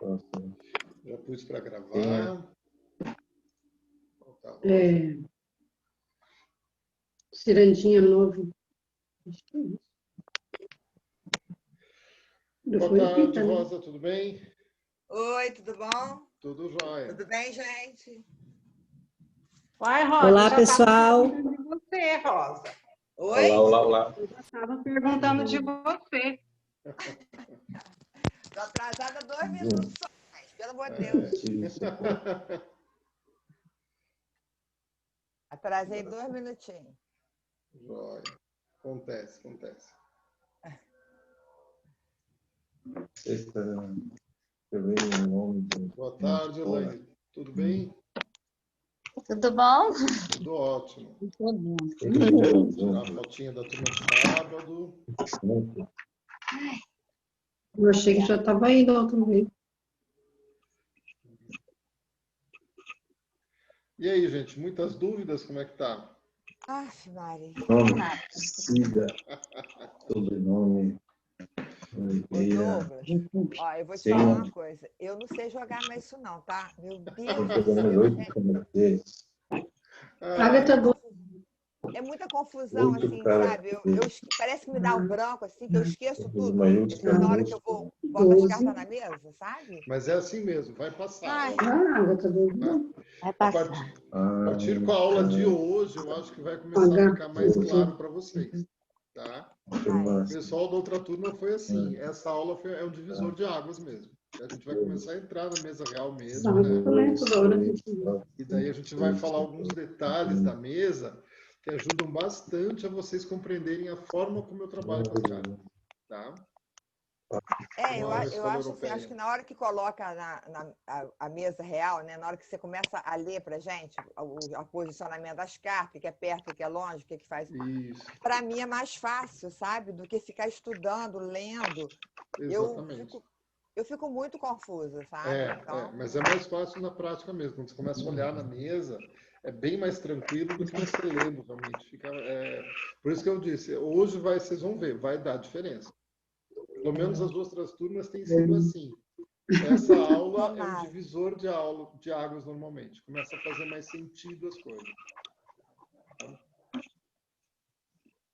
Já pus para gravar. Cirandinha novo. Acho que é isso. Boa tarde, Rosa, tudo bem? Oi, tudo bom? Tudo jóia. Tudo bem, gente? Uai, Rosa, olá, pessoal. De você, Rosa. Oi? Olá. Eu já estava perguntando de você. Estou atrasada 2 minutos só, mas, pelo amor de Deus. Atrasei 2 minutinhos. Jóia. Acontece. Boa tarde, Elaine. Tudo bem? Tudo bom? Tudo ótimo. Tudo. Tirar a fotinha da turma de sábado. Eu achei que já estava aí da outra vez. E aí, gente, muitas dúvidas? Como é que tá? Aff, Mari. Nome, Cida, sobrenome, Ô, Oliveira. Douglas, ó, eu vou te Sim. falar uma coisa. Eu não sei jogar mais isso não, tá? Meu Deus do Jogando céu, 8 gente. câmeras deles. É muita confusão, Muito assim, cara. sabe? Parece que me dá um branco, assim, que eu esqueço tudo. Maiúsculo, Na hora que eu vou botar as cartas na mesa, sabe? Mas é assim mesmo, vai passar. Ai. Vai A passar. partir com a aula de hoje, eu acho que vai começar a ficar mais claro para vocês. Tá? O pessoal da outra turma foi assim. Essa aula é um divisor de águas mesmo. A gente vai começar a entrar na mesa real mesmo, né? E daí a gente vai falar alguns detalhes da mesa que ajudam bastante a vocês compreenderem a forma como eu trabalho com as cartas. Tá? Eu acho assim, acho que na hora que coloca a mesa real, né, na hora que você começa a ler pra gente o posicionamento das cartas, o que é perto, o que é longe, o que faz. Para mim é mais fácil, sabe? Do que ficar estudando, lendo. Exatamente. Eu fico muito confusa, sabe? Então... mas é mais fácil na prática mesmo. Quando você começa a olhar na mesa, é bem mais tranquilo do que você lendo, realmente. Por isso que eu disse, hoje vocês vão ver, vai dar diferença. Pelo menos as outras turmas têm sido assim. Essa aula é um divisor de águas normalmente. Começa a fazer mais sentido as coisas.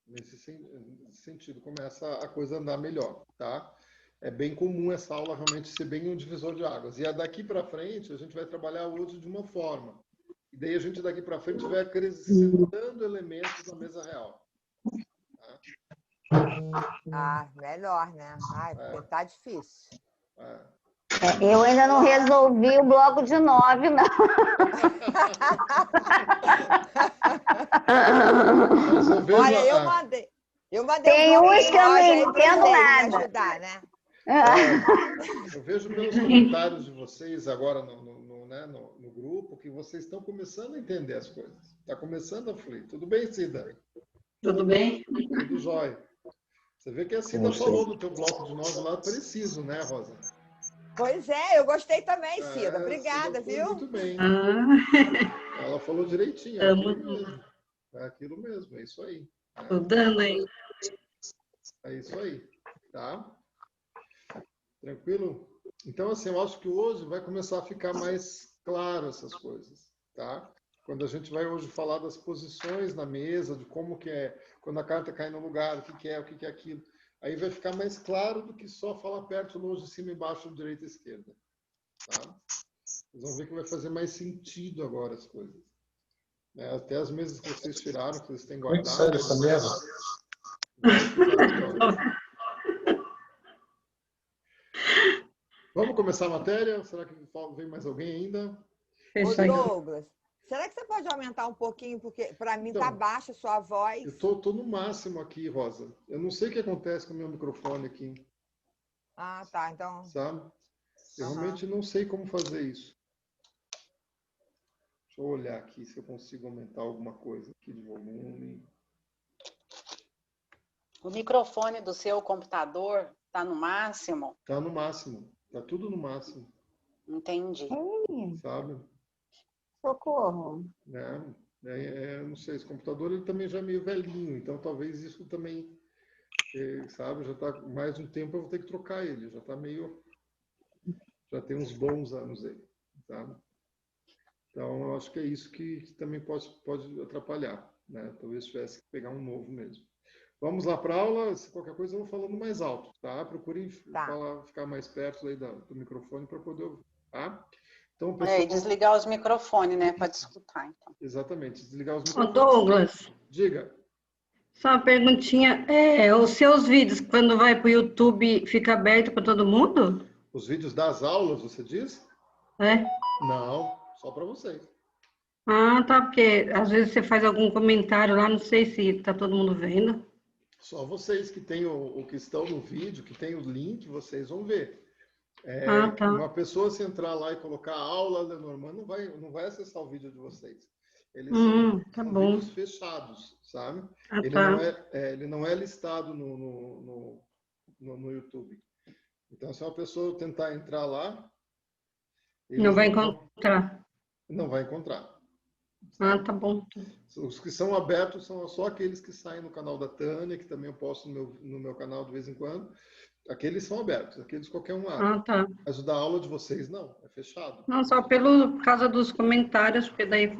Nesse sentido, começa a coisa a andar melhor, tá? É bem comum essa aula realmente ser bem um divisor de águas. E daqui para frente, a gente vai trabalhar hoje de uma forma. E daí a gente daqui para frente vai acrescentando elementos na mesa real. Tá? Melhor, né? Porque tá difícil. Eu ainda não resolvi o bloco de 9, não. Olha, eu mandei Tem uns que eu não entendo nada. Ajudar, né? Eu vejo pelos comentários de vocês agora no grupo que vocês estão começando a entender as coisas. Está começando a fluir. Tudo bem, Cida? Tudo bem? Tudo jóia. Você vê que a Cida falou do teu bloco de 9 lá preciso, né, Rosa? Pois é, eu gostei também, Cida. Obrigada, Cida, viu? muito bem. Ela falou direitinho. É aquilo mesmo, é isso aí. Tô dando aí. É isso aí, tá? Tranquilo? Então, assim, eu acho que hoje vai começar a ficar mais claro essas coisas, tá? Quando a gente vai hoje falar das posições na mesa, de como que é, quando a carta cai no lugar, o que é aquilo, aí vai ficar mais claro do que só falar perto, longe, cima, embaixo, direita e esquerda, tá? Vocês vão ver que vai fazer mais sentido agora as coisas. Até as mesas que vocês tiraram, que vocês têm guardado. Como é que sai dessa mesa? Vai ficar melhor. Vamos começar a matéria? Será que vem mais alguém ainda? Ô, Douglas, será que você pode aumentar um pouquinho? Porque para mim tá baixa a sua voz. Eu tô no máximo aqui, Rosa. Eu não sei o que acontece com o meu microfone aqui. Ah, tá. Então... Sabe? Eu realmente não sei como fazer isso. Deixa eu olhar aqui se eu consigo aumentar alguma coisa aqui de volume. O microfone do seu computador está no máximo? Está no máximo. Está tudo no máximo. Entendi. Sabe? Socorro. Eu não sei, esse computador ele também já é meio velhinho, então talvez isso também, sabe, já está mais um tempo eu vou ter que trocar ele, já está meio... já tem uns bons anos aí, tá? Então, eu acho que é isso que também pode atrapalhar, né? Talvez tivesse que pegar um novo mesmo. Vamos lá para a aula. Se qualquer coisa, eu vou falando mais alto, tá? Procurem ficar mais perto aí do microfone para poder ouvir, tá? Então, pessoal... E desligar os microfones, né? Para escutar, então. Exatamente, desligar os Ô, microfones. Douglas, Diga. só uma perguntinha. Os seus vídeos, quando vai para o YouTube, fica aberto para todo mundo? Os vídeos das aulas, você diz? É? Não, só para vocês. Ah, tá, porque às vezes você faz algum comentário lá, não sei se está todo mundo vendo. Só vocês que têm o que estão no vídeo, que tem o link, vocês vão ver. Tá. Uma pessoa, se entrar lá e colocar aula Lenormand, não vai acessar o vídeo de vocês. Eles Tá são bom. vídeos fechados, sabe? Ah, Ele não é listado no YouTube. Então, se uma pessoa tentar entrar lá, Não vai encontrar. Não vai encontrar. Ah, tá bom. Os que são abertos são só aqueles que saem no canal da Tânia, que também eu posto no meu canal de vez em quando. Aqueles são abertos, aqueles qualquer um abre. Ah, tá. Mas o da aula de vocês não, é fechado. Não, só por causa dos comentários, porque daí...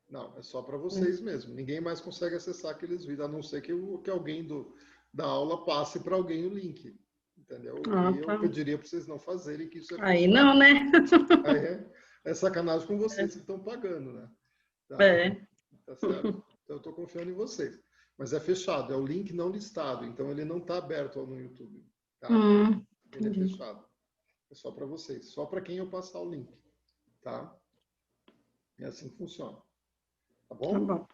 Não, é só para vocês mesmo. Ninguém mais consegue acessar aqueles vídeos, a não ser que alguém da aula passe para alguém o link. Entendeu? E eu pediria para vocês não fazerem, que isso é... Aí não, né? Aí é sacanagem com vocês que estão pagando, né? Tá, tá certo? Então eu estou confiando em vocês. Mas é fechado, é o link não listado, então ele não está aberto no YouTube. Tá? Ele é fechado. É só para vocês, só para quem eu passar o link. Tá? É assim que funciona. Tá bom? Tá bom.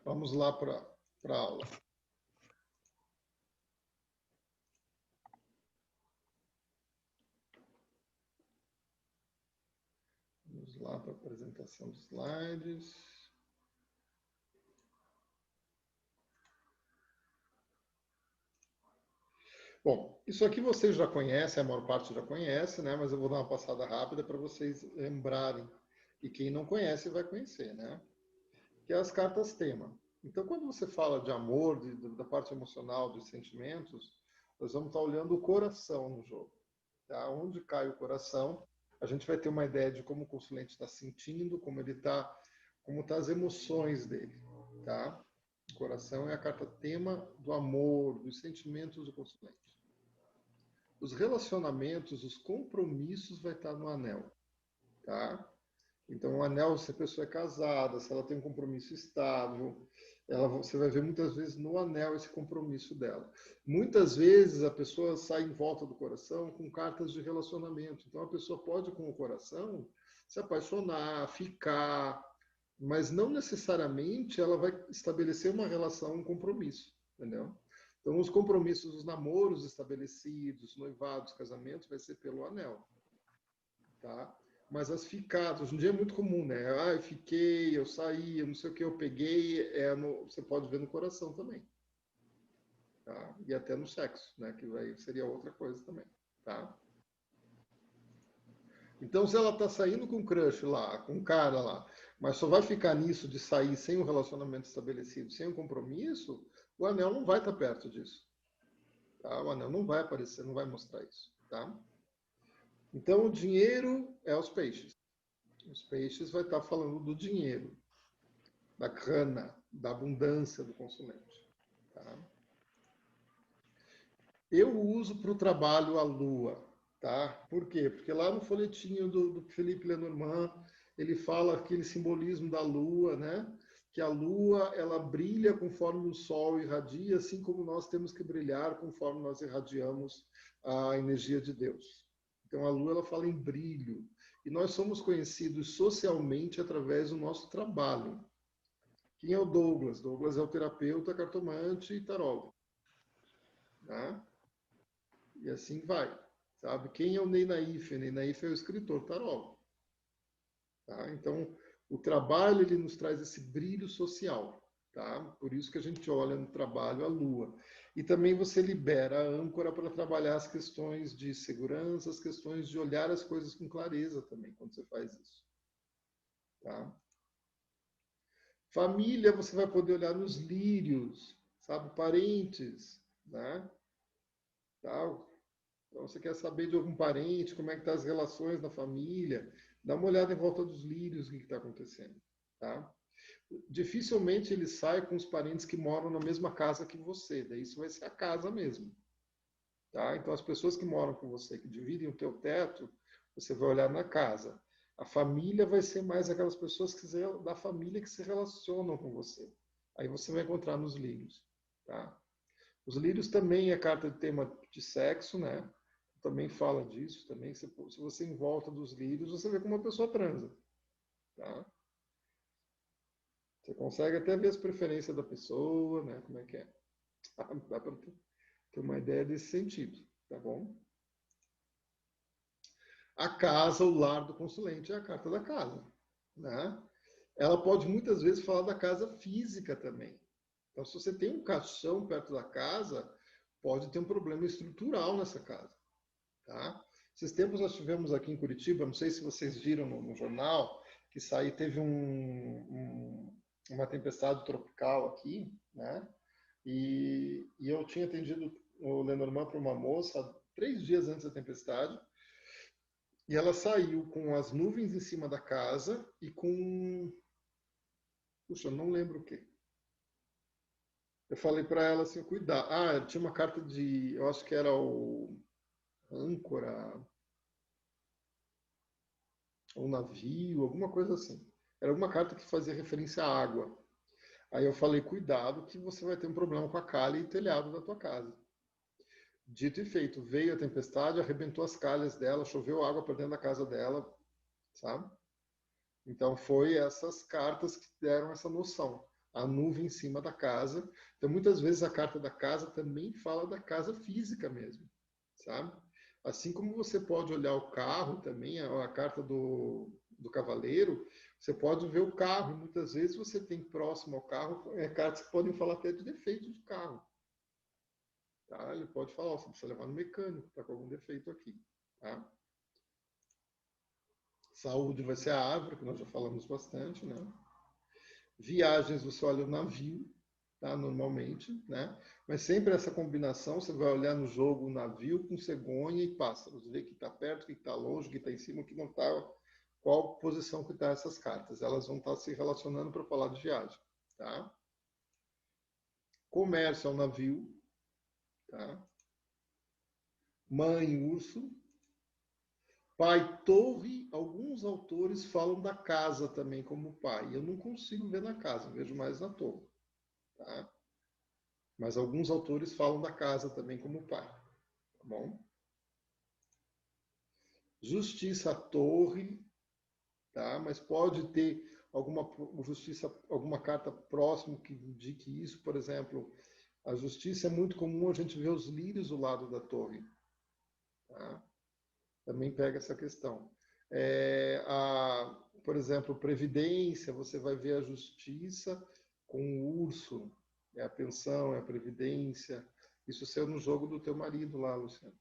Vamos lá para a aula. Vamos lá para a apresentação dos slides. Bom, isso aqui vocês já conhecem, a maior parte já conhece, né? Mas eu vou dar uma passada rápida para vocês lembrarem. E quem não conhece vai conhecer, né? Que é as cartas tema. Então, quando você fala de amor, da parte emocional, dos sentimentos, nós vamos estar olhando o coração no jogo. Tá? Onde cai o coração, a gente vai ter uma ideia de como o consulente está sentindo, como tá as emoções dele. Tá? O coração é a carta tema do amor, dos sentimentos do consulente. Os relacionamentos, os compromissos vai estar no anel. Tá? Então, o anel, se a pessoa é casada, se ela tem um compromisso estável, você vai ver muitas vezes no anel esse compromisso dela. Muitas vezes a pessoa sai em volta do coração com cartas de relacionamento. Então, a pessoa pode, com o coração, se apaixonar, ficar, mas não necessariamente ela vai estabelecer uma relação, um compromisso, entendeu? Então, os compromissos, os namoros estabelecidos, noivados, casamentos, vai ser pelo anel, tá? Mas as ficadas, hoje em dia é muito comum, né? Ah, eu fiquei, eu saí, eu não sei o que, eu peguei, você pode ver no coração também. Tá? E até no sexo, né? Que seria outra coisa também, tá? Então, se ela está saindo com um crush lá, com um cara lá, mas só vai ficar nisso de sair sem um relacionamento estabelecido, sem um compromisso, o anel não vai estar perto disso. Tá? O anel não vai aparecer, não vai mostrar isso. Tá? Então, o dinheiro é os peixes. Os peixes vai estar falando do dinheiro, da grana, da abundância do consulente. Tá? Eu uso para o trabalho a lua. Tá? Por quê? Porque lá no folhetinho do Philippe Lenormand, ele fala aquele simbolismo da lua, né? Que a lua ela brilha conforme o sol irradia, assim como nós temos que brilhar conforme nós irradiamos a energia de Deus. Então a lua ela fala em brilho. E nós somos conhecidos socialmente através do nosso trabalho. Quem é o Douglas? Douglas é o terapeuta, cartomante e tarólogo. Tá? E assim vai. Sabe? Quem é o Ney Naif? Ney Naif é o escritor tarólogo. Tá? Então, o trabalho ele nos traz esse brilho social. Tá? Por isso que a gente olha no trabalho a lua. E também você libera a âncora para trabalhar as questões de segurança, as questões de olhar as coisas com clareza também, quando você faz isso. Tá? Família, você vai poder olhar nos lírios, sabe? Parentes, né? Tá? Então, você quer saber de algum parente, como é que estão as relações na família, dá uma olhada em volta dos lírios, o que está acontecendo. Tá? Dificilmente ele sai com os parentes que moram na mesma casa que você, daí isso vai ser a casa mesmo. Tá? Então, as pessoas que moram com você, que dividem o teu teto, você vai olhar na casa. A família vai ser mais aquelas pessoas da família que se relacionam com você. Aí você vai encontrar nos lírios. Tá? Os lírios também é carta de tema de sexo, né? Também fala disso. Também, se você em volta dos lírios, você vê como uma pessoa transa. Tá? Você consegue até ver as preferências da pessoa, né? Como é que é. Dá para ter uma ideia desse sentido, tá bom? A casa, o lar do consulente, é a carta da casa, né? Ela pode muitas vezes falar da casa física também. Então, se você tem um caixão perto da casa, pode ter um problema estrutural nessa casa, tá? Esses tempos nós tivemos aqui em Curitiba, não sei se vocês viram no jornal, que teve uma tempestade tropical aqui, né? E eu tinha atendido o Lenormand para uma moça 3 dias antes da tempestade, e ela saiu com as nuvens em cima da casa e com... Puxa, não lembro o quê. Eu falei para ela assim, cuidar. Ah, tinha uma carta de... Eu acho que era o âncora, ou navio, alguma coisa assim. Era alguma carta que fazia referência à água. Aí eu falei, cuidado que você vai ter um problema com a calha e telhado da tua casa. Dito e feito, veio a tempestade, arrebentou as calhas dela, choveu água para dentro da casa dela, sabe? Então, foi essas cartas que deram essa noção. A nuvem em cima da casa. Então, muitas vezes a carta da casa também fala da casa física mesmo, sabe? Assim como você pode olhar o carro também, a carta do cavaleiro, você pode ver o carro. E muitas vezes você tem próximo ao carro cartas que podem falar até de defeito de carro. Tá? Ele pode falar, você precisa levar no mecânico, está com algum defeito aqui. Tá? Saúde vai ser a árvore, que nós já falamos bastante, né? Viagens, você olha o navio, tá? Normalmente, né? Mas sempre essa combinação, você vai olhar no jogo o navio com cegonha e pássaros, ver que está perto, que está longe, que está em cima, que não está, qual posição que está essas cartas. Elas vão estar se relacionando para falar de viagem, tá? Comércio é o navio, tá? Mãe, urso. Pai, torre, alguns autores falam da casa também como pai. Eu não consigo ver na casa, vejo mais na torre. Tá? Mas alguns autores falam da casa também como pai. Tá bom? Justiça, torre, tá? Mas pode ter alguma justiça, alguma carta próxima que indique isso. Por exemplo, a justiça é muito comum a gente ver os lírios do lado da torre. Tá? Também pega essa questão. Por exemplo, previdência, você vai ver a justiça com o urso, é a pensão, é a previdência. Isso saiu no jogo do teu marido lá, Luciano,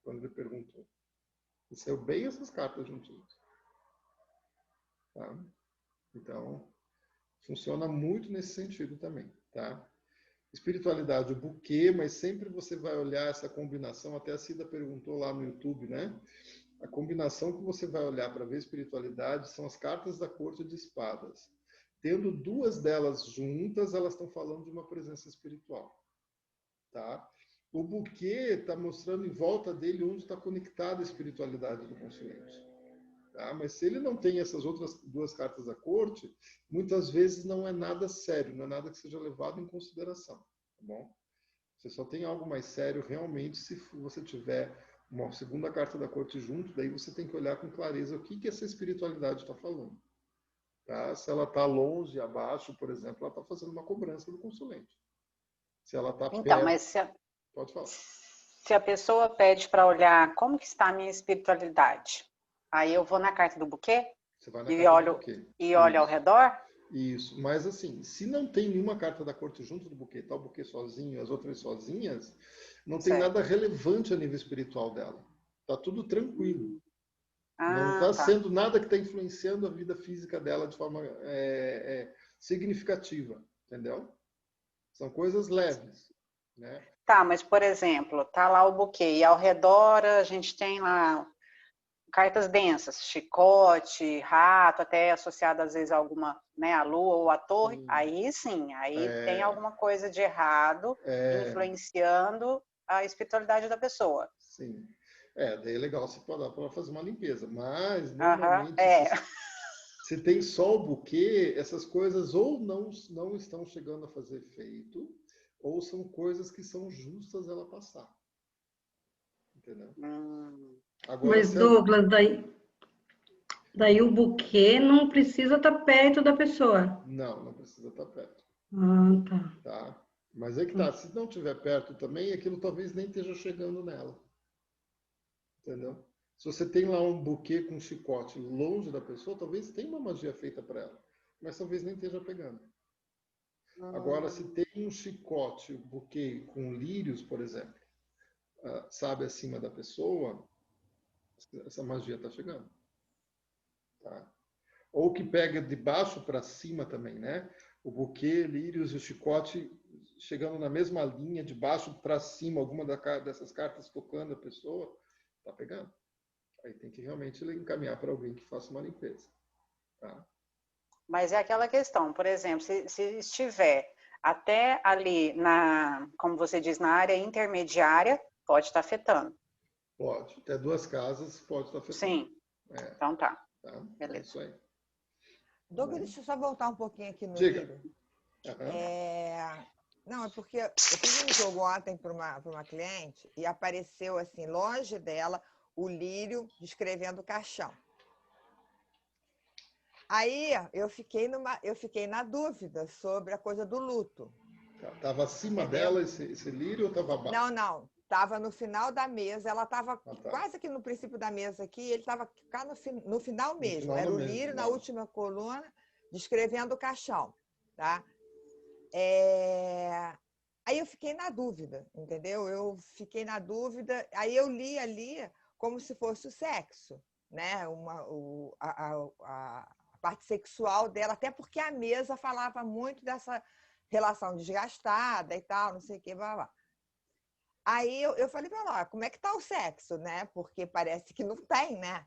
quando ele perguntou. E saiu bem essas cartas juntinhas. Tá? Então, funciona muito nesse sentido também. Tá? Espiritualidade, o buquê, mas sempre você vai olhar essa combinação, até a Cida perguntou lá no YouTube, né? A combinação que você vai olhar para ver espiritualidade são as cartas da corte de espadas. Tendo 2 delas juntas, elas estão falando de uma presença espiritual. Tá? O buquê está mostrando em volta dele onde está conectada a espiritualidade do consulente. Tá? Mas se ele não tem essas outras 2 cartas da corte, muitas vezes não é nada sério, não é nada que seja levado em consideração. Tá bom? Você só tem algo mais sério realmente se você tiver uma segunda carta da corte junto, daí você tem que olhar com clareza o que essa espiritualidade está falando. Tá? Se ela está longe, abaixo, por exemplo, ela está fazendo uma cobrança do consulente. Se ela está Então, perto... mas Pode falar. Se a pessoa pede para olhar como que está a minha espiritualidade, aí eu vou na carta do buquê Você vai na e carta olho, do buquê. e olho ao redor? Isso, mas assim, se não tem nenhuma carta da corte junto do buquê, tá o buquê sozinho, as outras sozinhas, não tem nada relevante a nível espiritual dela. Tá tudo tranquilo. Não está sendo nada que está influenciando a vida física dela de forma significativa, entendeu? São coisas leves, né? Tá, mas, por exemplo, tá lá o buquê e ao redor a gente tem lá cartas densas, chicote, rato, até associado às vezes a alguma, né, a lua ou a torre. Sim. Aí sim, aí tem alguma coisa de errado influenciando a espiritualidade da pessoa. Sim. Daí é legal você pode para fazer uma limpeza, mas Aham, normalmente se tem só o buquê, essas coisas ou não estão chegando a fazer efeito, ou são coisas que são justas ela passar. Entendeu? Agora, Mas, Douglas, daí o buquê não precisa estar perto da pessoa. não precisa estar perto. Ah, tá. Tá? Mas é que tá, se não estiver perto também, aquilo talvez nem esteja chegando nela. Entendeu? Se você tem lá um buquê com chicote longe da pessoa, talvez tenha uma magia feita para ela, mas talvez nem esteja pegando. Agora, se tem um chicote, um buquê com lírios, por exemplo, sabe, acima da pessoa, essa magia está chegando. Tá? Ou que pega de baixo para cima também, né? O buquê, lírios e o chicote chegando na mesma linha, de baixo para cima, alguma dessas cartas tocando a pessoa, está pegando. Aí tem que realmente encaminhar para alguém que faça uma limpeza. Tá? Mas é aquela questão, por exemplo, se estiver até ali, como você diz, na área intermediária, pode estar afetando. Pode. Até 2 casas pode estar afetando. Sim. Então tá. Beleza. É isso aí. Douglas, deixa eu só voltar um pouquinho aqui no Diga. livro. Não, é porque eu fiz um jogo ontem para uma cliente e apareceu assim, longe dela, o lírio descrevendo o caixão. Aí eu fiquei na dúvida sobre a coisa do luto. Estava acima dela esse lírio ou estava abaixo? Não. Estava no final da mesa. Ela estava quase que no princípio da mesa aqui. Ele estava no final mesmo. Final Era o mesmo, lírio não. na última coluna, descrevendo o caixão. Tá? Aí eu fiquei na dúvida, entendeu? Eu fiquei na dúvida. Aí eu li ali como se fosse o sexo, né? A parte sexual dela, até porque a mesa falava muito dessa relação desgastada e tal, não sei o que, blá, blá. Aí eu falei para ela, como é que tá o sexo, né? Porque parece que não tem, né?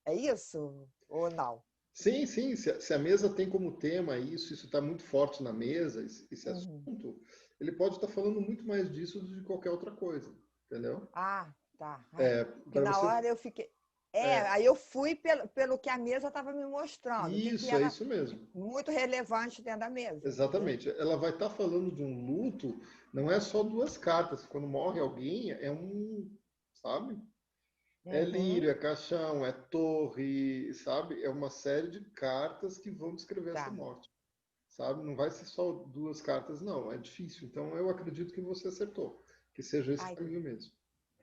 É isso ou não? Sim. Se a mesa tem como tema isso está muito forte na mesa, esse assunto, ele pode estar falando muito mais disso do que qualquer outra coisa, entendeu? Ah, tá. Porque na hora eu fiquei... Aí eu fui pelo que a mesa estava me mostrando. Isso, que era é isso mesmo. Muito relevante dentro da mesa. Exatamente. Entendeu? Ela vai estar falando de um luto, não é só 2 cartas. Quando morre alguém, sabe? É lírio, é caixão, é torre, sabe? É uma série de cartas que vão descrever essa morte, sabe? Não vai ser só 2 cartas, não. É difícil. Então, eu acredito que você acertou. Que seja esse caminho mesmo.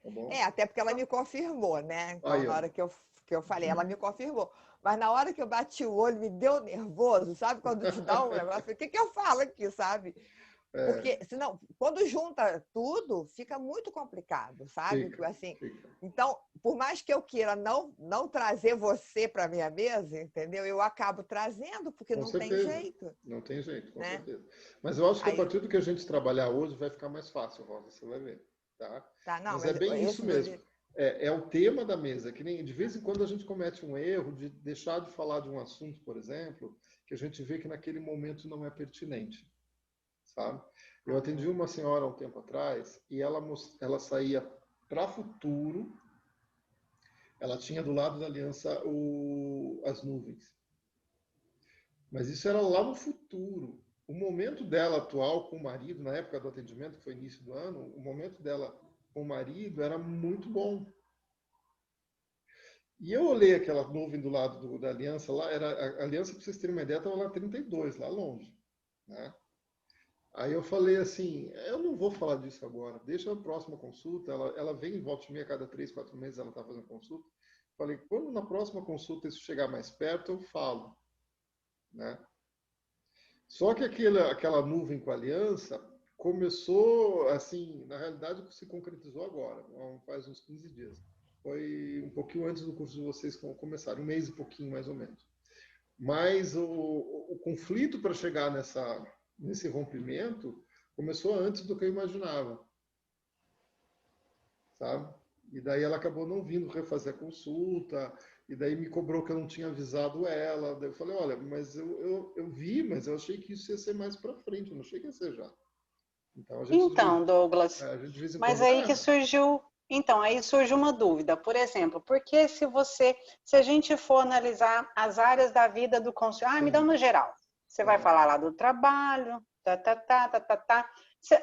Tá bom? Até porque ela me confirmou, né? Então, Aí, na hora que eu falei, ela me confirmou. Mas na hora que eu bati o olho, me deu nervoso, sabe? Quando te dá um negócio, o que eu falo aqui, sabe? Porque, senão, quando junta tudo, fica muito complicado, sabe? Fica. Então, por mais que eu queira não trazer você para a minha mesa, entendeu? Eu acabo trazendo, porque não tem jeito. Não tem jeito, com certeza. Mas eu acho que a partir do que a gente trabalhar hoje, vai ficar mais fácil, Rosa, você vai ver. Mas é bem isso mesmo. É o tema da mesa, que nem de vez em quando a gente comete um erro de deixar de falar de um assunto, por exemplo, que a gente vê que naquele momento não é pertinente, sabe? Eu atendi uma senhora há um tempo atrás e ela saía para futuro, ela tinha do lado da aliança as nuvens. Mas isso era lá no futuro. O momento dela atual com o marido, na época do atendimento, que foi início do ano, o momento dela com o marido era muito bom. E eu olhei aquela nuvem do lado da aliança lá, a aliança, para vocês terem uma ideia, estava lá 32, lá longe. Né? Aí eu falei assim, eu não vou falar disso agora, deixa a próxima consulta, ela vem em volta de mim a cada 3, 4 meses, ela está fazendo consulta. Falei, quando na próxima consulta isso chegar mais perto, eu falo. Né? Só que aquela nuvem com a aliança começou, assim, na realidade se concretizou agora, faz uns 15 dias. Foi um pouquinho antes do curso de vocês começarem, 1 mês e pouquinho mais ou menos. Mas o conflito para chegar nesse rompimento começou antes do que eu imaginava. sabe? E daí ela acabou não vindo refazer a consulta, e daí me cobrou que eu não tinha avisado ela. Daí eu falei, olha, mas eu vi, mas eu achei que isso ia ser mais para frente, eu não achei que ia ser já. Então, Douglas, a gente de vez em mas quando aí que surgiu, então, aí surge uma dúvida, por exemplo, porque se a gente for analisar as áreas da vida do consumidor, me dá uma geral, você vai falar lá do trabalho,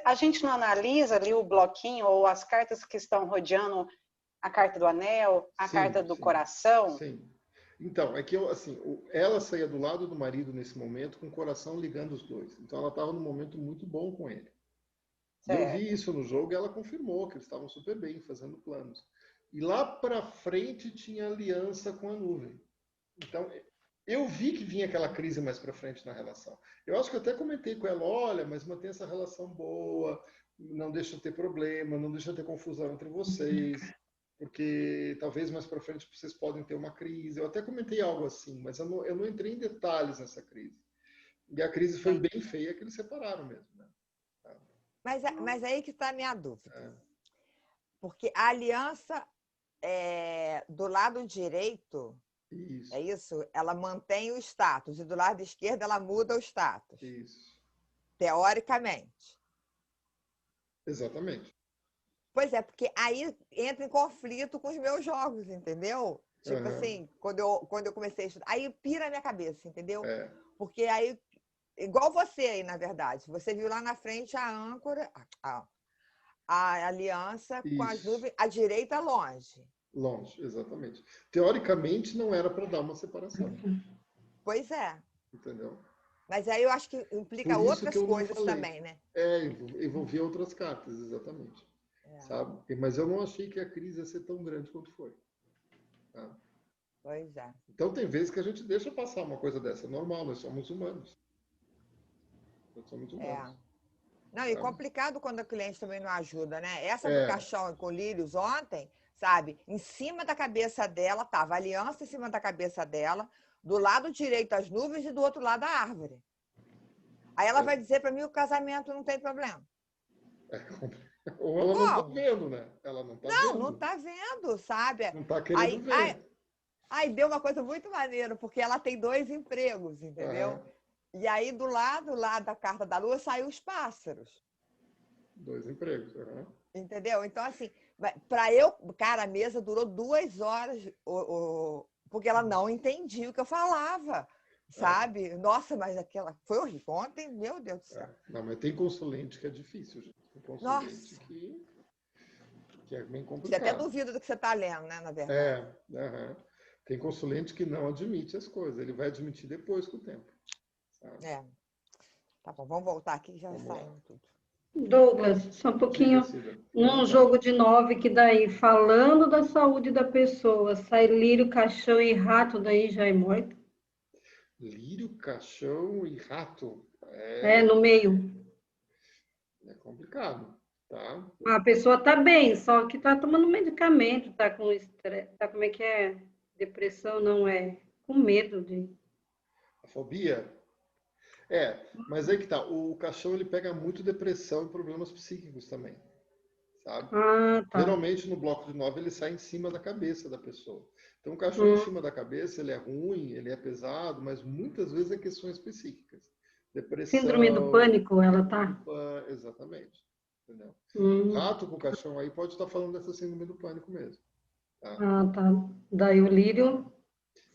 a gente não analisa ali o bloquinho ou as cartas que estão rodeando a carta do anel, a carta do coração? Sim. Então, é que ela saía do lado do marido nesse momento com o coração ligando os dois. Então, ela estava num momento muito bom com ele. E eu vi isso no jogo e ela confirmou que eles estavam super bem, fazendo planos. E lá para frente tinha aliança com a nuvem. Então, eu vi que vinha aquela crise mais para frente na relação. Eu acho que eu até comentei com ela, olha, mas mantém essa relação boa, não deixa ter problema, não deixa ter confusão entre vocês, porque talvez mais para frente vocês podem ter uma crise. Eu até comentei algo assim, mas eu não entrei em detalhes nessa crise. E a crise foi bem feia que eles separaram mesmo, né? Mas aí que está a minha dúvida. Porque a aliança do lado direito, isso. é isso? Ela mantém o status, e do lado esquerdo ela muda o status. Isso. Teoricamente. Exatamente. Pois é, porque aí entra em conflito com os meus jogos, entendeu? Tipo assim, quando eu comecei a estudar, aí pira a minha cabeça, entendeu? Porque aí, igual você aí, na verdade, você viu lá na frente a âncora, a aliança com as nuvens, a direita longe. Longe, exatamente. Teoricamente não era para dar uma separação. Pois é. Entendeu? Mas aí eu acho que implica outras coisas também, né? Envolvia outras cartas, exatamente. Sabe? Mas eu não achei que a crise ia ser tão grande quanto foi. Tá? Pois é. Então tem vezes que a gente deixa passar uma coisa dessa. É normal, nós somos humanos. Nós somos humanos. Não, e complicado quando o cliente também não ajuda, né? Essa do caixão com lírios ontem, sabe? Em cima da cabeça dela, tava a aliança em cima da cabeça dela, do lado direito as nuvens e do outro lado a árvore. Aí ela vai dizer para mim que o casamento não tem problema. Ou ela não tá vendo, né? Ela não tá vendo. Não tá vendo, sabe? Não tá querendo ver. Aí deu uma coisa muito maneira, porque ela tem 2 empregos, entendeu? E aí, do lado lá da carta da lua, saiu os pássaros. 2 empregos. Entendeu? Então, assim, para eu... Cara, a mesa durou 2 horas, porque ela não entendia o que eu falava, sabe? Nossa, mas aquela... Foi horrível. Ontem, meu Deus do céu. Não, mas tem consulente que é difícil, gente. Tem consulente que é bem complicado. Você até duvida do que você está lendo, né, na verdade. Tem consulente que não admite as coisas. Ele vai admitir depois com o tempo. Sabe? Tá bom, vamos voltar aqui, já saímos tudo. Douglas, só um pouquinho. Num jogo de 9, que daí, falando da saúde da pessoa, sai lírio, caixão e rato, daí já é morto? Lírio, caixão e rato? No meio. É complicado, tá? A pessoa tá bem, só que tá tomando medicamento, tá com estresse, tá, como é que é? Depressão, não é? Com medo de... A fobia? Mas aí que tá. O caixão, ele pega muito depressão e problemas psíquicos também, sabe? Tá. Geralmente, no bloco de 9, ele sai em cima da cabeça da pessoa. Então, o caixão em cima da cabeça, ele é ruim, ele é pesado, mas muitas vezes é questões psíquicas. Depressão... Síndrome do pânico, ela tá? Exatamente. Entendeu? Rato com caixão aí pode estar falando dessa síndrome do pânico mesmo. Tá? Tá. Daí o lírio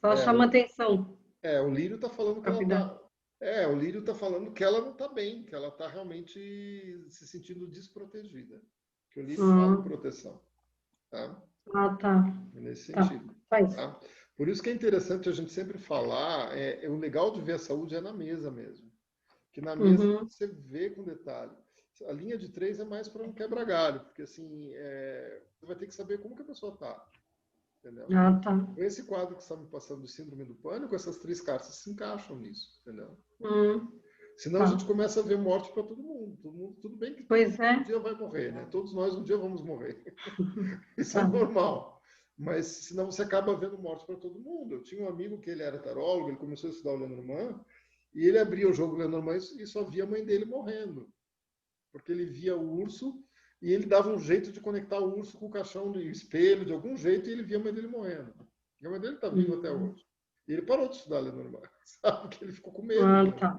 só chama atenção. O lírio tá falando que ela tá... o lírio tá falando que ela não tá bem, que ela tá realmente se sentindo desprotegida. Que o lírio fala em proteção. Tá? Tá. Nesse sentido. Tá? Por isso que é interessante a gente sempre falar, o legal de ver a saúde é na mesa mesmo. Que na mesa você vê com detalhe. A linha de 3 é mais para um quebra-galho, porque assim, você vai ter que saber como que a pessoa tá. Entendeu? Tá. Com esse quadro que está me passando do síndrome do pânico, essas 3 cartas se encaixam nisso, entendeu? Senão a gente começa a ver morte para todo mundo. Tudo bem que um dia vai morrer, né? Todos nós um dia vamos morrer. Isso é normal. Mas senão você acaba vendo morte para todo mundo. Eu tinha um amigo que ele era tarólogo, ele começou a estudar o Lenormand, e ele abria o jogo Lenormand e só via a mãe dele morrendo. Porque ele via o urso E ele dava um jeito de conectar o urso com o caixão do espelho, de algum jeito, e ele via a mãe dele morrendo. E a mãe dele está viva até hoje. E ele parou de estudar Lenormand, sabe? Porque ele ficou com medo. Ah, Né? tá.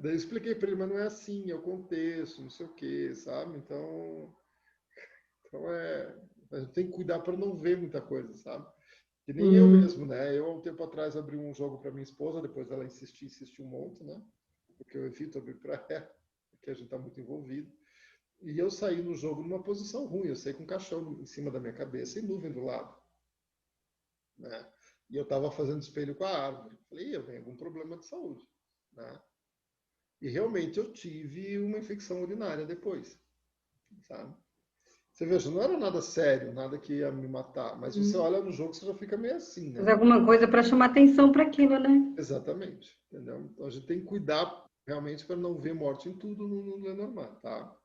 Daí eu expliquei para ele, mas não é assim, é o contexto, não sei o quê, sabe? Então a gente tem que cuidar para não ver muita coisa, sabe? Que nem eu mesmo, né? Eu, há um tempo atrás, abri um jogo para minha esposa, depois ela insistiu um monte, né? Porque eu evito abrir para ela, porque a gente está muito envolvido. E eu saí no jogo numa posição ruim, eu saí com um caixão em cima da minha cabeça e nuvem do lado. Né? E eu estava fazendo espelho com a árvore. Falei, eu tenho algum problema de saúde. Né? E realmente eu tive uma infecção urinária depois. Sabe? Você veja, não era nada sério, nada que ia me matar, mas você olha no jogo, você já fica meio assim, né? Fazer alguma coisa para chamar atenção para aquilo, né? Exatamente, entendeu? Então a gente tem que cuidar realmente para não ver morte em tudo no Lenormand, tá?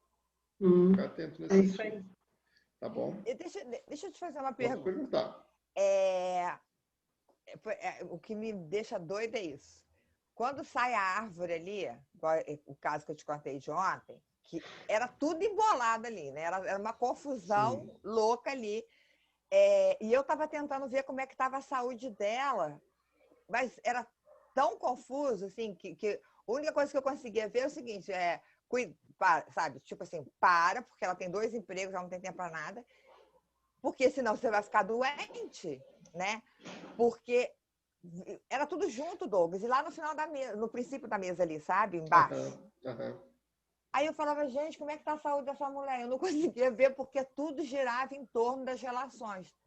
Ficar atento nesse isso aí. sentido. Tá bom? Deixa eu te fazer uma Pode pergunta. perguntar. O que me deixa doida é isso. Quando sai a árvore ali, o caso que eu te contei de ontem, que era tudo embolado ali, né? Era uma confusão louca ali. E eu estava tentando ver como é que estava a saúde dela, mas era tão confuso, assim, que a única coisa que eu conseguia ver é o seguinte, sabe? Tipo assim, porque ela tem 2 empregos, ela não tem tempo para nada, porque senão você vai ficar doente, né? Porque era tudo junto, Douglas, e lá no final da mesa, no princípio da mesa ali, sabe? Embaixo. Aí eu falava, gente, como é que está a saúde dessa mulher? Eu não conseguia ver porque tudo girava em torno das relações.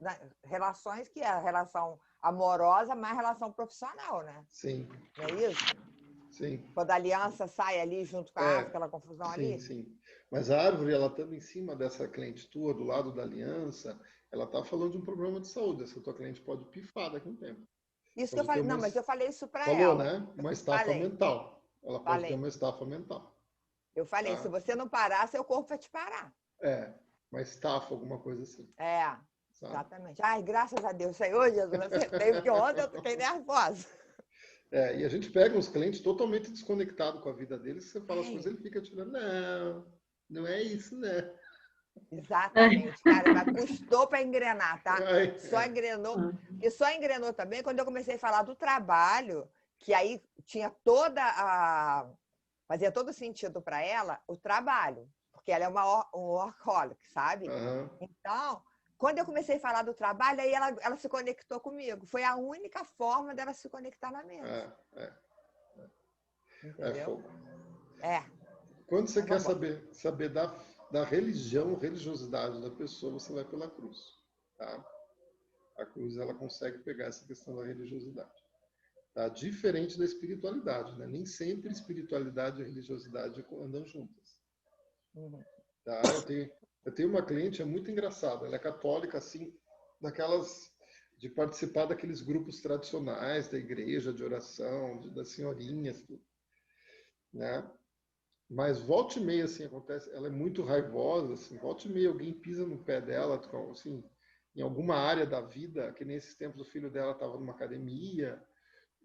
Relações que é a relação amorosa, mais relação profissional, né? Sim. Não é isso? Sim. Quando a aliança sai ali junto com a árvore, aquela confusão ali. Sim. Mas a árvore, ela estando em cima dessa cliente tua, do lado da aliança, ela está falando de um problema de saúde. Essa tua cliente pode pifar daqui a um tempo. Isso que eu falei. Não, mas eu falei isso para ela. Falou, né? Uma estafa mental. Ela pode ter uma estafa mental. Eu falei, se você não parar, seu corpo vai te parar. Uma estafa, alguma coisa assim. Sabe? Exatamente. Ai, graças a Deus, Senhor Jesus, acertei, porque ontem eu fiquei nervosa. E a gente pega uns clientes totalmente desconectados com a vida deles, você fala as coisas, ele fica tirando, não é isso, né? Exatamente, cara, mas custou para engrenar, tá? Só engrenou. E só engrenou também quando eu comecei a falar do trabalho, que aí tinha fazia todo sentido para ela o trabalho, porque ela é um workaholic, sabe? Então, quando eu comecei a falar do trabalho, aí ela se conectou comigo. Foi a única forma dela se conectar na mesa. É fogo. Quando você quer saber da religiosidade da pessoa, você vai pela cruz. Tá? A cruz, ela consegue pegar essa questão da religiosidade. Tá? Diferente da espiritualidade, né? Nem sempre espiritualidade e religiosidade andam juntas. Tá? Eu tenho uma cliente, é muito engraçada, ela é católica, assim, daquelas de participar daqueles grupos tradicionais da igreja, de oração, das senhorinhas, tudo. Né? Mas volta e meia, assim, acontece, ela é muito raivosa, assim, volta e meia alguém pisa no pé dela, assim, em alguma área da vida, que nesses tempos o filho dela estava numa academia,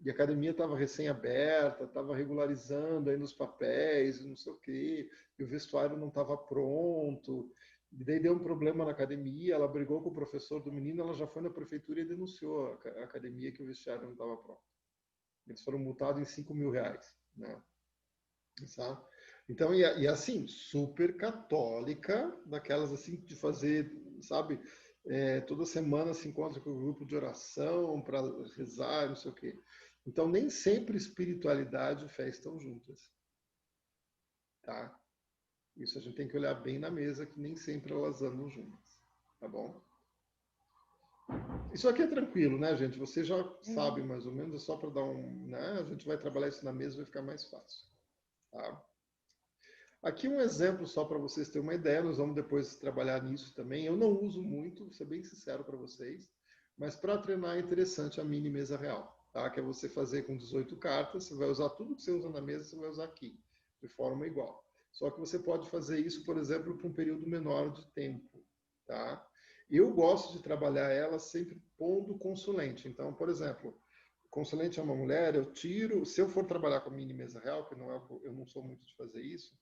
e a academia estava recém-aberta, estava regularizando aí nos papéis, não sei o quê, e o vestuário não estava pronto, e daí deu um problema na academia, ela brigou com o professor do menino, ela já foi na prefeitura e denunciou a academia que o vestuário não estava pronto. Eles foram multados em R$5.000, né? Sabe? Então, e assim, super católica, daquelas assim, de fazer, sabe, toda semana se encontra com o grupo de oração para rezar, não sei o quê. Então, nem sempre espiritualidade e fé estão juntas. Tá? Isso a gente tem que olhar bem na mesa, que nem sempre elas andam juntas. Tá bom? Isso aqui é tranquilo, né, gente? Você já sabe mais ou menos, é só para dar né? A gente vai trabalhar isso na mesa, vai ficar mais fácil. Tá? Aqui um exemplo só para vocês terem uma ideia, nós vamos depois trabalhar nisso também. Eu não uso muito, vou ser bem sincero para vocês, mas para treinar é interessante a mini mesa real, tá? Que é você fazer com 18 cartas, você vai usar tudo que você usa na mesa, você vai usar aqui, de forma igual. Só que você pode fazer isso, por exemplo, por um período menor de tempo, tá? Eu gosto de trabalhar ela sempre pondo consulente. Então, por exemplo, consulente é uma mulher, eu tiro, se eu for trabalhar com a mini mesa real, que não é, eu não sou muito de fazer isso,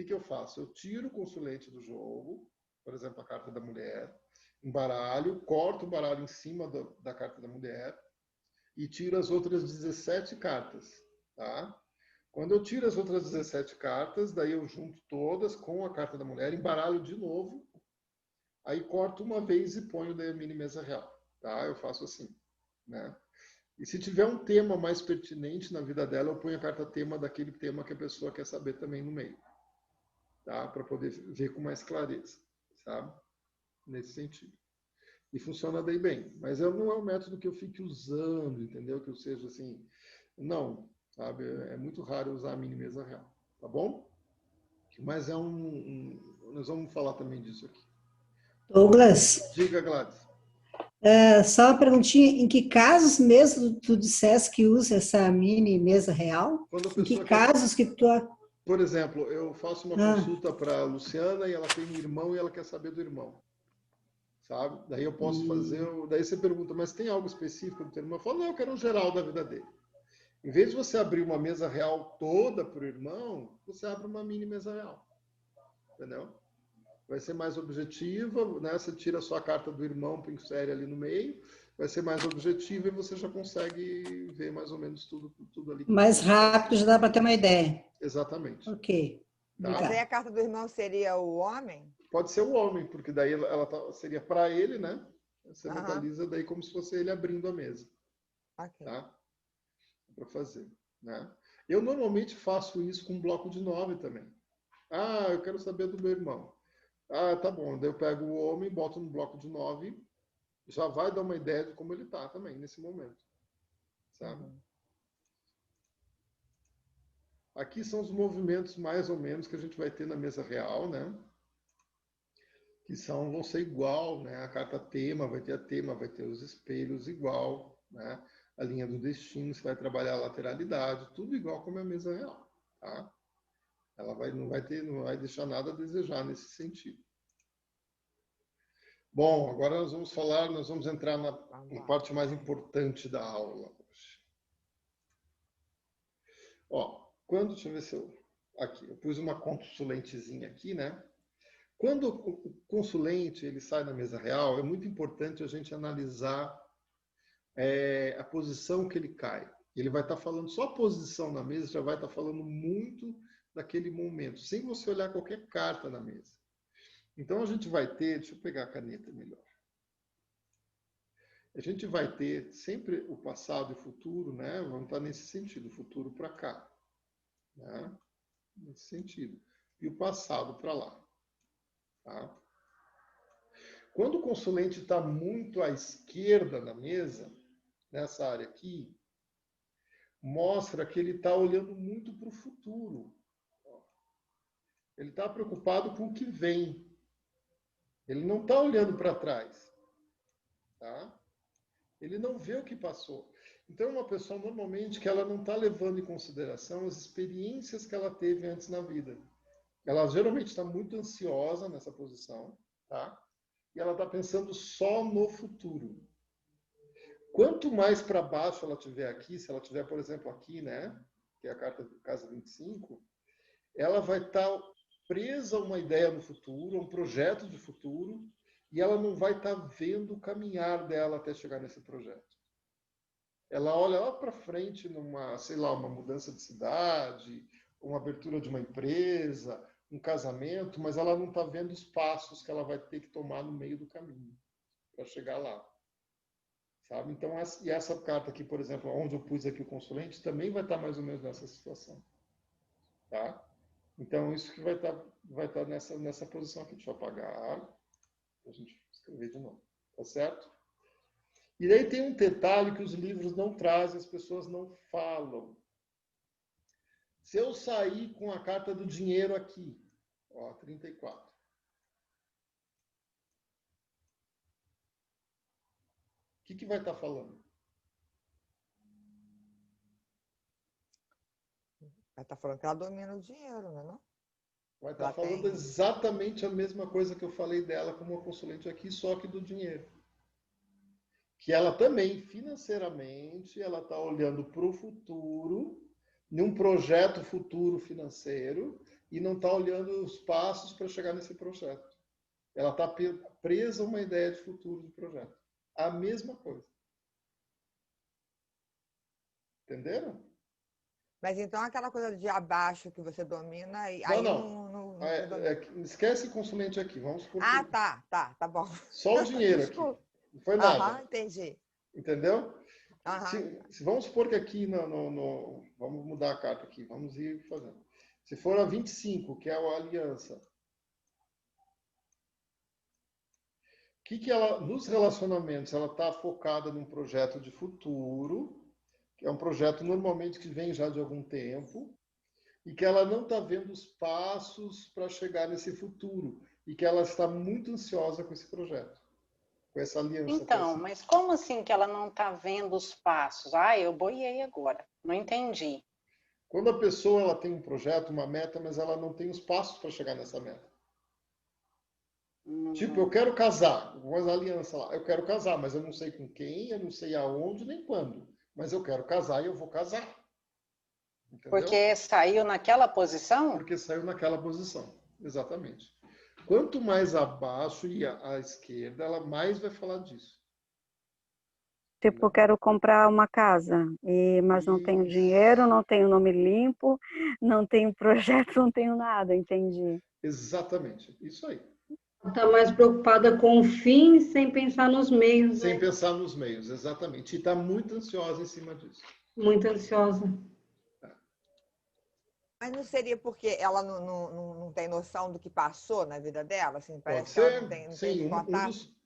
que eu faço? Eu tiro o consulente do jogo, por exemplo, a carta da mulher, embaralho, corto o baralho em cima da carta da mulher e tiro as outras 17 cartas, tá? Quando eu tiro as outras 17 cartas, daí eu junto todas com a carta da mulher, embaralho de novo, aí corto uma vez e ponho daí a mini mesa real, tá? Eu faço assim, né? E se tiver um tema mais pertinente na vida dela, eu ponho a carta tema daquele tema que a pessoa quer saber também no meio, tá? Para poder ver com mais clareza, sabe? Nesse sentido. E funciona daí bem. Mas não é um método que eu fique usando, entendeu? Que eu seja assim... Não, sabe? É muito raro usar a mini mesa real, tá bom? Mas nós vamos falar também disso aqui. Douglas, Diga, Gladys. só uma perguntinha, em que casos mesmo tu disseste que usa essa mini mesa real? Em que casos que tu... Por exemplo, eu faço uma consulta para a Luciana e ela tem um irmão e ela quer saber do irmão, sabe? Daí eu posso fazer... Daí você pergunta, mas tem algo específico do teu irmão? Eu falo, não, eu quero um geral da vida dele. Em vez de você abrir uma mesa real toda para o irmão, você abre uma mini mesa real, entendeu? Vai ser mais objetiva, né? Você tira a sua carta do irmão, insere ali no meio, vai ser mais objetiva e você já consegue ver mais ou menos tudo ali. Mais rápido, já dá para ter uma ideia. Exatamente. Ok. Tá? Mas aí a carta do irmão seria o homem? Pode ser o homem, porque daí seria para ele, né? Você mentaliza daí como se fosse ele abrindo a mesa. Ok. Tá? Para fazer, né? Eu normalmente faço isso com um bloco de 9 também. Ah, eu quero saber do meu irmão. Ah, tá bom. Daí eu pego o homem, boto no bloco de 9, já vai dar uma ideia de como ele tá também nesse momento. Sabe? Aqui são os movimentos mais ou menos que a gente vai ter na mesa real, né? Que vão ser igual, né? A carta tema, vai ter os espelhos igual, né? A linha do destino, você vai trabalhar a lateralidade, tudo igual como é a mesa real, tá? Ela não vai deixar nada a desejar nesse sentido. Bom, agora nós vamos entrar na parte mais importante da aula hoje. Ó, deixa eu ver se aqui, eu pus uma consulentezinha aqui, né? Quando o consulente ele sai da mesa real, é muito importante a gente analisar a posição que ele cai. Ele vai estar falando, só a posição na mesa já vai estar falando muito daquele momento, sem você olhar qualquer carta na mesa. Então a gente vai ter, deixa eu pegar a caneta melhor. A gente vai ter sempre o passado e o futuro, né? Vamos estar nesse sentido, o futuro para cá, né? Nesse sentido. E o passado para lá. Tá? Quando o consulente está muito à esquerda na mesa, nessa área aqui, mostra que ele está olhando muito para o futuro. Ele está preocupado com o que vem. Ele não está olhando para trás. Tá? Ele não vê o que passou. Então, é uma pessoa, normalmente, que ela não está levando em consideração as experiências que ela teve antes na vida. Ela geralmente está muito ansiosa nessa posição, tá? E ela está pensando só no futuro. Quanto mais para baixo ela tiver aqui, se ela tiver, por exemplo, aqui, né? Que é a carta do casa 25, ela vai estar presa a uma ideia no futuro, a um projeto de futuro, e ela não vai estar vendo o caminhar dela até chegar nesse projeto. Ela olha lá para frente numa, sei lá, uma mudança de cidade, uma abertura de uma empresa, um casamento, mas ela não está vendo os passos que ela vai ter que tomar no meio do caminho para chegar lá. Sabe? Então, essa carta aqui, por exemplo, onde eu pus aqui o consulente, também vai estar mais ou menos nessa situação. Tá? Então, isso que vai estar nessa posição aqui. Deixa eu apagar, para a gente escrever de novo. Tá certo? E daí tem um detalhe que os livros não trazem, as pessoas não falam. Se eu sair com a carta do dinheiro aqui, ó, 34. O que vai estar falando? Vai estar falando que ela domina o dinheiro, não é não? Vai estar falando exatamente a mesma coisa que eu falei dela como uma consulente aqui, só que do dinheiro. Que ela também, financeiramente, ela está olhando para o futuro, num projeto futuro financeiro, e não está olhando os passos para chegar nesse projeto. Ela está presa a uma ideia de futuro do projeto. A mesma coisa. Entenderam? Mas então aquela coisa de abaixo que você domina, aí não esquece consulente aqui. Vamos supor tá bom. Só o dinheiro aqui. Não foi nada. Entendi. Entendeu? Vamos supor que aqui vamos mudar a carta aqui. Vamos ir fazendo. Se for a 25, que é a aliança. Que ela, nos relacionamentos, ela está focada num projeto de futuro, que é um projeto normalmente que vem já de algum tempo, e que ela não está vendo os passos para chegar nesse futuro, e que ela está muito ansiosa com esse projeto, com essa aliança. Então, mas como assim que ela não está vendo os passos? Eu boiei agora, não entendi. Quando a pessoa ela tem um projeto, uma meta, mas ela não tem os passos para chegar nessa meta. Tipo, eu quero casar, vou fazer aliança lá. Eu quero casar, mas eu não sei com quem, eu não sei aonde nem quando. Mas eu quero casar e eu vou casar. Entendeu? Porque saiu naquela posição? Porque saiu naquela posição, exatamente. Quanto mais abaixo e à esquerda, ela mais vai falar disso. Tipo, eu quero comprar uma casa, mas não tenho dinheiro, não tenho nome limpo, não tenho projeto, não tenho nada, entendi. Exatamente, isso aí. Está mais preocupada com o fim, sem pensar nos meios. Sem pensar nos meios, exatamente. E está muito ansiosa em cima disso. Muito ansiosa. Mas não seria porque ela não tem noção do que passou na vida dela? Assim, Pode parece ser, que ela não tem contato.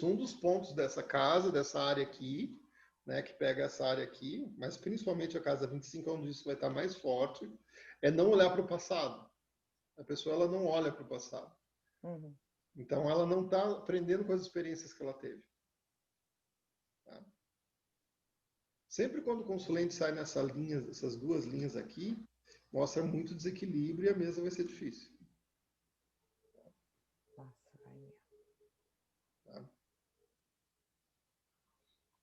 Um dos pontos dessa casa, dessa área aqui, né, que pega essa área aqui, mas principalmente a casa 25, onde isso vai estar mais forte, é não olhar para o passado. A pessoa ela não olha para o passado. Uhum. Então, ela não está aprendendo com as experiências que ela teve. Tá? Sempre quando o consulente sai nessas duas linhas aqui, mostra muito desequilíbrio e a mesa vai ser difícil.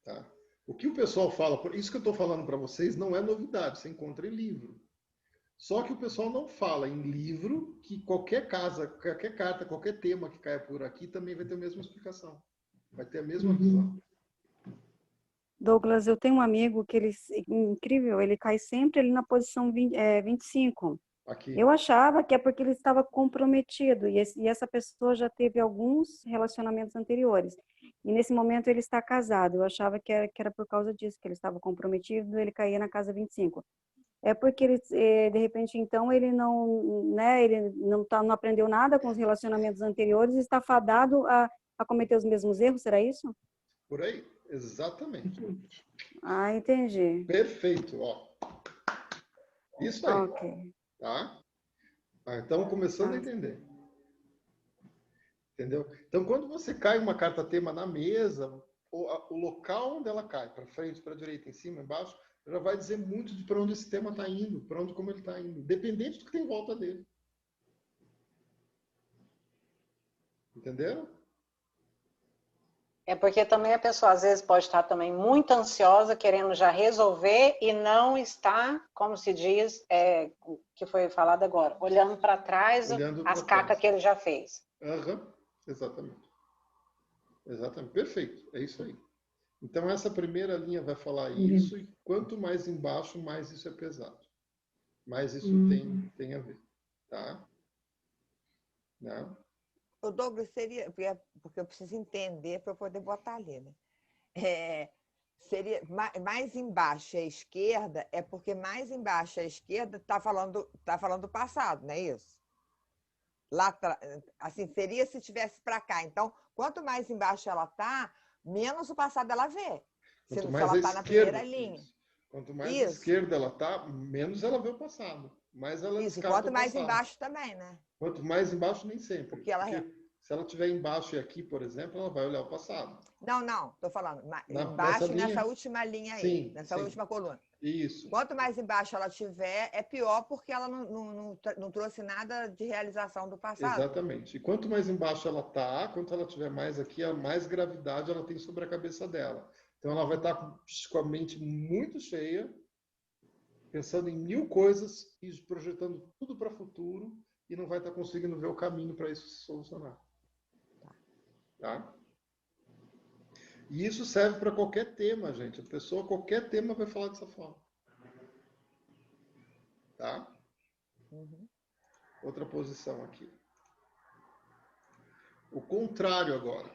Tá? O que o pessoal fala, isso que eu estou falando para vocês, não é novidade, você encontra em livro. Só que o pessoal não fala em livro que qualquer carta, qualquer tema que caia por aqui também vai ter a mesma explicação. Vai ter a mesma visão. Douglas, eu tenho um amigo que incrível, ele cai sempre ali na posição 25. Aqui. Eu achava que é porque ele estava comprometido e essa pessoa já teve alguns relacionamentos anteriores. E nesse momento ele está casado. Eu achava que era por causa disso, que ele estava comprometido, ele caía na casa 25. É porque ele, de repente, então, ele não, né, ele não aprendeu nada com os relacionamentos anteriores e está fadado a cometer os mesmos erros, será isso? Por aí, exatamente. Entendi. Perfeito, ó. Isso aí. Ok. Tá? Então, começando a entender. Entendeu? Então, quando você cai uma carta tema na mesa, o local onde ela cai, para frente, para direita, em cima, embaixo, já vai dizer muito de para onde esse tema está indo, para onde como ele está indo, dependente do que tem em volta dele. Entenderam? É porque também a pessoa às vezes pode estar também muito ansiosa, querendo já resolver e não está, como se diz, o que foi falado agora, olhando para trás as cacas que ele já fez. Exatamente. Exatamente. Perfeito. É isso aí. Então, essa primeira linha vai falar isso, e quanto mais embaixo, mais isso é pesado. Mais isso tem a ver. Tá? Não? O Douglas seria, porque eu preciso entender para eu poder botar ali, né? Seria mais embaixo à esquerda, é porque mais embaixo à esquerda está falando do passado, não é isso? Lá, assim, seria se tivesse para cá. Então, quanto mais embaixo ela está, menos o passado ela vê. Se ela está na primeira linha. Quanto mais à esquerda ela está, menos ela vê o passado. Mais ela descarta quanto mais embaixo também, né? Quanto mais embaixo, nem sempre. Porque se ela estiver embaixo e aqui, por exemplo, ela vai olhar o passado. Não, estou falando. Embaixo nessa última linha aí, nessa última coluna. Isso. Quanto mais embaixo ela tiver, é pior porque ela não trouxe nada de realização do passado. Exatamente. E quanto mais embaixo ela está, quanto ela tiver mais aqui, a mais gravidade ela tem sobre a cabeça dela. Então ela vai estar com a mente muito cheia, pensando em 1000 coisas e projetando tudo para o futuro e não vai estar conseguindo ver o caminho para isso se solucionar. Tá? E isso serve para qualquer tema, gente. A pessoa, qualquer tema, vai falar dessa forma. Tá? Outra posição aqui. O contrário agora.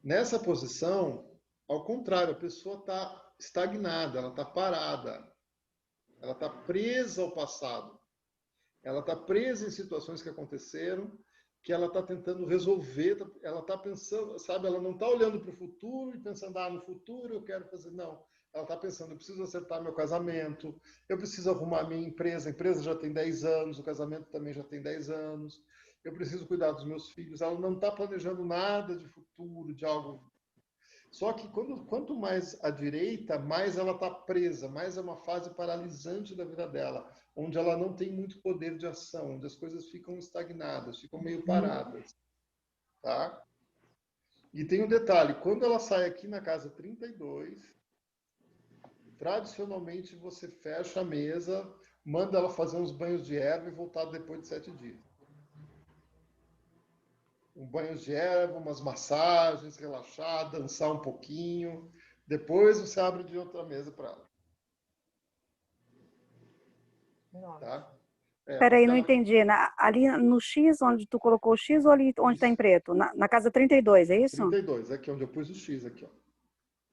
Nessa posição, ao contrário, a pessoa está estagnada, ela está parada. Ela está presa ao passado. Ela está presa em situações que aconteceram, que ela está tentando resolver, ela está pensando, sabe, ela não está olhando para o futuro e pensando, no futuro eu quero fazer, não. Ela está pensando, eu preciso acertar meu casamento, eu preciso arrumar minha empresa, a empresa já tem 10 anos, o casamento também já tem 10 anos, eu preciso cuidar dos meus filhos. Ela não está planejando nada de futuro, de algo. Só que quanto mais à direita, mais ela está presa, mais é uma fase paralisante da vida dela, onde ela não tem muito poder de ação, onde as coisas ficam estagnadas, ficam meio paradas. Tá? E tem um detalhe, quando ela sai aqui na casa 32, tradicionalmente você fecha a mesa, manda ela fazer uns banhos de erva e voltar depois de 7 dias. Um banho de erva, umas massagens, relaxar, dançar um pouquinho. Depois você abre de outra mesa para ela. Tá? Peraí, não entendi. Ali no X, onde tu colocou o X, ou ali onde está em preto? Na casa 32, é isso? 32, aqui onde eu pus o X, aqui, ó.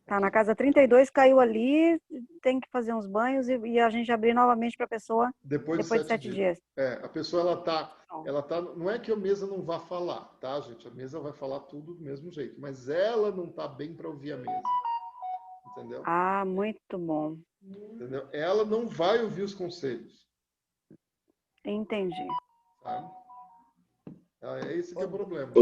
Tá, na casa 32, caiu ali, tem que fazer uns banhos e a gente abrir novamente para a pessoa depois de 7 dias. A pessoa, ela tá, não é que a mesa não vá falar, tá, gente? A mesa vai falar tudo do mesmo jeito, mas ela não tá bem para ouvir a mesa. Entendeu? Muito bom. Entendeu? Ela não vai ouvir os conselhos. Entendi. Tá? É esse que é o problema.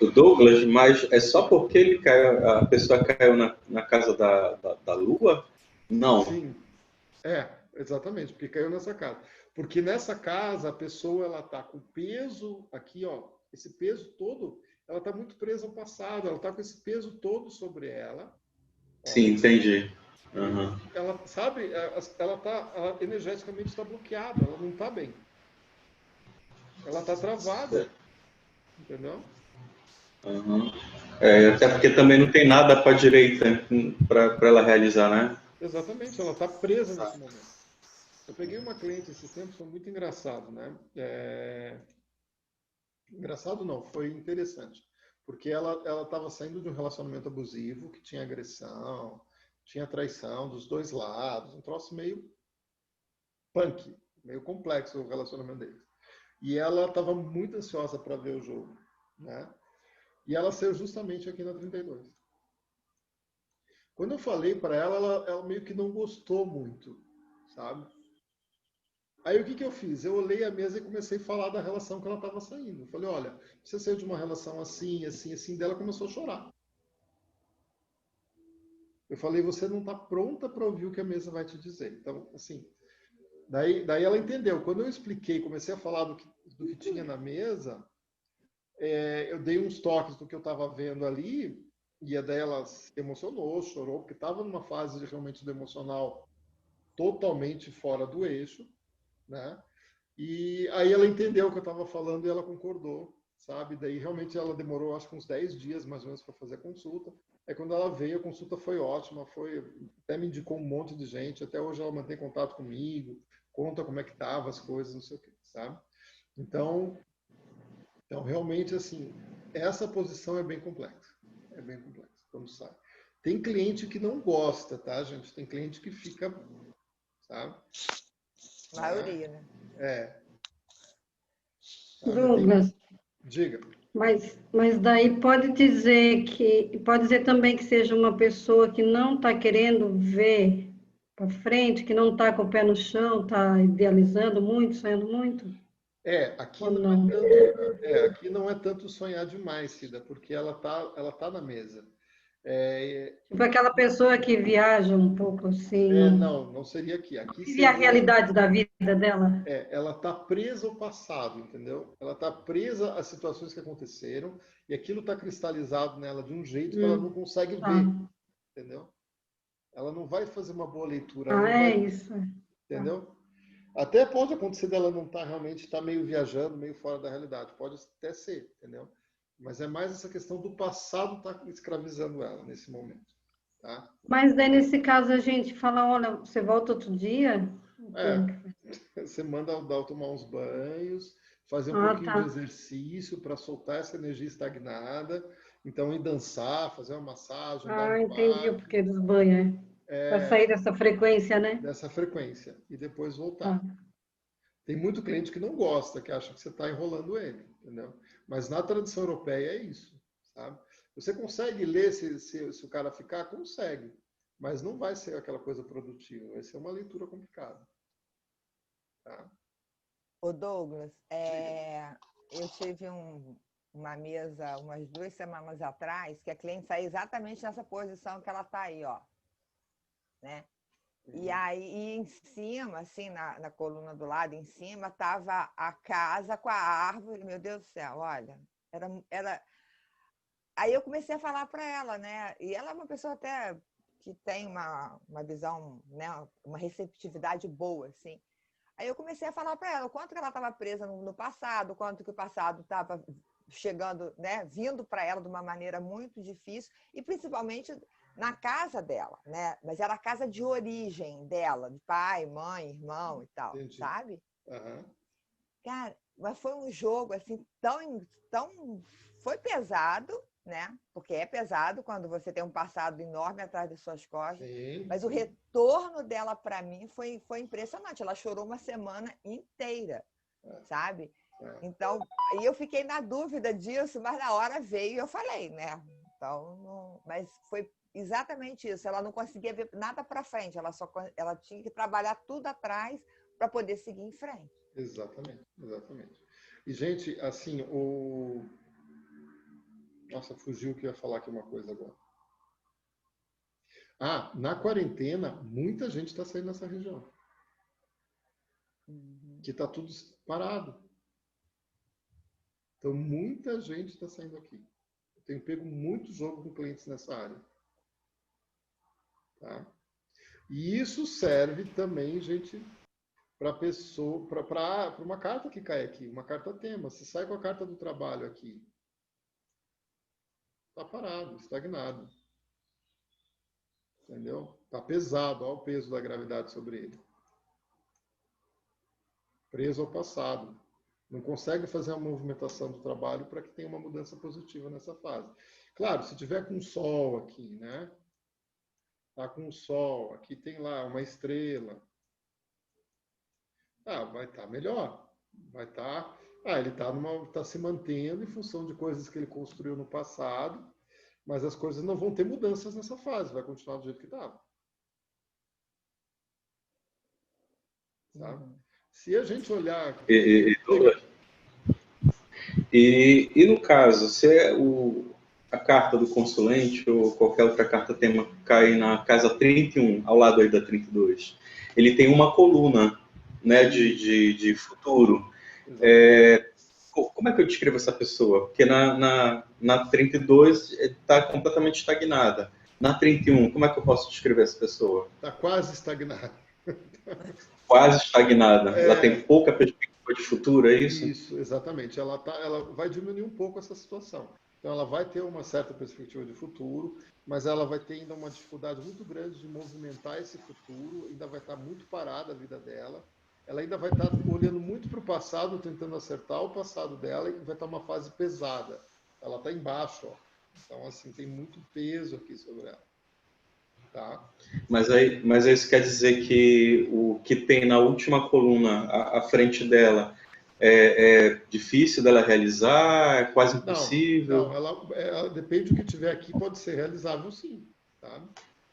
O Douglas, mas é só porque ele caiu, a pessoa caiu na casa da Lua? Não. Sim. Exatamente, porque caiu nessa casa. Porque nessa casa a pessoa ela tá com peso aqui, ó, esse peso todo, ela tá muito presa ao passado, ela tá com esse peso todo sobre ela. Ó. Sim, entendi. Uhum. Ela, sabe, ela energeticamente está bloqueada, ela não está bem. Ela está travada. Entendeu? Uhum. Até porque também não tem nada para a direita para ela realizar, né? Exatamente, ela está presa nesse momento. Eu peguei uma cliente esse tempo, foi muito engraçado, né? Engraçado não, foi interessante. Porque ela estava saindo de um relacionamento abusivo, que tinha agressão, tinha traição dos dois lados, um troço meio punk, meio complexo o relacionamento deles. E ela estava muito ansiosa para ver o jogo, né? E ela saiu justamente aqui na 32. Quando eu falei para ela, ela meio que não gostou muito, sabe? Aí o que eu fiz? Eu olhei a mesa e comecei a falar da relação que ela estava saindo. Eu falei, olha, você saiu de uma relação assim, assim, assim, dela começou a chorar. Eu falei, você não está pronta para ouvir o que a mesa vai te dizer. Então, assim, daí ela entendeu. Quando eu expliquei, comecei a falar do que tinha na mesa, eu dei uns toques do que eu estava vendo ali, e daí ela se emocionou, chorou, porque estava numa fase realmente do emocional totalmente fora do eixo, né? E aí ela entendeu o que eu estava falando e ela concordou, sabe? Daí realmente ela demorou acho que uns 10 dias mais ou menos para fazer a consulta. Aí quando ela veio, a consulta foi ótima, até me indicou um monte de gente, até hoje ela mantém contato comigo, conta como é que estavam as coisas, não sei o que, sabe? Então realmente assim, essa posição é bem complexa. É bem complexa, quando sai. Tem cliente que não gosta, tá, gente? Tem cliente que fica, sabe? Maioria, né? Douglas, diga. Mas daí pode dizer também que seja uma pessoa que não está querendo ver para frente, que não está com o pé no chão, está idealizando muito, sonhando muito? Aqui não é tanto sonhar demais, Cida, porque ela tá na mesa. Tipo aquela pessoa que viaja um pouco assim. Não seria aqui. Aqui seria a realidade da vida dela. Ela está presa ao passado, entendeu? Ela está presa às situações que aconteceram e aquilo está cristalizado nela de um jeito que ela não consegue ver, entendeu? Ela não vai fazer uma boa leitura. Isso. Entendeu? Até pode acontecer dela não estar realmente, estar meio viajando, meio fora da realidade. Pode até ser, entendeu? Mas é mais essa questão do passado estar escravizando ela nesse momento. Tá? Mas daí, nesse caso, a gente fala, olha, você volta outro dia? Você manda ela tomar uns banhos, fazer um pouquinho de exercício para soltar essa energia estagnada. Então, ir dançar, fazer uma massagem. Entendi o porquê dos banhos. Para sair dessa frequência, né? Dessa frequência. E depois voltar. Tem muito cliente que não gosta, que acha que você está enrolando ele, entendeu? Mas na tradição europeia é isso, sabe? Você consegue ler se o cara ficar? Consegue. Mas não vai ser aquela coisa produtiva. Vai ser uma leitura complicada. Tá? Ô Douglas, eu tive uma mesa umas 2 semanas atrás que a cliente saiu exatamente nessa posição que ela está aí, ó. Né? E aí, em cima, assim, na coluna do lado, em cima, estava a casa com a árvore. Meu Deus do céu, olha, era... Aí eu comecei a falar para ela, né? E ela é uma pessoa até que tem uma visão, né? Uma receptividade boa, assim. Aí eu comecei a falar para ela o quanto que ela estava presa no passado, o quanto que o passado estava chegando, né? Vindo para ela de uma maneira muito difícil, e principalmente na casa dela, né? Mas era a casa de origem dela, de pai, mãe, irmão e tal, Entendi. Sabe? Uhum. Cara, mas foi um jogo assim tão foi pesado, né? Porque é pesado quando você tem um passado enorme atrás das suas costas. Sim. Mas o retorno dela para mim foi impressionante. Ela chorou uma semana inteira, sabe? Então, aí eu fiquei na dúvida disso, mas na hora veio e eu falei, né? Então, mas foi exatamente isso. Ela não conseguia ver nada para frente. Ela tinha que trabalhar tudo atrás para poder seguir em frente. Exatamente. E, gente, assim, Nossa, fugiu que eu ia falar aqui uma coisa agora. Na quarentena, muita gente está saindo nessa região. Que está tudo parado. Então, muita gente está saindo aqui. Eu tenho pego muito jogo com clientes nessa área. Tá? E isso serve também, gente, para uma carta que cai aqui, uma carta tema. Se sai com a carta do trabalho aqui, está parado, estagnado. Entendeu? Está pesado, olha o peso da gravidade sobre ele. Preso ao passado. Não consegue fazer a movimentação do trabalho para que tenha uma mudança positiva nessa fase. Claro, se tiver com sol aqui, né? Tá com sol, aqui tem lá uma estrela. Vai estar melhor. Vai estar... ele está se mantendo em função de coisas que ele construiu no passado, mas as coisas não vão ter mudanças nessa fase, vai continuar do jeito que estava. Tá? Se a gente olhar... E no caso, se a carta do consulente ou qualquer outra carta tema cai na casa 31, ao lado aí da 32, ele tem uma coluna, né, de futuro. Como é que eu descrevo essa pessoa? Porque na 32 está completamente estagnada. Na 31, como é que eu posso descrever essa pessoa? Está quase estagnada. Quase estagnada. Ela tem pouca perspectiva de futuro, é isso? Isso, exatamente. Ela vai diminuir um pouco essa situação. Então, ela vai ter uma certa perspectiva de futuro, mas ela vai ter ainda uma dificuldade muito grande de movimentar esse futuro, ainda vai estar muito parada a vida dela. Ela ainda vai estar olhando muito para o passado, tentando acertar o passado dela, e vai estar uma fase pesada. Ela está embaixo, ó. Então, assim, tem muito peso aqui sobre ela. Tá? Mas isso quer dizer que o que tem na última coluna, à frente dela, é difícil dela realizar? É quase impossível? Não, ela depende do que tiver aqui, pode ser realizável sim. Tá?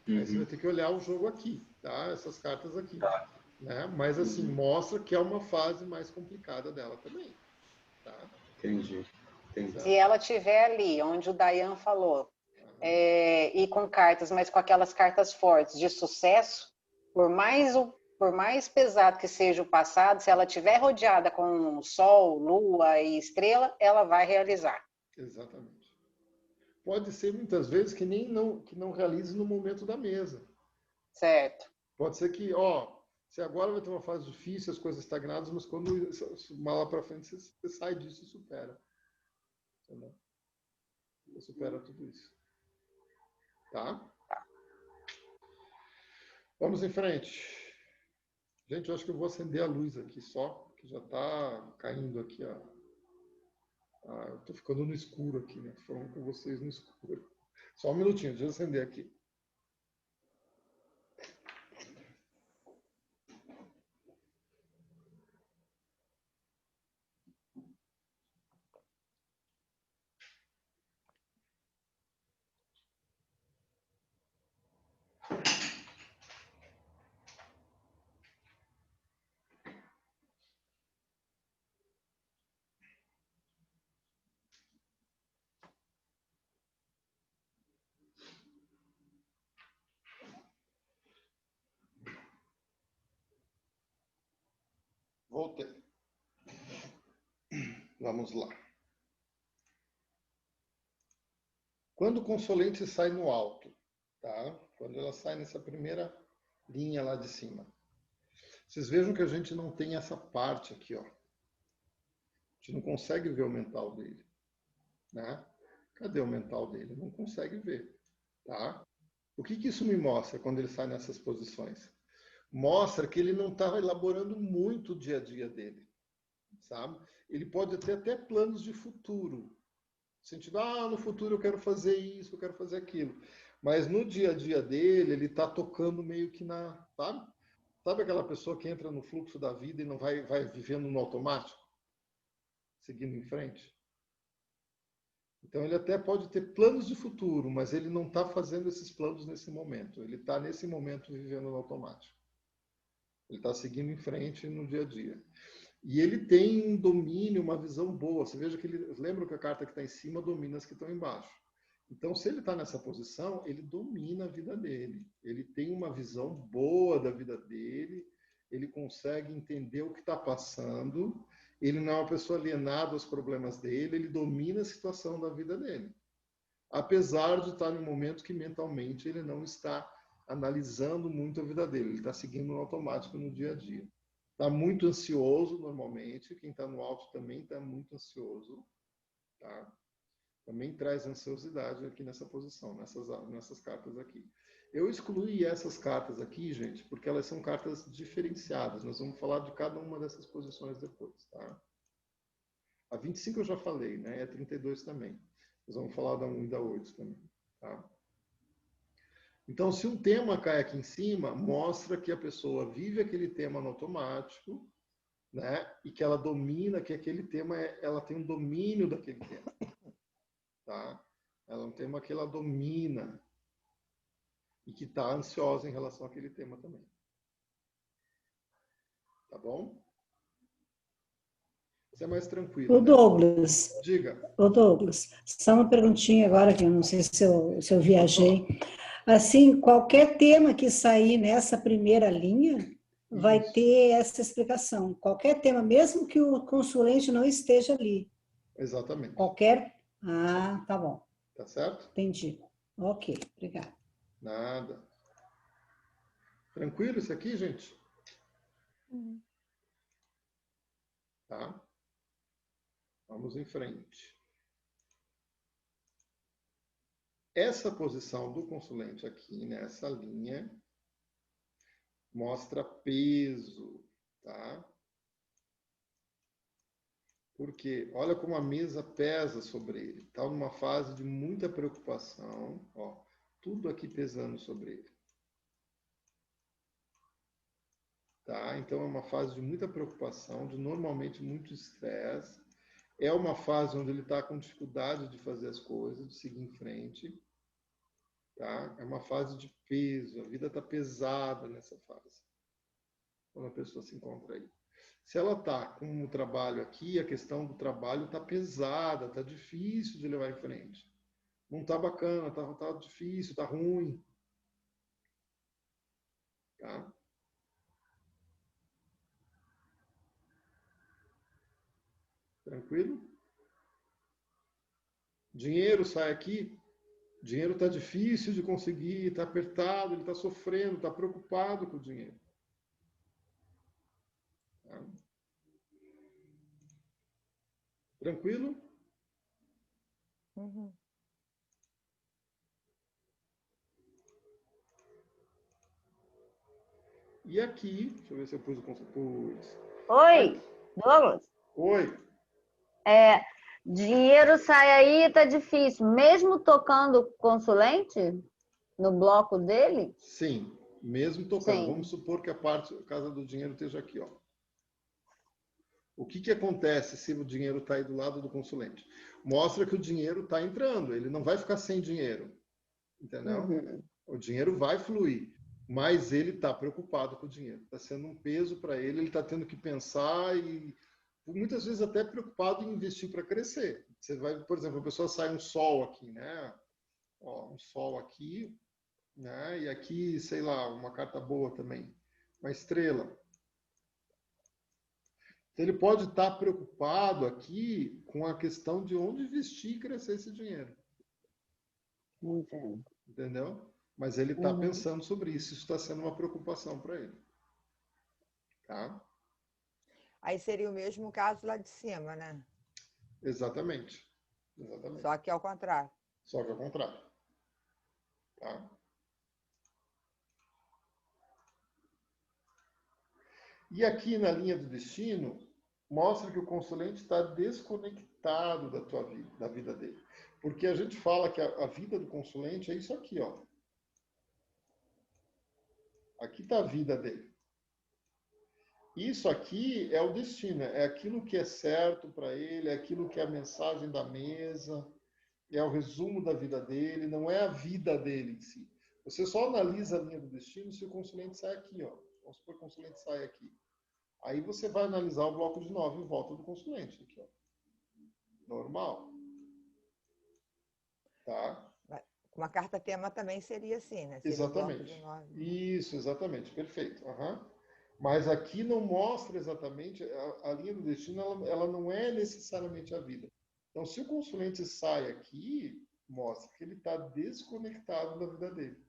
Aí você vai ter que olhar o jogo aqui, tá? Essas cartas aqui. Tá. Né? Mas assim, mostra que é uma fase mais complicada dela também. Tá? Entendi. Se ela estiver ali, onde o Dayan falou, e com cartas, mas com aquelas cartas fortes de sucesso, por mais pesado que seja o passado, se ela estiver rodeada com sol, lua e estrela, ela vai realizar. Exatamente. Pode ser muitas vezes que não realize no momento da mesa. Certo. Pode ser que, você agora vai ter uma fase difícil, as coisas estagnadas, mas quando lá para frente você sai disso e supera. Entendeu? Você supera tudo isso. Tá? Vamos em frente. Gente, eu acho que eu vou acender a luz aqui só, que já está caindo aqui. Eu estou ficando no escuro aqui, né? Estou falando com vocês no escuro. Só um minutinho, deixa eu acender aqui. Voltei. Vamos lá. Quando o consolente sai no alto, tá? Quando ela sai nessa primeira linha lá de cima. Vocês vejam que a gente não tem essa parte aqui, ó. A gente não consegue ver o mental dele, né? Cadê o mental dele? Não consegue ver, tá? O que isso me mostra quando ele sai nessas posições? Mostra que ele não estava elaborando muito o dia a dia dele, sabe? Ele pode ter até planos de futuro. No sentido, no futuro eu quero fazer isso, eu quero fazer aquilo. Mas no dia a dia dele, ele está tocando meio que sabe? Sabe aquela pessoa que entra no fluxo da vida e não vai vivendo no automático? Seguindo em frente? Então ele até pode ter planos de futuro, mas ele não está fazendo esses planos nesse momento. Ele está nesse momento vivendo no automático. Ele está seguindo em frente no dia a dia. E ele tem um domínio, uma visão boa. Você veja que lembra que a carta que está em cima domina as que estão embaixo. Então, se ele está nessa posição, ele domina a vida dele. Ele tem uma visão boa da vida dele, ele consegue entender o que está passando, ele não é uma pessoa alienada aos problemas dele, ele domina a situação da vida dele. Apesar de estar em um momento que mentalmente ele não está analisando muito a vida dele, ele está seguindo no automático no dia a dia. Está muito ansioso normalmente, quem está no alto também está muito ansioso, tá? Também traz ansiosidade aqui nessa posição, nessas cartas aqui. Eu excluí essas cartas aqui, gente, porque elas são cartas diferenciadas. Nós vamos falar de cada uma dessas posições depois, tá? A 25 eu já falei, né? A 32 também. Nós vamos falar da 1 e da 8 também, tá? Então, se um tema cai aqui em cima, mostra que a pessoa vive aquele tema no automático, né? E que ela domina, que aquele tema, ela tem um domínio daquele tema. Tá? Ela é um tema que ela domina e que está ansiosa em relação àquele tema também. Tá bom? Isso é mais tranquilo. O Douglas. Né? Diga. O Douglas, só uma perguntinha agora, que eu não sei se eu viajei. Assim, qualquer tema que sair nessa primeira linha vai ter essa explicação. Qualquer tema, mesmo que o consulente não esteja ali. Exatamente. Qualquer... tá bom. Tá certo? Entendi. Ok, obrigada. Nada. Tranquilo isso aqui, gente? Tá? Vamos em frente. Essa posição do consulente aqui, nessa linha, mostra peso, tá? Porque olha como a mesa pesa sobre ele. Está numa fase de muita preocupação, ó, tudo aqui pesando sobre ele. Tá? Então é uma fase de muita preocupação, de normalmente muito estresse. É uma fase onde ele está com dificuldade de fazer as coisas, de seguir em frente. Tá? É uma fase de peso, a vida está pesada nessa fase. Quando a pessoa se encontra aí. Se ela está com o trabalho aqui, a questão do trabalho está pesada, está difícil de levar em frente. Não está bacana, está difícil, está ruim. Tá? Tranquilo? Dinheiro sai aqui, O dinheiro está difícil de conseguir, está apertado, ele está sofrendo, está preocupado com o dinheiro. Tá? Tranquilo? Uhum. E aqui, deixa eu ver se eu pus o... Oi, Douglas. Oi. Dinheiro sai aí, tá difícil. Mesmo tocando consulente no bloco dele? Sim, mesmo tocando. Sim. Vamos supor que a casa do dinheiro esteja aqui, ó. O que acontece se o dinheiro está aí do lado do consulente? Mostra que o dinheiro está entrando, ele não vai ficar sem dinheiro, entendeu? Uhum. O dinheiro vai fluir, mas ele está preocupado com o dinheiro. Está sendo um peso para ele, ele está tendo que pensar e muitas vezes até preocupado em investir para crescer. Você vai, por exemplo, a pessoa sai um sol aqui, né? Ó, um sol aqui, né? E aqui, sei lá, uma carta boa também, uma estrela. Então, ele pode estar preocupado aqui com a questão de onde investir e crescer esse dinheiro. Entendo. Entendeu? Mas ele está pensando sobre isso. Isso está sendo uma preocupação para ele. Tá? Aí seria o mesmo caso lá de cima, né? Exatamente. Exatamente. Só que ao contrário. Só que ao contrário. Tá? E aqui na linha do destino, mostra que o consulente está desconectado da tua vida, da vida dele. Porque a gente fala que a vida do consulente é isso aqui, ó. Aqui está a vida dele. Isso aqui é o destino, é aquilo que é certo para ele, é aquilo que é a mensagem da mesa, é o resumo da vida dele, não é a vida dele em si. Você só analisa a linha do destino se o consulente sai aqui, ó. Vamos supor que o consulente sai aqui. Aí você vai analisar o bloco de 9 em volta do consulente. Aqui, ó. Normal. Tá? Uma carta tema também seria assim, né? Seria exatamente. Isso, exatamente. Perfeito. Uhum. Mas aqui não mostra exatamente, a linha do destino, ela não é necessariamente a vida. Então, se o consulente sai aqui, mostra que ele está desconectado da vida dele.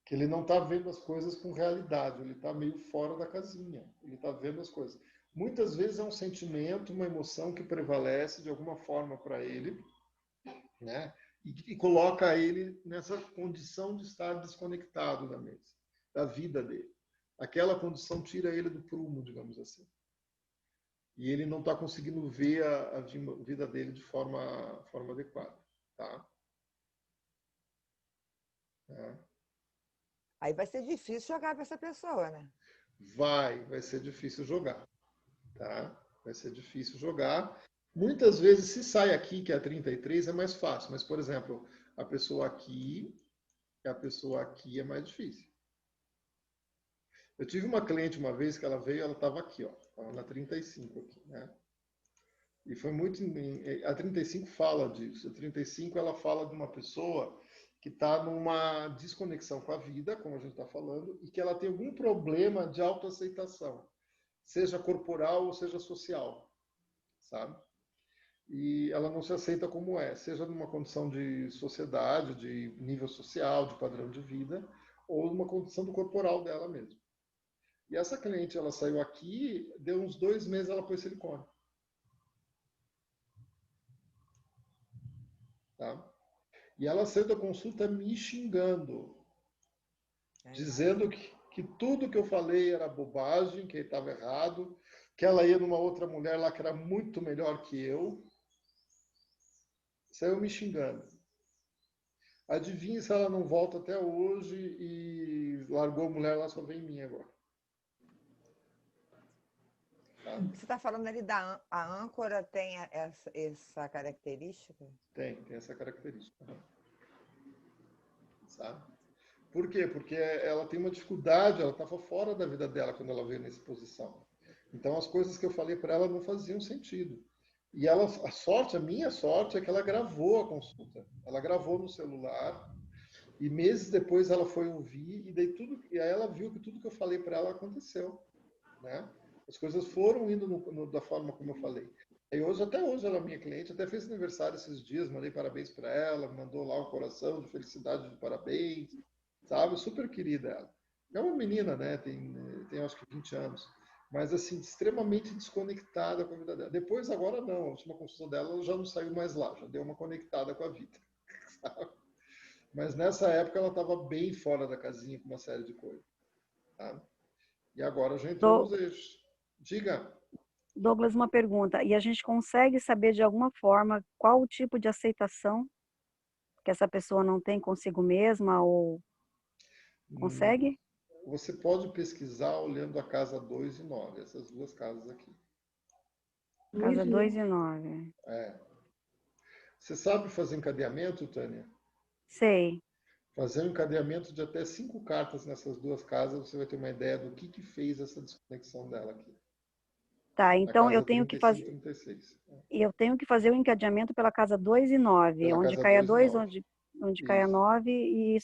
Que ele não está vendo as coisas com realidade, ele está meio fora da casinha, ele está vendo as coisas. Muitas vezes é um sentimento, uma emoção que prevalece de alguma forma para ele, né? E coloca ele nessa condição de estar desconectado da mesa, da vida dele. Aquela condição tira ele do prumo, digamos assim. E ele não está conseguindo ver a vida dele de forma adequada. Tá? Aí vai ser difícil jogar para essa pessoa, né? Vai ser difícil jogar. Tá? Vai ser difícil jogar. Muitas vezes, se sai aqui, que é a 33, é mais fácil. Mas, por exemplo, a pessoa aqui é mais difícil. Eu tive uma cliente uma vez que ela veio, ela estava aqui, ó, estava na 35 aqui, né? E foi muito... A 35 fala disso. A 35, ela fala de uma pessoa que está numa desconexão com a vida, como a gente está falando, e que ela tem algum problema de autoaceitação, seja corporal ou seja social, sabe? E ela não se aceita como é, seja numa condição de sociedade, de nível social, de padrão de vida, ou numa condição do corporal dela mesmo. E essa cliente, ela saiu aqui, deu uns 2 meses, ela pôs silicone. Tá? E ela saiu da consulta me xingando, dizendo que tudo que eu falei era bobagem, que estava errado, que ela ia numa outra mulher lá que era muito melhor que eu. Saiu me xingando. Adivinha se ela não volta até hoje e largou a mulher lá, só vem em mim agora. Tá? Você está falando ali da a âncora tem essa característica? Tem essa característica. Sabe? Por quê? Porque ela tem uma dificuldade, ela estava fora da vida dela quando ela veio nessa posição. Então as coisas que eu falei para ela não faziam sentido. E ela, a minha sorte é que ela gravou a consulta. Ela gravou no celular e meses depois ela foi ouvir e aí ela viu que tudo que eu falei para ela aconteceu, né? As coisas foram indo da forma como eu falei. E hoje, até hoje, ela é minha cliente, até fez aniversário esses dias, mandei parabéns para ela, mandou lá um coração de felicidade, de parabéns, sabe? Super querida ela. É uma menina, né? Tem acho que 20 anos. Mas, assim, extremamente desconectada com a vida dela. Depois, agora não, a última consulta dela, ela já não saiu mais lá, já deu uma conectada com a vida, sabe? Mas nessa época ela estava bem fora da casinha com uma série de coisas, tá? E agora já entrou nos eixos. Diga. Douglas, uma pergunta. E a gente consegue saber de alguma forma qual o tipo de aceitação que essa pessoa não tem consigo mesma ou consegue? Você pode pesquisar olhando a casa 2 e 9, essas duas casas aqui. Casa 2 e 9. É. Você sabe fazer encadeamento, Tânia? Sei. Fazer um encadeamento de até 5 cartas nessas duas casas, você vai ter uma ideia do que fez essa desconexão dela aqui. Tá, então eu tenho 35, que fazer. 36. Eu tenho que fazer o encadeamento pela casa 2 e 9, onde cai a 2, onde cai a 9, e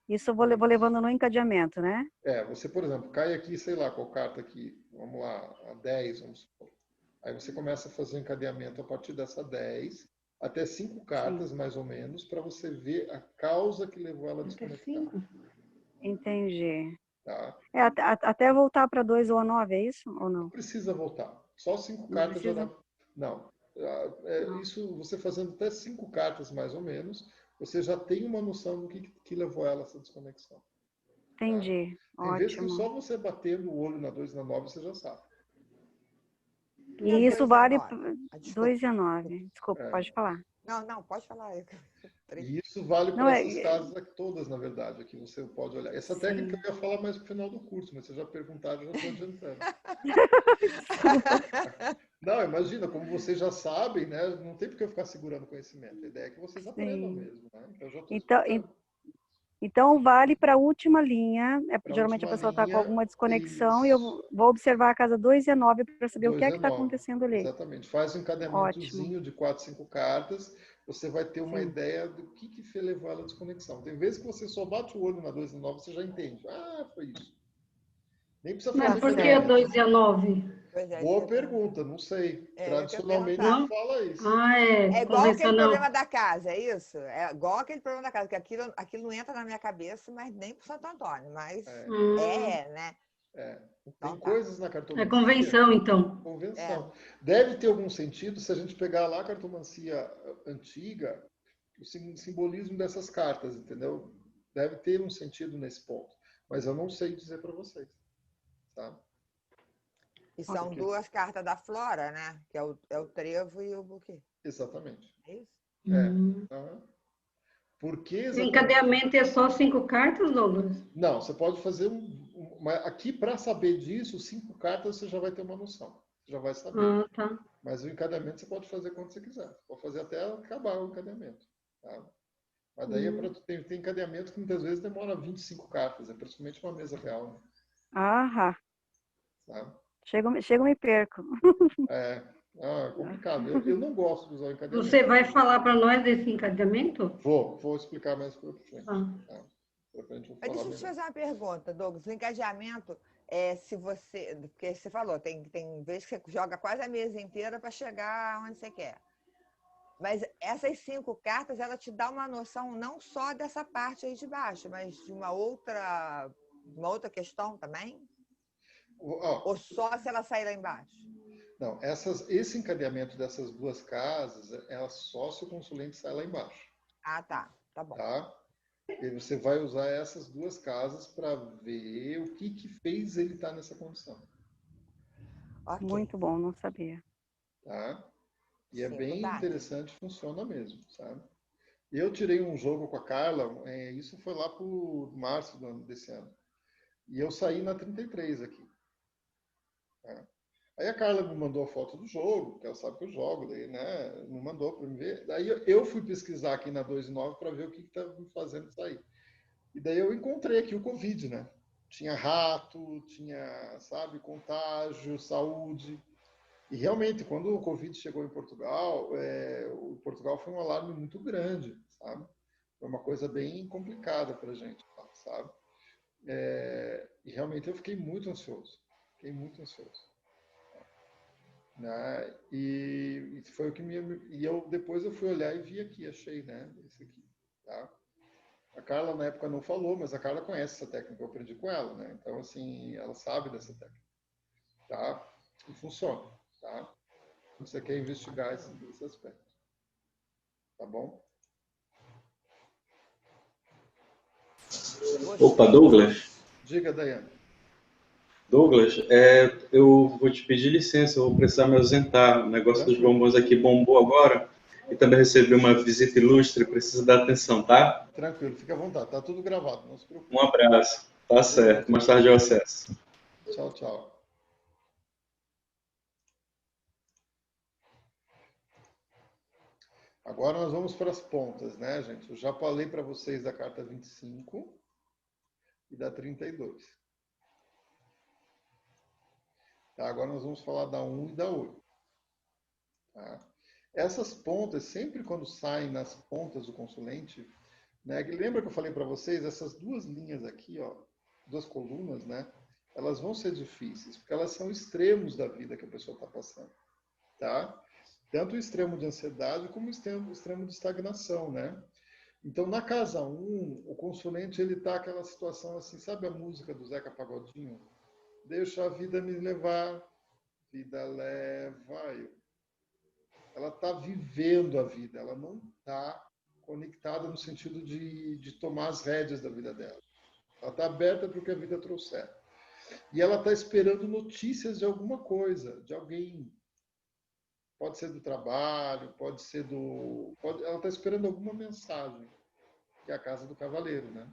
isso eu vou levando no encadeamento, né? Você, por exemplo, cai aqui, sei lá, qual carta aqui, vamos lá, a 10, vamos supor. Aí você começa a fazer o encadeamento a partir dessa 10, até 5 cartas, mais ou menos, para você ver a causa que levou ela a desconectar. Entendi. Tá? Até voltar para 2 ou a 9, é isso? Ou não? Não precisa voltar. Só 5 cartas já dá. Não. Isso, você fazendo até 5 cartas, mais ou menos, você já tem uma noção do que levou ela a essa desconexão. Entendi. Tá? Tem vezes que só você bater no olho na 2 e na 9, você já sabe. E isso vale 2 e a 9. Desculpa, pode falar. Não, pode falar. E isso vale para essas casas aqui, todas, na verdade, aqui você pode olhar. Essa técnica eu ia falar mais no final do curso, mas vocês já perguntaram, eu já estou adiantando. Não, imagina, como vocês já sabem, né? Não tem por que eu ficar segurando conhecimento. A ideia é que vocês aprendam mesmo, né? Então, eu já estou Então vale para a última linha. Geralmente a pessoa está com alguma desconexão e eu vou observar a casa 2 e a 9 para saber o que é que está acontecendo ali. Exatamente. Faz um encadeamentozinho de 4, 5 cartas, você vai ter uma ideia do que levou ela à desconexão. Tem vezes que você só bate o olho na 2 e na 9, você já entende. Ah, foi isso. Nem precisa fazer. Mas por que a 2 e a 9? Boa pergunta, não sei. Tradicionalmente não fala isso. É igual aquele problema da casa, é isso? É igual aquele problema da casa, que aquilo não entra na minha cabeça, mas nem pro Santo Antônio, mas né? Tem coisas na cartomancia. É convenção, então. Convenção. Deve ter algum sentido se a gente pegar lá a cartomancia antiga, o simbolismo dessas cartas, entendeu? Deve ter um sentido nesse ponto. Mas eu não sei dizer para vocês. Tá? E são duas cartas da Flora, né? Que é o trevo e o buquê. Exatamente. É isso? Porque o encadeamento é só 5 cartas, Douglas? Não, você pode fazer aqui, para saber disso, 5 cartas você já vai ter uma noção. Você já vai saber. Tá. Mas o encadeamento você pode fazer quando você quiser. Você pode fazer até acabar o encadeamento. Tá? Mas daí tem encadeamento que muitas vezes demora 25 cartas. É praticamente uma mesa real. Né? Tá? Chego me perco. É complicado. Eu não gosto de usar o encadeamento. Você vai falar para nós desse encadeamento? Vou explicar mais para frente. Tá? Deixa eu te fazer uma pergunta, Douglas. O encadeamento, se você... Porque você falou, tem vezes que você joga quase a mesa inteira para chegar onde você quer. Mas essas 5 cartas, ela te dá uma noção não só dessa parte aí de baixo, mas de uma outra questão também? Ou só se ela sair lá embaixo? Não, esse encadeamento dessas duas casas é só se o consulente sai lá embaixo. Tá bom. Tá? E você vai usar essas duas casas para ver o que fez ele estar nessa condição. Okay. Muito bom, não sabia. Tá? E é bem interessante, funciona mesmo, sabe? Eu tirei um jogo com a Carla, isso foi lá por março desse ano. E eu saí na 33 aqui. Tá? Aí a Carla me mandou a foto do jogo, porque ela sabe que eu jogo, daí, né? Me mandou para me ver. Daí eu fui pesquisar aqui na 2 e 9 para ver o que estava me fazendo sair. E daí eu encontrei aqui o Covid, né? Tinha rato, tinha, sabe, contágio, saúde. E realmente, quando o Covid chegou em Portugal, Portugal foi um alarme muito grande, sabe? Foi uma coisa bem complicada para a gente, sabe? E realmente eu fiquei muito ansioso. né? E foi o que depois eu fui olhar e vi aqui, achei, né? Esse aqui, tá? A Carla na época não falou, mas a Carla conhece essa técnica, eu aprendi com ela, né? Então assim, ela sabe dessa técnica, tá? E funciona, tá? Você quer investigar esse aspecto, tá bom? Opa, Douglas. Diga, Daiane. Douglas, eu vou te pedir licença, eu vou precisar me ausentar. O negócio dos bombons aqui bombou agora e também recebi uma visita ilustre, precisa dar atenção, tá? Tranquilo, fica à vontade, tá tudo gravado, não se preocupe. Um abraço, tá certo, mais tarde eu acesso. Tchau, tchau. Agora nós vamos para as pontas, né, gente? Eu já falei para vocês da carta 25 e da 32. Tá, agora nós vamos falar da 1 e da 8. Tá? Essas pontas, sempre quando saem nas pontas do consulente, né, lembra que eu falei para vocês, essas duas linhas aqui, ó, duas colunas, né, elas vão ser difíceis, porque elas são extremos da vida que a pessoa está passando. Tá? Tanto o extremo de ansiedade como o extremo de estagnação, né? Então, na casa 1, o consulente, ele tá aquela situação assim, sabe a música do Zeca Pagodinho? Deixa a vida me levar, vida leva eu. Ela tá vivendo a vida, ela não tá conectada no sentido de tomar as rédeas da vida dela. Ela tá aberta para o que a vida trouxer. E ela tá esperando notícias de alguma coisa, de alguém. Pode ser do trabalho, pode ser do... ela está esperando alguma mensagem, que é a casa do cavaleiro, né?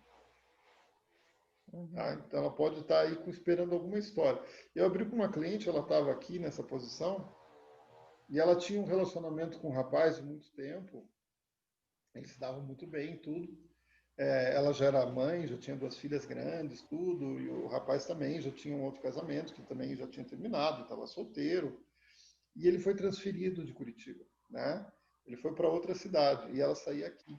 Tá? Então, ela pode estar aí esperando alguma história. Eu abri com uma cliente, ela estava aqui nessa posição, e ela tinha um relacionamento com um rapaz de muito tempo, eles se davam muito bem, tudo. Ela já era mãe, já tinha 2 filhas grandes, tudo, e o rapaz também já tinha um outro casamento, que também já tinha terminado, estava solteiro. E ele foi transferido de Curitiba, né? Ele foi para outra cidade e ela saía aqui.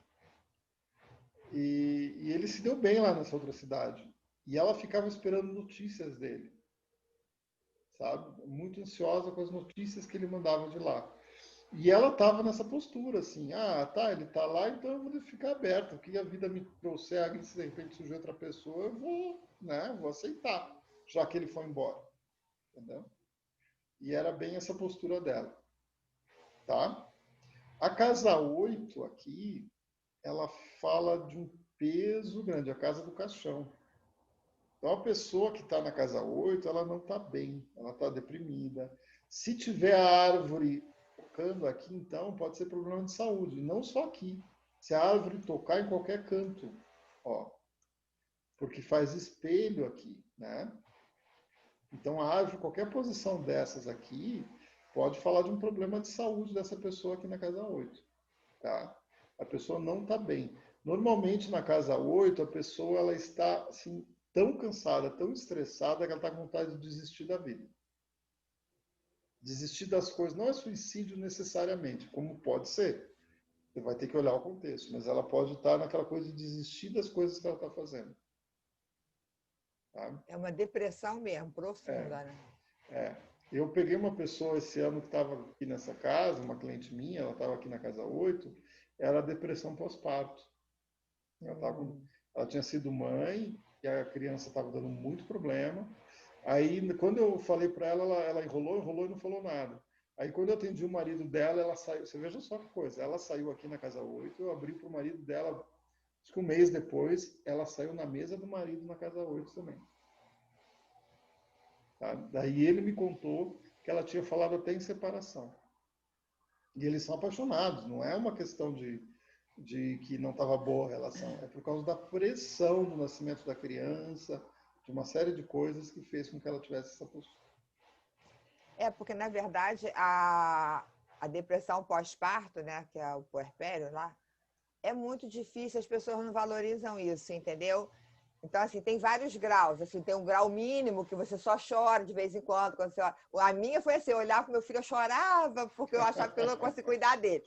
E ele se deu bem lá nessa outra cidade. E ela ficava esperando notícias dele, sabe? Muito ansiosa com as notícias que ele mandava de lá. E ela estava nessa postura, assim, tá, ele está lá, então eu vou ficar aberto. O que a vida me trouxer, se de repente surgir outra pessoa, eu vou, né? Vou aceitar, já que ele foi embora. Entendeu? E era bem essa postura dela. Tá? A casa 8 aqui, ela fala de um peso grande, a casa do caixão. Então, a pessoa que está na casa 8, ela não está bem, ela está deprimida. Se tiver a árvore tocando aqui, então, pode ser problema de saúde. Não só aqui. Se a árvore tocar em qualquer canto, ó, porque faz espelho aqui, né? Então, a árvore, qualquer posição dessas aqui, pode falar de um problema de saúde dessa pessoa aqui na casa 8. Tá? A pessoa não está bem. Normalmente, na casa 8, a pessoa ela está assim, tão cansada, tão estressada, que ela está com vontade de desistir da vida. Desistir das coisas. Não é suicídio necessariamente, como pode ser. Você vai ter que olhar o contexto, mas ela pode estar naquela coisa de desistir das coisas que ela está fazendo. Tá? É uma depressão mesmo, profunda, né? Eu peguei uma pessoa esse ano que estava aqui nessa casa, uma cliente minha, ela estava aqui na casa 8, era depressão pós-parto. Ela tinha sido mãe e a criança estava dando muito problema. Aí, quando eu falei para ela, ela enrolou e não falou nada. Aí, quando eu atendi o marido dela, ela saiu. Você veja só que coisa. Ela saiu aqui na casa 8, eu abri para o marido dela. Acho que um mês depois, ela saiu na mesa do marido na casa 8 também. Tá? Daí ele me contou que ela tinha falado até em separação. E eles são apaixonados. Não é uma questão de que não estava boa a relação. É por causa da pressão do nascimento da criança, de uma série de coisas que fez com que ela tivesse essa postura. Porque, na verdade, a depressão pós-parto, né, que é o puerpério lá, é muito difícil, as pessoas não valorizam isso, entendeu? Então, assim, tem vários graus. Assim, tem um grau mínimo que você só chora de vez em quando você olha. A minha foi assim, eu olhava para o meu filho, eu chorava, porque eu achava que eu não conseguia cuidar dele.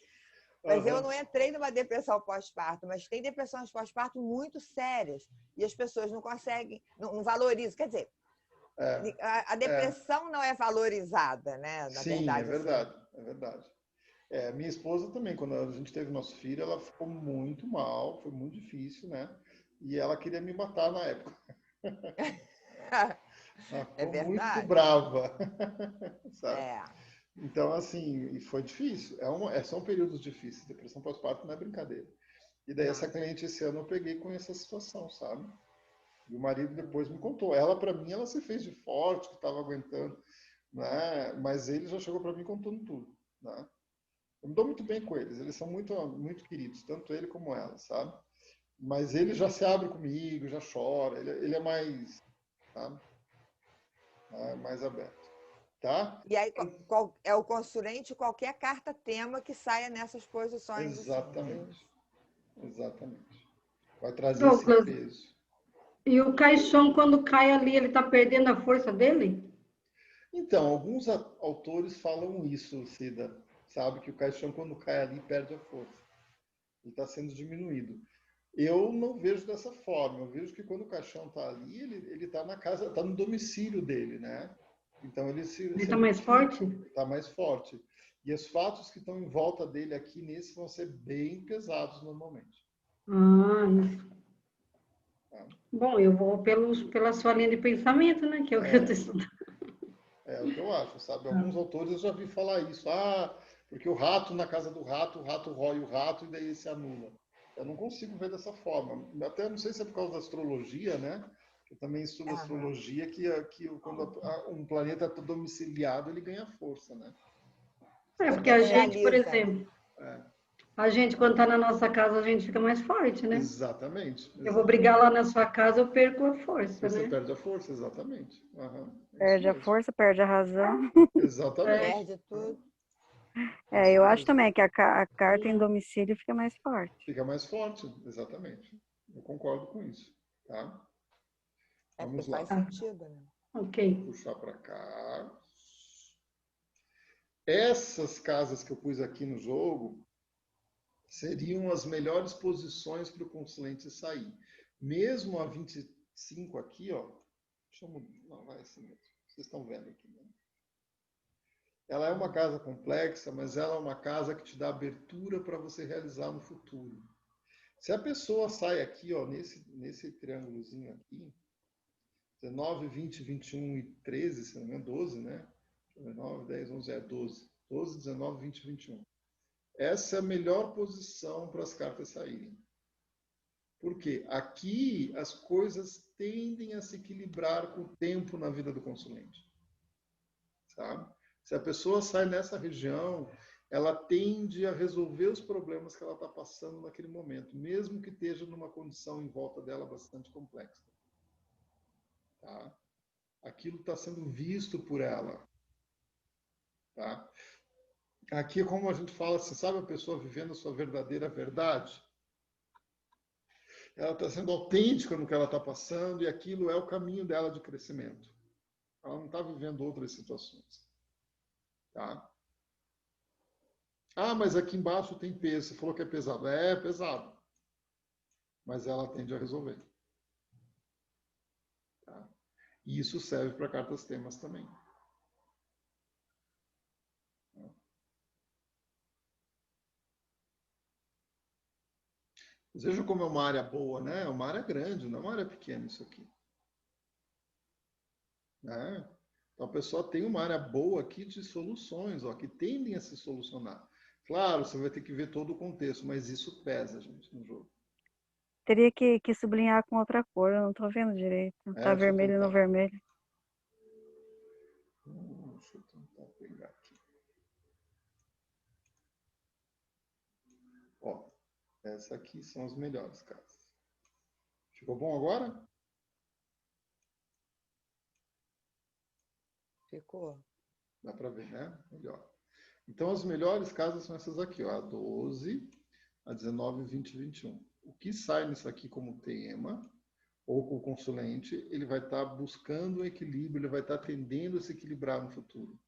Mas eu não entrei numa depressão pós-parto, mas tem depressões pós-parto muito sérias. E as pessoas não conseguem, não valorizam. Quer dizer, A depressão não é valorizada, né? Na Sim, verdade, é verdade, é verdade. Minha esposa também, quando a gente teve nosso filho, ela ficou muito mal, foi muito difícil, né? E ela queria me matar na época. Ela ficou muito brava, sabe? Então, assim, e foi difícil. São períodos difíceis. Depressão pós-parto não é brincadeira. E daí essa cliente esse ano eu peguei com essa situação, sabe? E o marido depois me contou. Ela, para mim, ela se fez de forte, que estava aguentando, né? Mas ele já chegou para mim contando tudo, né? Eu me dou muito bem com eles são muito, muito queridos, tanto ele como ela, sabe? Mas ele já se abre comigo, já chora, ele é mais, sabe? Mais aberto, tá? E aí é o consulente qualquer carta tema que saia nessas posições. Exatamente, exatamente. Vai trazer Douglas, esse peso. E o caixão, quando cai ali, ele está perdendo a força dele? Então, alguns autores falam isso, Cida. Sabe que o caixão, quando cai ali, perde a força. Ele está sendo diminuído. Eu não vejo dessa forma. Eu vejo que quando o caixão está ali, ele está na casa, está no domicílio dele, né? Então ele está mais forte? Está mais forte. E os fatos que estão em volta dele aqui nesse vão ser bem pesados normalmente. Isso. Bom, eu vou pela sua linha de pensamento, né? Que é o que eu estou estudando. É o que eu acho, sabe? Alguns autores eu já vi falar isso. Porque o rato, na casa do rato, o rato rói o rato e daí ele se anula. Eu não consigo ver dessa forma. Até não sei se é por causa da astrologia, né? Eu também estudo astrologia, que quando um planeta está domiciliado, ele ganha força, né? Porque a gente, por exemplo, a gente, quando está na nossa casa, a gente fica mais forte, né? Exatamente. Eu vou brigar lá na sua casa, eu perco a força, Você né? perde a força, exatamente. Perde a força, perde a razão. Exatamente. Perde tudo. Eu acho também que a carta em domicílio fica mais forte. Fica mais forte, exatamente. Eu concordo com isso, tá? Vamos lá. Faz sentido, né? Ok. Vou puxar para cá. Essas casas que eu pus aqui no jogo seriam as melhores posições para o consulente sair. Mesmo a 25 aqui, ó. Deixa eu mudar. Não, vai assim mesmo. Vocês estão vendo aqui, né? Ela é uma casa complexa, mas ela é uma casa que te dá abertura para você realizar no futuro. Se a pessoa sai aqui, ó, nesse triângulozinho aqui, 19, 20, 21 e 13, se não me engano, 12, né? 9, 10, 11, 12. 12, 19, 20 e 21. Essa é a melhor posição para as cartas saírem. Por quê? Aqui as coisas tendem a se equilibrar com o tempo na vida do consulente. Sabe? Se a pessoa sai nessa região, ela tende a resolver os problemas que ela está passando naquele momento, mesmo que esteja numa condição em volta dela bastante complexa. Tá? Aquilo está sendo visto por ela. Tá? Aqui, como a gente fala assim, sabe a pessoa vivendo a sua verdadeira verdade? Ela está sendo autêntica no que ela está passando e aquilo é o caminho dela de crescimento. Ela não está vivendo outras situações. Tá? Mas aqui embaixo tem peso. Você falou que é pesado. É pesado. Mas ela tende a resolver. Tá? E isso serve para cartas temas também. Vejam como é uma área boa, né? É uma área grande, não é uma área pequena isso aqui. Né? Então a pessoa tem uma área boa aqui de soluções, ó, que tendem a se solucionar. Claro, você vai ter que ver todo o contexto, mas isso pesa, gente, no jogo. Teria que sublinhar com outra cor, eu não estou vendo direito. Está vermelho no vermelho. Deixa eu tentar pegar aqui. Ó, essa aqui são as melhores casas. Ficou bom agora? Ficou. Dá para ver, né? Melhor. Então, as melhores casas são essas aqui, ó, a 12, a 19, 20 e 21. O que sai nisso aqui como tema, ou com o consulente, ele vai estar buscando um equilíbrio, ele vai estar tendendo a se equilibrar no futuro.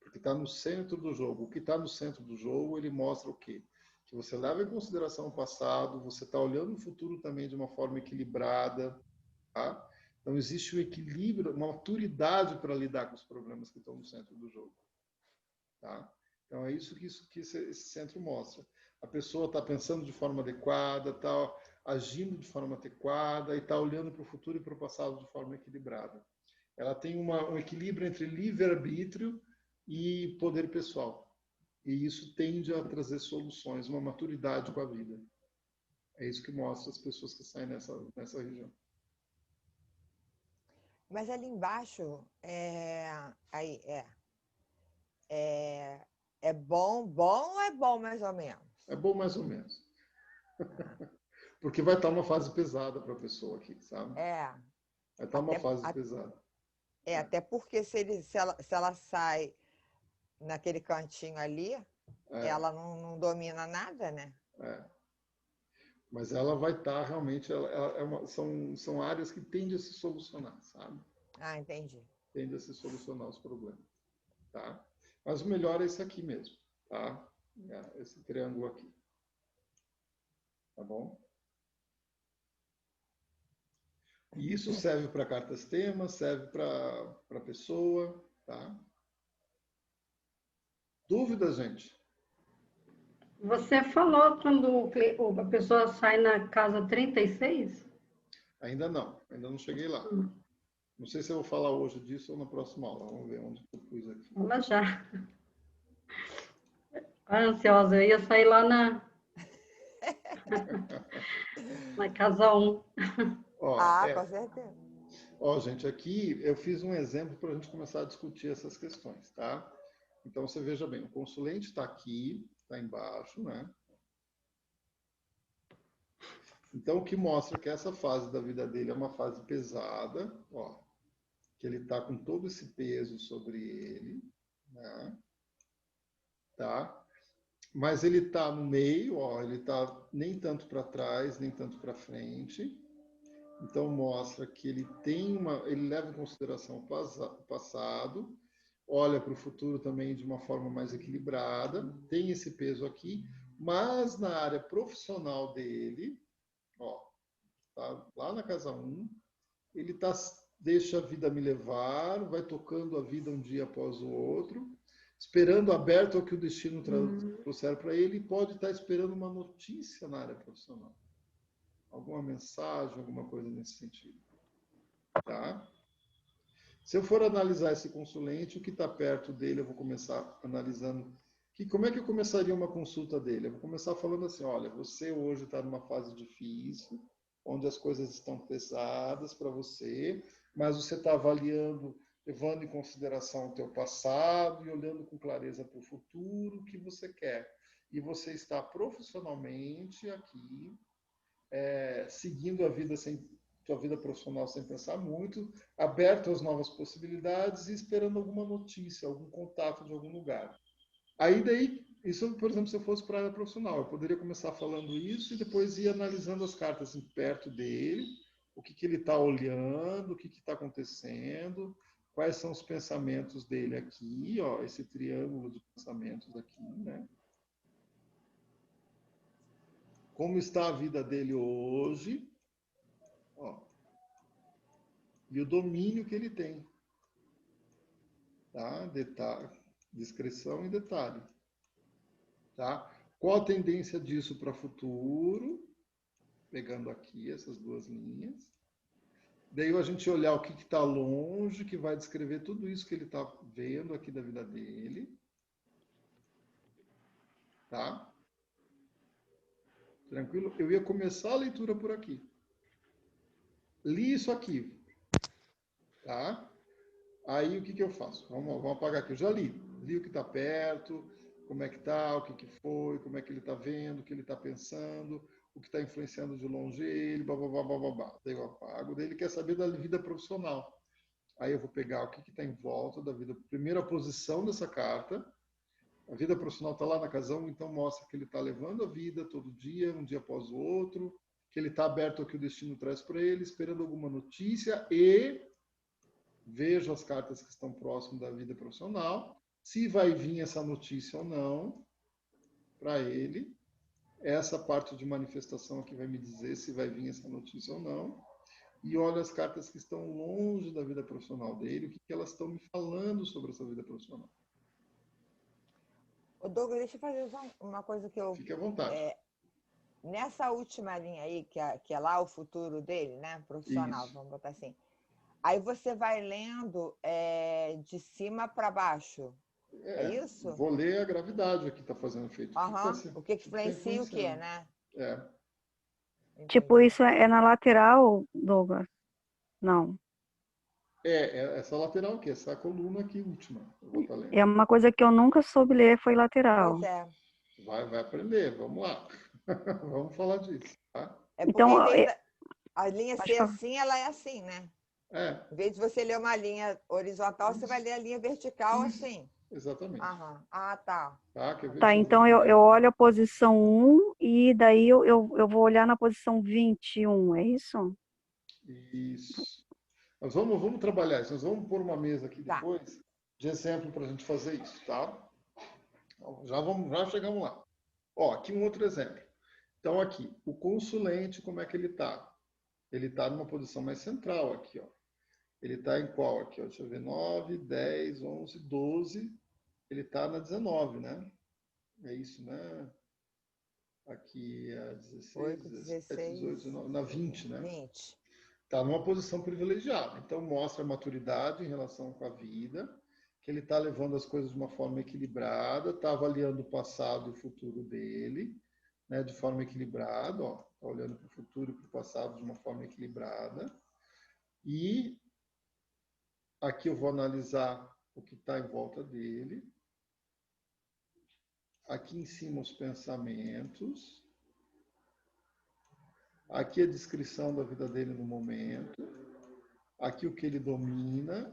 Porque está no centro do jogo. O que está no centro do jogo, ele mostra o quê? Que você leva em consideração o passado, você está olhando o futuro também de uma forma equilibrada, tá? Então, existe um equilíbrio, uma maturidade para lidar com os problemas que estão no centro do jogo. Tá? Então, é isso que esse centro mostra. A pessoa está pensando de forma adequada, está agindo de forma adequada e está olhando para o futuro e para o passado de forma equilibrada. Ela tem um equilíbrio entre livre-arbítrio e poder pessoal. E isso tende a trazer soluções, uma maturidade com a vida. É isso que mostra as pessoas que saem nessa região. Mas ali embaixo, é bom ou é bom mais ou menos? É bom mais ou menos. Porque vai estar uma fase pesada para a pessoa aqui, sabe? Vai estar uma fase pesada. Até porque se ela sai naquele cantinho ali, ela não domina nada, né? Mas ela vai estar realmente... são áreas que tendem a se solucionar, sabe? Entendi. Tende a se solucionar os problemas, tá? Mas o melhor é esse aqui mesmo, tá? Esse triângulo aqui. Tá bom? E isso serve para cartas temas, serve para a pessoa, tá? Dúvidas, gente? Você falou quando a pessoa sai na casa 36? Ainda não cheguei lá. Não sei se eu vou falar hoje disso ou na próxima aula. Vamos ver onde eu pus aqui. Fala já. Ansiosa, eu ia sair lá na casa 1. Com certeza. Gente, aqui eu fiz um exemplo para a gente começar a discutir essas questões, tá? Então, você veja bem, o consulente está aqui, está embaixo, né? Então, o que mostra que essa fase da vida dele é uma fase pesada, que ele está com todo esse peso sobre ele, né? Tá? Mas ele está no meio, ele está nem tanto para trás, nem tanto para frente. Então, mostra que ele leva em consideração o passado, olha para o futuro também de uma forma mais equilibrada, tem esse peso aqui, mas na área profissional dele, tá lá na casa 1, ele deixa a vida me levar, vai tocando a vida um dia após o outro, esperando aberto ao que o destino trouxer para ele, e pode estar esperando uma notícia na área profissional. Alguma mensagem, alguma coisa nesse sentido. Tá? Se eu for analisar esse consulente, o que está perto dele, eu vou começar analisando. Como é que eu começaria uma consulta dele? Eu vou começar falando assim, olha, você hoje está numa fase difícil, onde as coisas estão pesadas para você, mas você está avaliando, levando em consideração o teu passado e olhando com clareza para o futuro, o que você quer. E você está profissionalmente aqui, seguindo a vida tua vida profissional sem pensar muito, aberto às novas possibilidades e esperando alguma notícia, algum contato de algum lugar. Aí daí, isso, por exemplo, se eu fosse para a área profissional, eu poderia começar falando isso e depois ir analisando as cartas assim, perto dele, o que ele está olhando, o que está acontecendo, quais são os pensamentos dele aqui, esse triângulo de pensamentos aqui, né? Como está a vida dele hoje, e o domínio que ele tem, tá? Discrição e detalhe, tá? Qual a tendência disso para o futuro? Pegando aqui essas duas linhas. Daí a gente olhar o que está longe, que vai descrever tudo isso que ele está vendo aqui da vida dele, tá? Tranquilo? Eu ia começar a leitura por aqui. Li isso aqui, tá? Aí o que eu faço? Vamos apagar aqui. Eu já li o que está perto, como é que está, o que foi, como é que ele está vendo, o que ele está pensando, o que está influenciando de longe ele, babá. Daí eu apago. Daí ele quer saber da vida profissional. Aí eu vou pegar o que está em volta da vida. Primeira posição dessa carta. A vida profissional está lá na casa 1, então mostra que ele está levando a vida todo dia, um dia após o outro, que ele está aberto ao que o destino traz para ele, esperando alguma notícia e vejo as cartas que estão próximas da vida profissional, se vai vir essa notícia ou não para ele. Essa parte de manifestação aqui vai me dizer se vai vir essa notícia ou não. e olho as cartas que estão longe da vida profissional dele, o que elas estão me falando sobre essa vida profissional. Ô, Douglas, deixa eu fazer só uma coisa que eu... Fique à vontade. Nessa última linha aí, que é lá o futuro dele, né? Profissional, Isso. vamos botar assim. Aí você vai lendo de cima para baixo. É isso? Vou ler a gravidade aqui, está fazendo efeito. O que influencia o quê, né? Tipo, isso é na lateral, Douglas? Não. Essa lateral aqui, essa coluna aqui última. Eu vou estar lendo. É uma coisa que eu nunca soube ler, foi lateral. Pois é. Vai aprender, vamos lá. Vamos falar disso, tá? Então, a linha ser assim, ela é assim, né? Em vez de você ler uma linha horizontal, você vai ler a linha vertical assim. Exatamente. Tá. Tá, então eu olho a posição 1 e daí eu vou olhar na posição 21, é isso? Isso. Nós vamos trabalhar isso. Nós vamos pôr uma mesa aqui depois de exemplo para a gente fazer isso, tá? Então, já chegamos lá. Ó, aqui um outro exemplo. Então, aqui, o consulente, como é que ele está? Ele está numa posição mais central aqui, ó. Ele está em qual aqui? Ó? Deixa eu ver, 9, 10, 11, 12. Ele está na 19, né? É isso, né? Aqui é 16, 8, 17, 18, 19, na 20, né? 20. Está numa posição privilegiada. Então, mostra a maturidade em relação com a vida, que ele está levando as coisas de uma forma equilibrada, está avaliando o passado e o futuro dele, né, de forma equilibrada, ó, está olhando para o futuro e para o passado de uma forma equilibrada. E aqui eu vou analisar o que está em volta dele. Aqui em cima os pensamentos. Aqui a descrição da vida dele no momento. Aqui o que ele domina,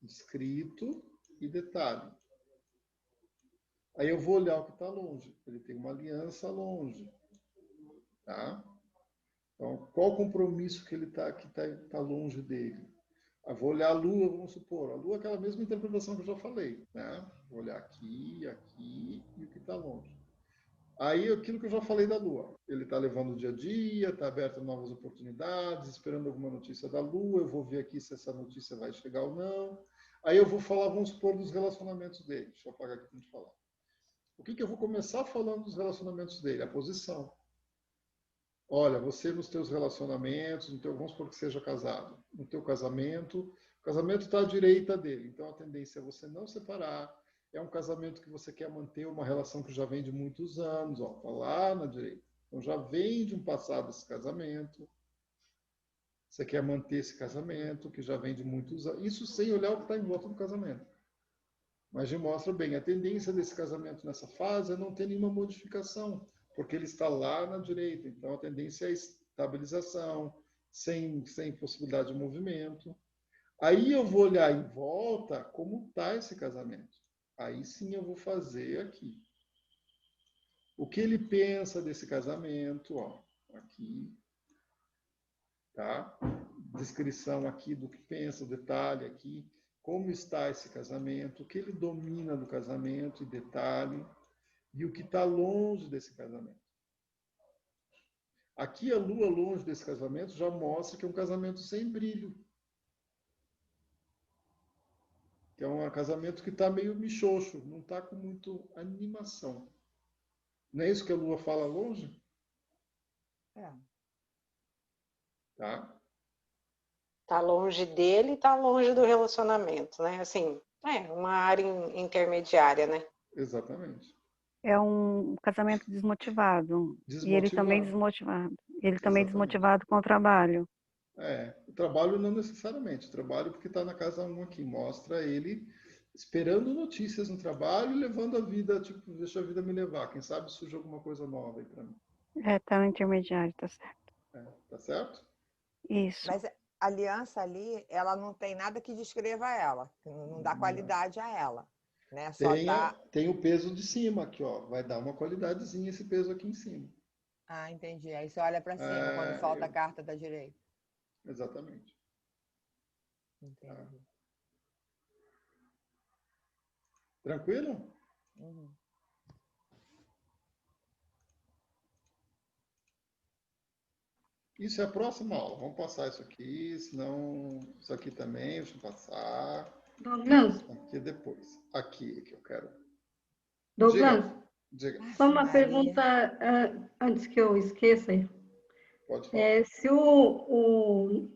escrito e detalhe. Aí eu vou olhar o que está longe. Ele tem uma aliança longe. Tá? Então, qual o compromisso que ele tá longe dele? Eu vou olhar a Lua, vamos supor. A Lua é aquela mesma interpretação que eu já falei. Né? Vou olhar aqui, aqui e o que está longe. Aí, aquilo que eu já falei da Lua. Ele está levando o dia a dia, está aberto a novas oportunidades, esperando alguma notícia da Lua. Eu vou ver aqui se essa notícia vai chegar ou não. Aí eu vou falar, vamos supor, dos relacionamentos dele. Deixa eu apagar aqui para a gente falar. O que eu vou começar falando dos relacionamentos dele? A posição. Olha, você nos teus relacionamentos, vamos supor que seja casado. No teu casamento, o casamento está à direita dele. Então, a tendência é você não separar. É um casamento que você quer manter uma relação que já vem de muitos anos. Está lá na direita. Então, já vem de um passado esse casamento. Você quer manter esse casamento que já vem de muitos anos. Isso sem olhar o que está em volta do casamento. Mas já mostra bem, a tendência desse casamento nessa fase é não ter nenhuma modificação, porque ele está lá na direita. Então, a tendência é estabilização, sem possibilidade de movimento. Aí eu vou olhar em volta como está esse casamento. Aí sim eu vou fazer aqui. O que ele pensa desse casamento, ó, aqui. Tá? Descrição aqui do que pensa, detalhe aqui. Como está esse casamento, o que ele domina do casamento e detalhe, e o que está longe desse casamento. Aqui a Lua longe desse casamento já mostra que é um casamento sem brilho. Que é um casamento que está meio michoxo, não está com muito animação. Não é isso que a Lua fala longe? Tá? Tá longe dele e tá longe do relacionamento, né? Assim, uma área intermediária, né? Exatamente. É um casamento desmotivado. E ele também desmotivado. Ele também desmotivado com o trabalho. O trabalho não necessariamente. O trabalho porque está na casa 1 aqui. Mostra ele esperando notícias no trabalho e levando a vida, tipo, deixa a vida me levar. Quem sabe surge alguma coisa nova aí para mim. Tá no intermediário, tá certo. Tá certo? Isso. Mas a aliança ali, ela não tem nada que descreva ela. Não dá qualidade a ela. Né? Tem o peso de cima aqui, ó. Vai dar uma qualidadezinha esse peso aqui em cima. Ah, entendi. Aí você olha para cima quando falta a carta da direita. Exatamente. Entendi. Tranquilo? Uhum. Isso é a próxima aula. Vamos passar isso aqui, senão isso aqui também, deixa eu passar. Douglas. Aqui depois. Aqui que eu quero. Douglas, diga. Só uma pergunta antes que eu esqueça. Pode falar. Se o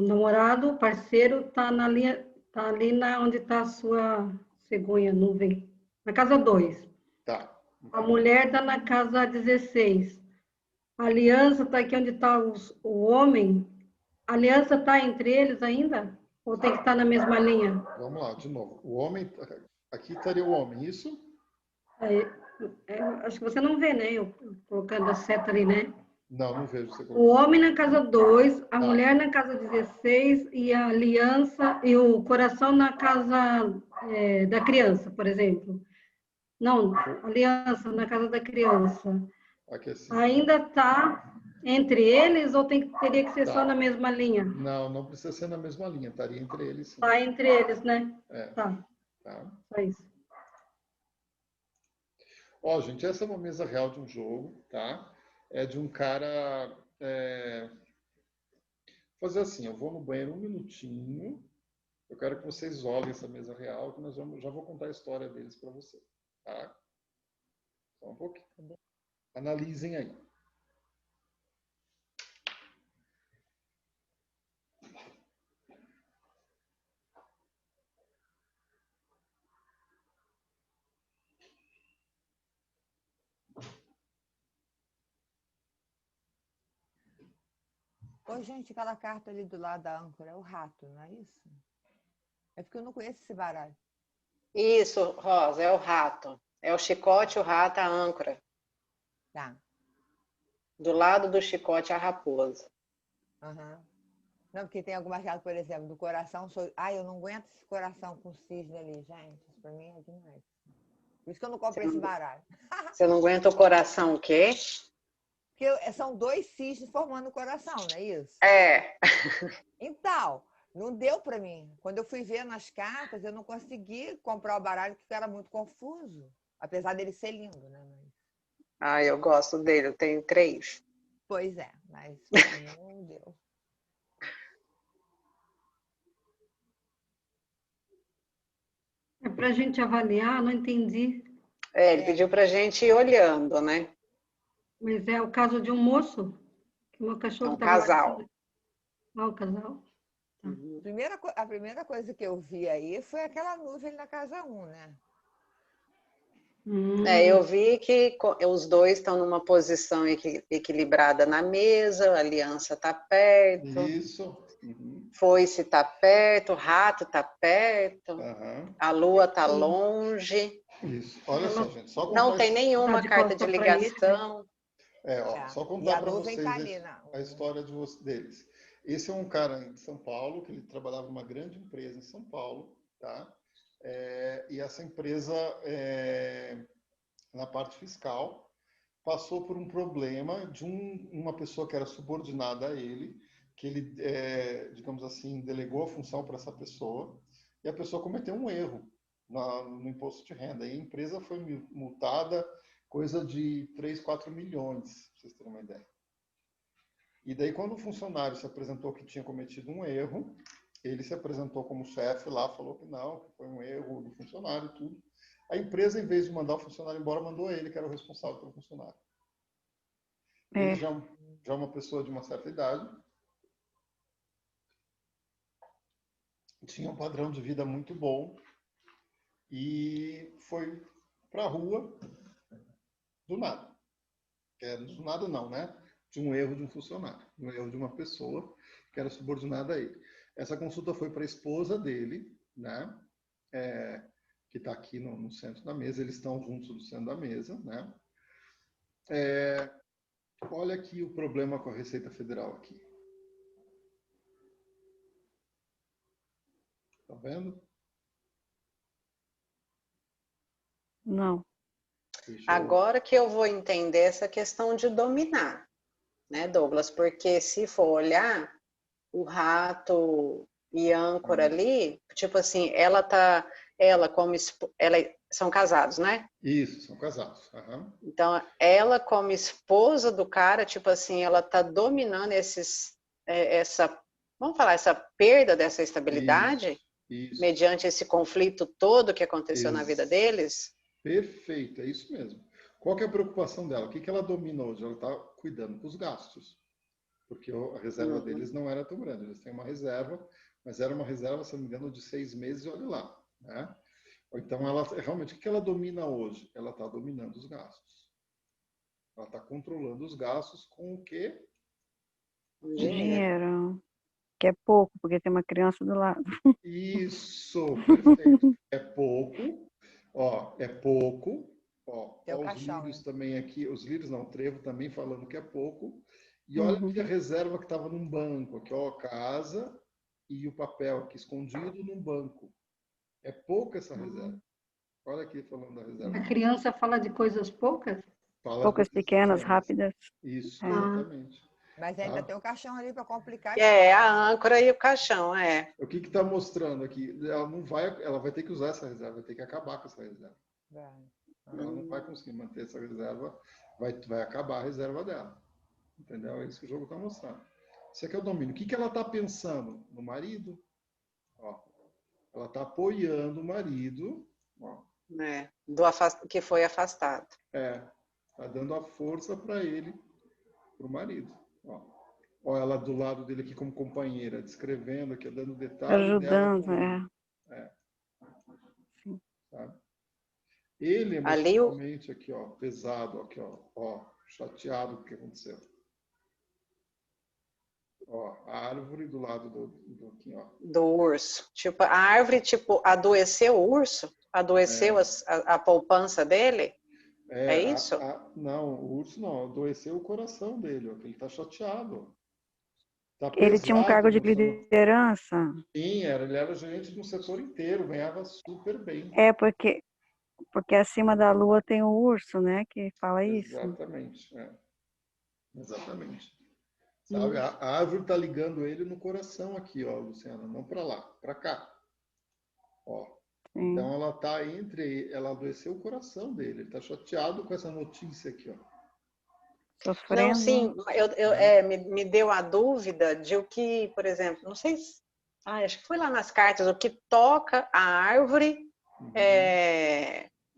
namorado, o parceiro, está ali onde está a sua cegonha, nuvem, na casa 2. Tá. A mulher está na casa 16. A aliança está aqui onde está o homem. A aliança está entre eles ainda? Ou tem que estar na mesma linha? Vamos lá, de novo. O homem, aqui estaria o homem, isso? Acho que você não vê, né? Eu colocando a seta ali, né? Não vejo você colocando. O homem na casa 2, a mulher na casa 16 e a aliança e o coração na casa da criança, por exemplo. Não, aliança na casa da criança. Aqui assim. Ainda está entre eles ou teria que ser só na mesma linha? Não precisa ser na mesma linha, estaria entre eles. Está entre eles, né? Tá. Só isso. Ó, gente, essa é uma mesa real de um jogo, tá? É de um cara... Fazer assim, eu vou no banheiro 1 minutinho, eu quero que vocês olhem essa mesa real, que já vou contar a história deles para vocês, tá? Só um pouquinho. Analisem aí. Ô, gente, aquela carta ali do lado da âncora é o rato, não é isso? É porque eu não conheço esse baralho. Isso, Rosa, é o rato. É o chicote, o rato, a âncora. Tá. Do lado do chicote, a raposa. Uhum. Não, porque tem algumas cartas, por exemplo, do coração. Eu não aguento esse coração com cisne ali, gente. Isso pra mim é demais. Por isso que eu não compro esse baralho. Você não aguenta o coração o quê? Porque são 2 cisnes formando o coração, não é isso? Então, não deu para mim. Quando eu fui ver nas cartas, eu não consegui comprar o baralho porque era muito confuso. Apesar dele ser lindo, né? Eu gosto dele, eu tenho 3. Pois é, mas pra mim não deu. É para a gente avaliar, não entendi. Ele pediu para a gente ir olhando, né? Mas é o caso de um moço? Que o meu cachorro um casal. O casal. Tá. A primeira coisa que eu vi aí foi aquela nuvem na casa 1, né? Eu vi que os dois estão numa posição equilibrada na mesa, a aliança está perto. Isso. Foice está perto, o rato está perto, a lua está longe. Isso. Olha só, gente. Só não tem nenhuma carta de ligação. Só contar para vocês a história deles. Esse é um cara em São Paulo, que ele trabalhava numa grande empresa em São Paulo, tá? E essa empresa, na parte fiscal, passou por um problema de uma pessoa que era subordinada a ele, que ele, digamos assim, delegou a função para essa pessoa, e a pessoa cometeu um erro no imposto de renda. E a empresa foi multada coisa de 3, 4 milhões, para vocês terem uma ideia. E daí, quando o funcionário se apresentou que tinha cometido um erro, ele se apresentou como chefe lá, falou que não, que foi um erro do funcionário e tudo. A empresa, em vez de mandar o funcionário embora, mandou ele, que era o responsável pelo funcionário. Ele já é uma pessoa de uma certa idade, tinha um padrão de vida muito bom e foi para a rua do nada. Do nada não, né? De um erro de um funcionário, um erro de uma pessoa que era subordinada a ele. Essa consulta foi para a esposa dele, né? Que está aqui no centro da mesa, eles estão juntos no centro da mesa, né? Olha aqui o problema com a Receita Federal aqui. Tá vendo? Não. Agora que eu vou entender essa questão de dominar, né, Douglas? Porque se for olhar, o rato e âncora ali, tipo assim, ela são casados, né? Isso, são casados. Uhum. Então, ela como esposa do cara, tipo assim, ela tá dominando vamos falar, essa perda dessa estabilidade, isso. mediante esse conflito todo que aconteceu na vida deles? Perfeito, é isso mesmo. Qual que é a preocupação dela? O que ela domina hoje? Ela está cuidando dos gastos. Porque a reserva deles não era tão grande. Eles têm uma reserva, mas era uma reserva, se não me engano, de 6 meses, olha lá. Né? Então, ela realmente, o que ela domina hoje? Ela está dominando os gastos. Ela está controlando os gastos com o quê? Dinheiro. Que é pouco, porque tem uma criança do lado. Isso, perfeito. É pouco. Ó, é pouco. Ó, os lírios também aqui, os lírios não, o trevo também falando que é pouco. E olha aqui a reserva que estava num banco, aqui, ó, casa e o papel aqui escondido num banco. É pouca essa reserva. Olha aqui falando da reserva. A criança fala de coisas poucas? Poucas pequenas, rápidas. Isso, exatamente. Mas ainda tem o caixão ali para complicar. A âncora e o caixão, O que está mostrando aqui? Ela vai ter que usar essa reserva, vai ter que acabar com essa reserva. Ela não vai conseguir manter essa reserva, vai acabar a reserva dela. Entendeu? É isso que o jogo está mostrando. Isso aqui é o domínio. O que ela está pensando? No marido. Ó, ela está apoiando o marido. Ó. Que foi afastado. Está dando a força para ele, para o marido. Ó, ela do lado dele aqui como companheira, descrevendo aqui, dando detalhes. Ajudando, Sim. Sabe? Ele emocionalmente aqui, ó, pesado, aqui, ó, chateado com o que aconteceu. Ó, a árvore do lado do urso. Tipo, a árvore, tipo, adoeceu o urso? Adoeceu a poupança dele? É isso? Não, o urso não, adoeceu o coração dele, ó, que ele está chateado. Tá ele tinha um cargo de liderança. Sim, ele era gerente de um setor inteiro, ganhava super bem. Porque acima da lua tem o urso, né, que fala isso. Exatamente, exatamente. Sabe, a árvore está ligando ele no coração aqui, ó, Luciana, não para lá, para cá. Ó. Então ela tá ela adoeceu o coração dele, ele está chateado com essa notícia aqui, ó. Sofrendo. Não, sim, me deu a dúvida de o que, por exemplo, não sei se, acho que foi lá nas cartas, o que toca a árvore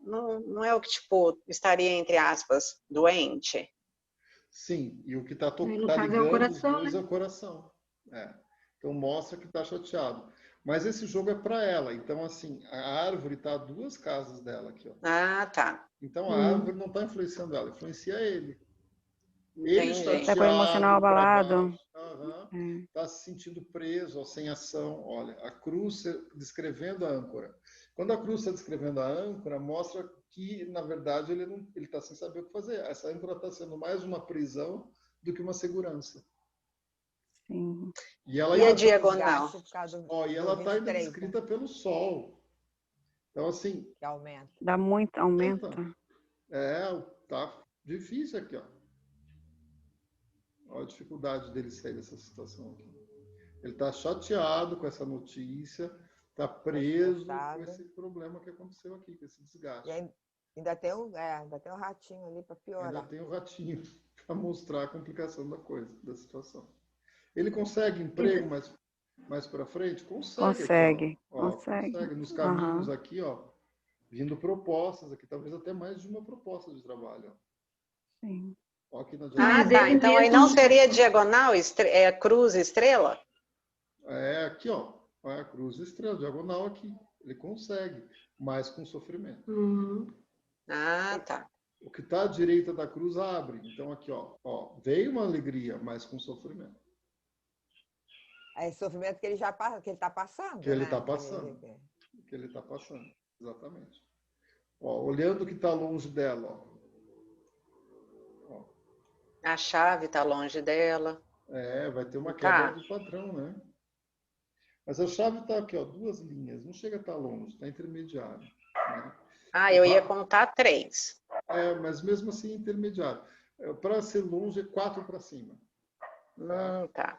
não é o que, tipo, estaria, entre aspas, doente? Sim, e o que está ligando os dois é o coração. Então mostra que está chateado. Mas esse jogo é para ela. Então, assim, a árvore está a 2 casas dela aqui, ó. Ah, tá. Então a árvore não está influenciando ela, influencia ele. Ele está com o emocional abalado. Está se sentindo preso, ó, sem ação. Olha, a cruz descrevendo a âncora. Quando a cruz está descrevendo a âncora, mostra que, na verdade, ele está sem saber o que fazer. Essa âncora está sendo mais uma prisão do que uma segurança. Sim. E a diagonal? E ela está ainda descrita pelo sol. Então, assim... Que aumenta. Dá muito, aumenta. Tá difícil aqui, ó. Olha a dificuldade dele sair dessa situação aqui. Ele está chateado com essa notícia, está preso com esse problema que aconteceu aqui, com esse desgaste. E ainda tem um ratinho ali para piorar. Ainda tem um ratinho para mostrar a complicação da coisa, da situação. Ele consegue emprego mais para frente? Consegue. Consegue. Nos caminhos aqui, ó, vindo propostas aqui, talvez até mais de uma proposta de trabalho. Ó. Sim. Aqui na tá. Então aí não seria diagonal, cruz, estrela? Aqui, ó. A cruz, estrela, diagonal aqui. Ele consegue, mas com sofrimento. Tá. O que está à direita da cruz abre. Então aqui, ó, veio uma alegria, mas com sofrimento. É sofrimento que ele está passando. Que ele está passando. Que ele está passando, exatamente. Ó, olhando o que está longe dela, ó. A chave está longe dela. Vai ter uma quebra do padrão, né? Mas a chave está aqui, ó, 2 linhas. Não chega a estar longe, está intermediário. Né? Eu ia contar 3. Mas mesmo assim intermediário. Para ser longe é 4 para cima. Tá.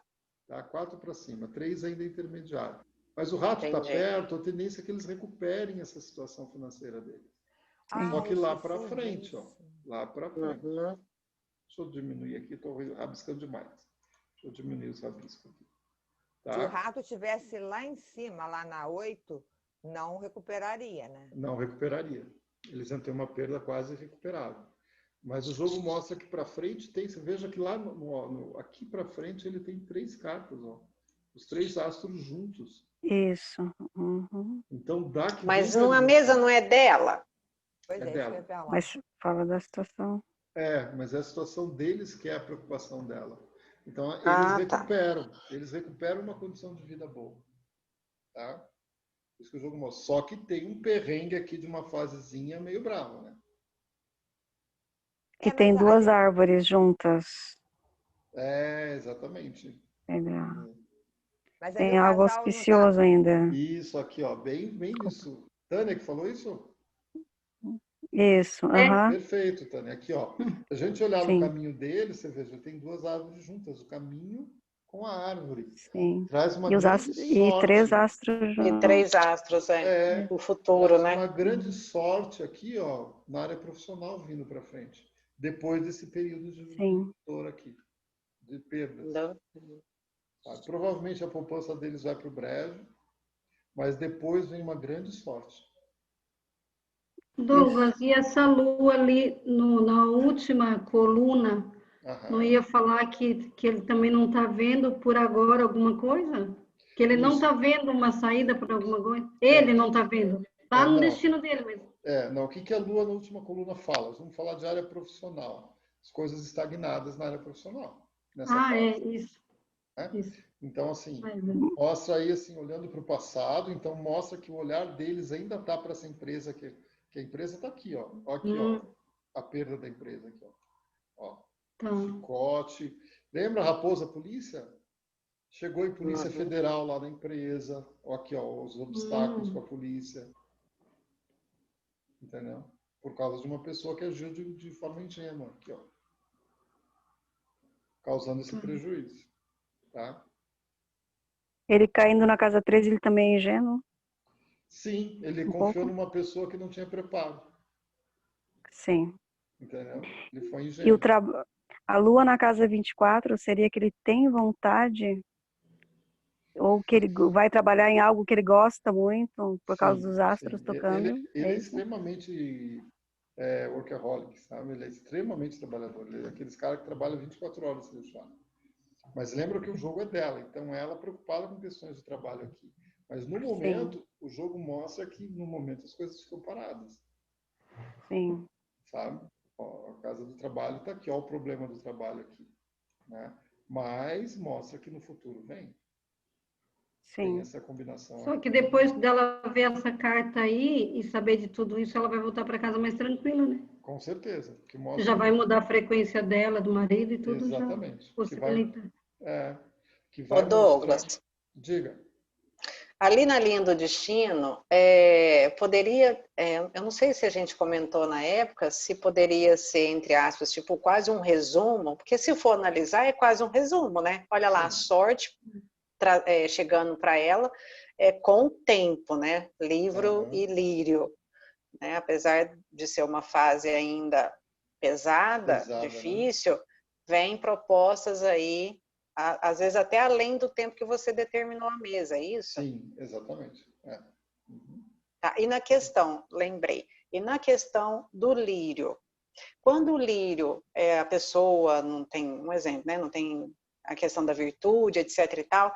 Tá? 4 para cima, 3 ainda é intermediário. Mas o rato está perto, a tendência é que eles recuperem essa situação financeira deles. Só que lá para frente, ó, lá para frente. Deixa eu diminuir aqui, estou rabiscando demais. Deixa eu diminuir os rabiscos aqui. Tá? Se o rato estivesse lá em cima, lá na 8, não recuperaria, né? Não recuperaria. Eles iam ter uma perda quase irrecuperável. Mas o jogo mostra que para frente tem, você veja que lá aqui para frente ele tem 3 cartas, ó. Os 3 astros juntos. Isso. Então dá que. Mas a mesa não é dela. Pois é, dela. Mas fala da situação. Mas é a situação deles que é a preocupação dela. Então eles recuperam uma condição de vida boa. Tá? Isso que o jogo mostra. Só que tem um perrengue aqui de uma fasezinha meio brava, né? Que tem 2 árvores juntas. Exatamente. Entendeu? Mas tem algo auspicioso ainda. Isso aqui, ó, bem isso. Tânia que falou isso? Isso, Perfeito, Tânia. Aqui, ó. Se a gente olhar no caminho dele, você veja, tem 2 árvores juntas, o caminho com a árvore. Sim. Traz uma grande sorte. E 3 astros juntos. E 3 astros, o futuro, né? Uma grande sorte aqui, ó, na área profissional vindo para frente. Depois desse período de dor aqui, de perdas. Provavelmente a poupança deles vai para o brejo, mas depois vem uma grande sorte. Douglas, e essa lua ali na última coluna, não ia falar que ele também não está vendo por agora alguma coisa? Que ele não está vendo uma saída por alguma coisa? Ele não está vendo. Está no destino dele mesmo. O que a lua na última coluna fala? Vamos falar de área profissional. As coisas estagnadas na área profissional. Nessa fase. Isso. Então, assim, mostra aí, assim, olhando para o passado, então mostra que o olhar deles ainda está para essa empresa, que a empresa está aqui, ó. Aqui, ó, a perda da empresa aqui, ó. Chicote. Lembra a Raposa Polícia? Chegou em Polícia Federal lá na empresa. Ó, aqui, ó, os obstáculos com a polícia. Entendeu? Por causa de uma pessoa que agiu de forma ingênua, aqui, ó. Causando esse prejuízo. Tá? Ele caindo na casa 13, ele também é ingênuo? Sim, ele confiou numa pessoa que não tinha preparo. Sim. Entendeu? Ele foi ingênuo. E a lua na casa 24 seria que ele tem vontade ou que ele vai trabalhar em algo que ele gosta muito por causa dos astros tocando? Ele é extremamente workaholic, sabe? Ele é extremamente trabalhador. Ele é aqueles caras que trabalham 24 horas se deixar. Mas lembra que o jogo é dela, então ela preocupada com questões de trabalho aqui. Mas no momento, o jogo mostra que no momento as coisas ficam paradas. Sim. Sabe? Ó, a casa do trabalho está aqui, ó, o problema do trabalho aqui. Né? Mas mostra que no futuro vem. Sim. Tem essa combinação. Só que depois dela ver essa carta aí e saber de tudo isso, ela vai voltar para casa mais tranquila, né? Com certeza. Que mostra já vai mudar a frequência dela, do marido e tudo. Exatamente. Já possibilita. Que vai Douglas. Mostrar... Diga. Ali na linha do destino, poderia, eu não sei se a gente comentou na época, se poderia ser, entre aspas, tipo quase um resumo, porque se for analisar é quase um resumo, né? Olha lá, a sorte chegando para ela com o tempo, né? Livro e lírio. Né? Apesar de ser uma fase ainda pesada, difícil, né? Vem propostas aí, às vezes até além do tempo que você determinou a mesa, é isso? Sim, exatamente. Tá, e na questão, lembrei, e na questão do lírio, quando o lírio, a pessoa não tem, um exemplo, né? Não tem a questão da virtude, etc e tal,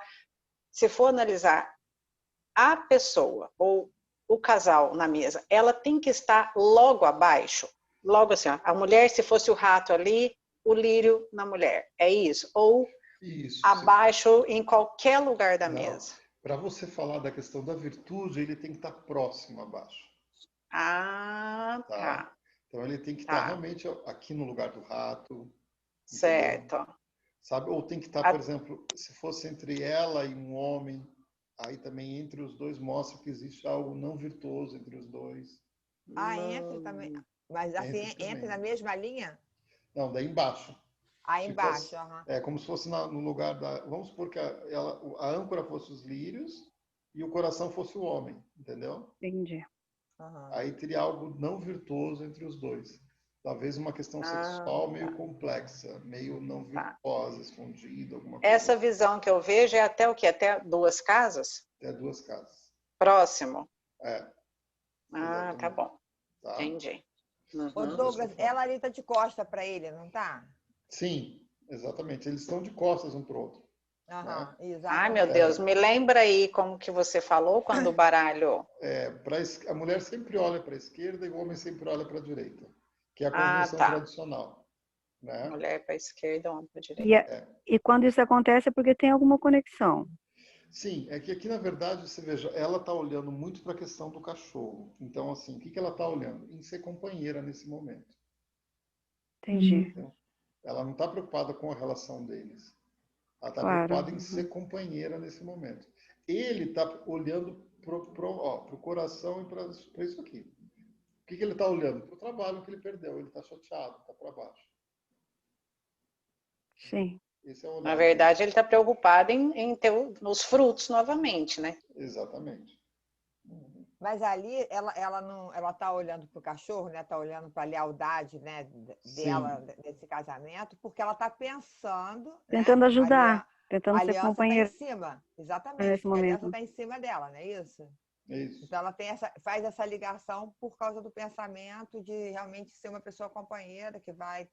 se for analisar a pessoa ou o casal na mesa, ela tem que estar logo abaixo, logo assim, ó, a mulher, se fosse o rato ali, o lírio na mulher, é isso? Ou isso, abaixo em qualquer lugar da mesa? Para você falar da questão da virtude, ele tem que estar próximo abaixo. Tá. Então ele tem que estar realmente aqui no lugar do rato. Certo. Entendeu? Sabe? Ou tem que estar, por exemplo, se fosse entre ela e um homem, aí também entre os dois mostra que existe algo não virtuoso entre os dois. Entre também. Mas assim, entre na mesma linha? Não, daí embaixo. Aí Tipo embaixo, É como se fosse no lugar da... Vamos supor que a âncora fosse os lírios e o coração fosse o homem, entendeu? Entendi. Aí teria algo não virtuoso entre os dois. Talvez uma questão sexual meio complexa, meio não virtuosa, escondida, alguma coisa. Essa visão que eu vejo é até o quê? Até 2 casas? Até 2 casas. Próximo? Exatamente. Tá bom. Tá? Entendi. Ô Douglas, ela ali tá de costa para ele, não tá? Sim, exatamente. Eles estão de costas um para o outro. Exatamente. Ai, meu Deus, me lembra aí como que você falou quando o baralho... A mulher sempre olha para a esquerda e o homem sempre olha para a direita, que é a convenção tradicional. Né? Mulher para a esquerda, homem para a direita. E quando isso acontece é porque tem alguma conexão. Sim, é que aqui, na verdade, você veja, ela está olhando muito para a questão do cachorro. Então, assim, o que ela está olhando? Em ser companheira nesse momento. Entendi. Então, ela não está preocupada com a relação deles. Ela está Claro. preocupada em ser companheira nesse momento. Ele está olhando para o coração e para isso aqui. O que ele está olhando? Para o trabalho que ele perdeu. Ele está chateado, está para baixo. Sim. Esse é o olhar Na verdade, dele. ele está preocupado em ter os frutos novamente, né? Exatamente. Mas ali ela não, ela está olhando para o cachorro, né? Está olhando para a lealdade, né? Dela desse casamento, porque ela está pensando, tentando ajudar, a tentando ser companheira. Está em cima, exatamente. Nesse Porque a aliança momento. está em cima dela, não é isso? Isso. Então ela tem faz essa ligação por causa do pensamento de realmente ser uma pessoa companheira que vai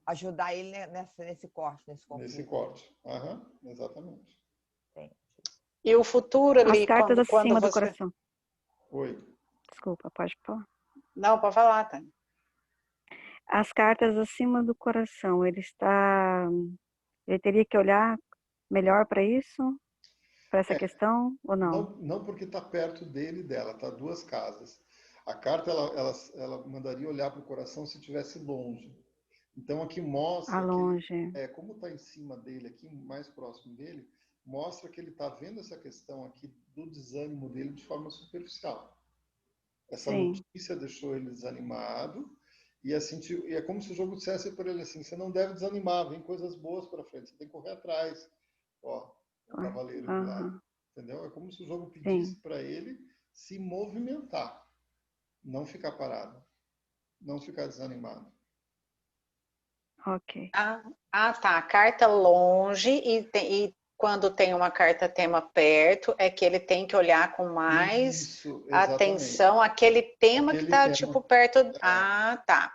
ajudar ele nesse corte, nesse conflito. Nesse corte. Exatamente. Entendi. E o futuro ali, as cartas quando acima você... do coração. Oi. Desculpa, pode falar. Não, pode falar, tá? As cartas acima do coração, ele teria que olhar melhor para isso? Para essa questão ou não? Não porque está perto dele e dela, está 2 casas. A carta ela mandaria olhar para o coração se estivesse longe. Então aqui mostra longe. Como está em cima dele, aqui mais próximo dele, mostra que ele está vendo essa questão aqui do desânimo dele de forma superficial. Essa notícia deixou ele desanimado e é como se o jogo dissesse para ele assim: você não deve desanimar, vem coisas boas para frente, você tem que correr atrás. Ó, o cavaleiro de lado. Entendeu? É como se o jogo pedisse para ele se movimentar, não ficar parado, não ficar desanimado. Ok. Tá. A carta longe e quando tem uma carta tema perto, é que ele tem que olhar com mais atenção aquele tema que está tipo perto. Tá.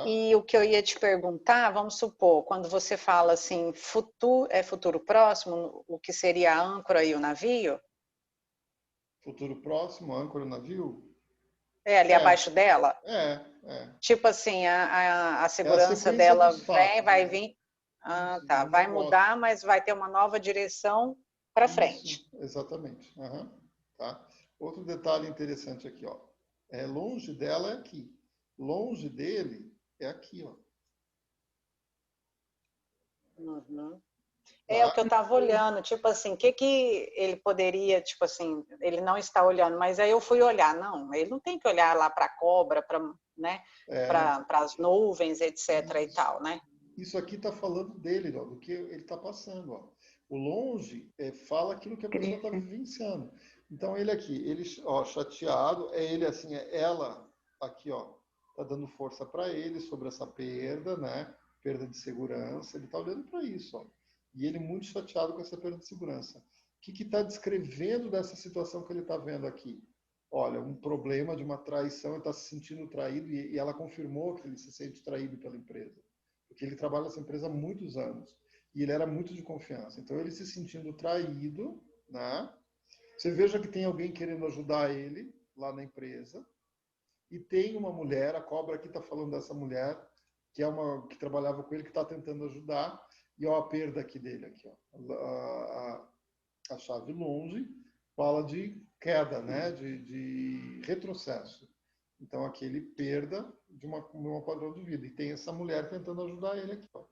E o que eu ia te perguntar, vamos supor, quando você fala assim, futuro próximo, o que seria a âncora e o navio? Futuro próximo, âncora e o navio? Ali abaixo dela? Tipo assim, a segurança dela vai vir. Tá. Vai mudar, mas vai ter uma nova direção para frente. Exatamente. Tá. Outro detalhe interessante aqui, ó. Longe dela é aqui. Longe dele é aqui, ó. É o que eu estava olhando, tipo assim, o que ele poderia, tipo assim, ele não está olhando, mas aí eu fui olhar, não, ele não tem que olhar lá para a cobra, né, para as nuvens, etc. e tal, né? Isso aqui está falando dele, ó, do que ele está passando. Ó. O longe fala aquilo que a pessoa está vivenciando. Então, ele aqui, ele chateado, ele assim, ela aqui, ó, está dando força para ele sobre essa perda, né? Perda de segurança. Ele está olhando para isso, ó. E ele muito chateado com essa perda de segurança. O que está descrevendo dessa situação que ele está vendo aqui? Olha, um problema de uma traição, ele está se sentindo traído e ela confirmou que ele se sente traído pela empresa. Porque ele trabalha nessa empresa há muitos anos. E ele era muito de confiança. Então, ele se sentindo traído, né? Você veja que tem alguém querendo ajudar ele lá na empresa. E tem uma mulher, a cobra aqui está falando dessa mulher, que é uma que trabalhava com ele, que está tentando ajudar. E ó, a perda aqui dele, aqui, ó. A chave longe fala de queda, né? De retrocesso. Então, aqui ele perda de uma padrão de vida. E tem essa mulher tentando ajudar ele aqui. Ó,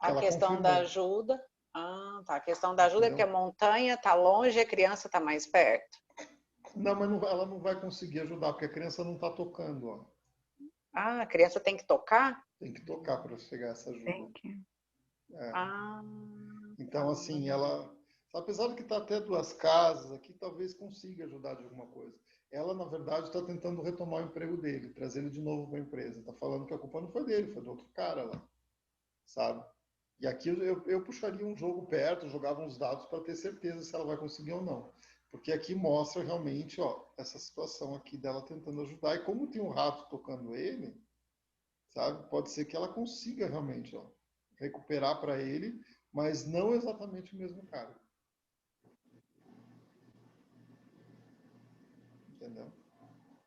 a questão da ajuda. Tá. A questão da ajuda é que a montanha está longe e a criança está mais perto. Não, mas ela não vai conseguir ajudar, porque a criança não está tocando. Ó. A criança tem que tocar? Tem que tocar para chegar essa ajuda. Tem que. Então, assim, ela, apesar de que está até 2 casas aqui, talvez consiga ajudar de alguma coisa. Ela, na verdade, está tentando retomar o emprego dele, trazer ele de novo para a empresa. Está falando que a culpa não foi dele, foi do outro cara lá, sabe? E aqui eu puxaria um jogo perto, jogava uns dados para ter certeza se ela vai conseguir ou não. Porque aqui mostra realmente, ó, essa situação aqui dela tentando ajudar. E como tem um rato tocando ele, sabe? Pode ser que ela consiga realmente, ó, recuperar para ele, mas não exatamente o mesmo cara. Entendeu?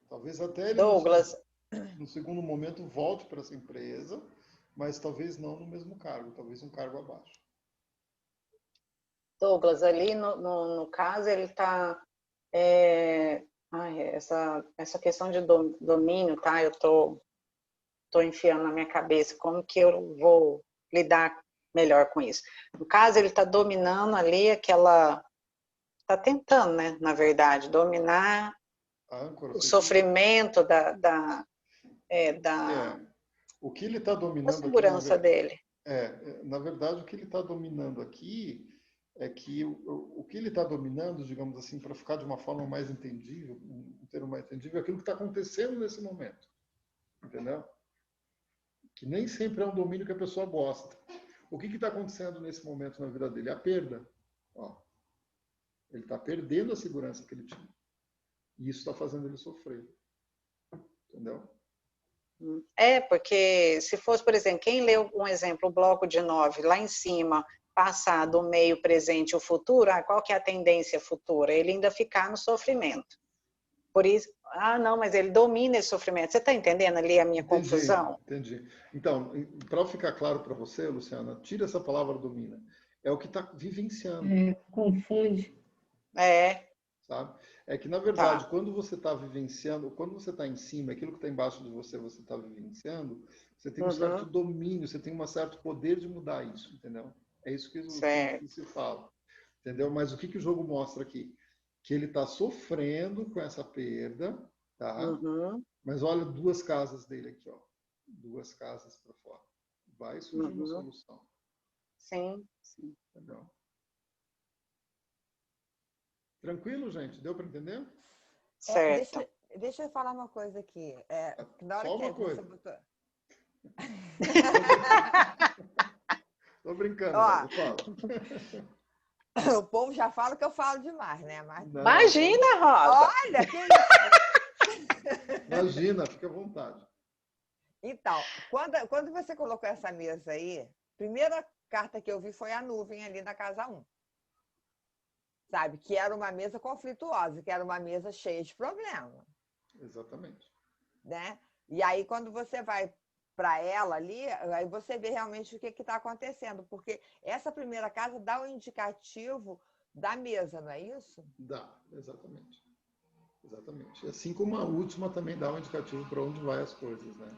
Talvez até ele, Douglas, no segundo momento, volte para essa empresa, mas talvez não no mesmo cargo, talvez um cargo abaixo. Douglas, ali no caso, ele está... essa questão de domínio, tá? Eu tô enfiando na minha cabeça como que eu vou lidar melhor com isso. No caso, ele está dominando ali aquela... Está tentando, né, na verdade, dominar o sofrimento o que ele está dominando a segurança aqui, dele. Na verdade, o que ele está dominando aqui é que o que ele está dominando, digamos assim, para ficar de uma forma mais entendível, um termo mais entendível, é aquilo que está acontecendo nesse momento. Entendeu? Que nem sempre é um domínio que a pessoa gosta. O que está acontecendo nesse momento na vida dele? A perda. Ó, ele está perdendo a segurança que ele tinha. E isso está fazendo ele sofrer. Entendeu? Porque se fosse, por exemplo, quem leu um exemplo, o bloco de 9, lá em cima, passado, meio, presente e o futuro, qual que é a tendência futura? Ele ainda ficar no sofrimento. Por isso, não, mas ele domina esse sofrimento. Você está entendendo ali a minha confusão? Entendi. Então, para ficar claro para você, Luciana, tira essa palavra domina. É o que está vivenciando. Confunde. Sabe? É que, na verdade, quando você está vivenciando, quando você está em cima, aquilo que está embaixo de você, você está vivenciando, você tem um certo domínio, você tem um certo poder de mudar isso, entendeu? É isso que se fala. Entendeu? Mas o que o jogo mostra aqui? Que ele está sofrendo com essa perda, tá? Mas olha 2 casas dele aqui, ó. 2 casas para fora. Vai surgir uma solução. Sim. Entendeu? Tranquilo, gente? Deu para entender? Certo. Deixa eu falar uma coisa aqui. Na hora Só que uma coisa. você botou... Tô brincando, O povo já fala que eu falo demais, né? Mas... Imagina, Rosa! Olha, que isso! Imagina, fica à vontade. Então, quando você colocou essa mesa aí, a primeira carta que eu vi foi a nuvem ali na casa 1. Sabe? Que era uma mesa conflituosa, que era uma mesa cheia de problemas. Exatamente. Né? E aí, quando você vai para ela ali, aí você vê realmente o que está acontecendo. Porque essa primeira casa dá um indicativo da mesa, não é isso? Dá, exatamente. Exatamente. Assim como a última também dá um indicativo para onde vai as coisas, né?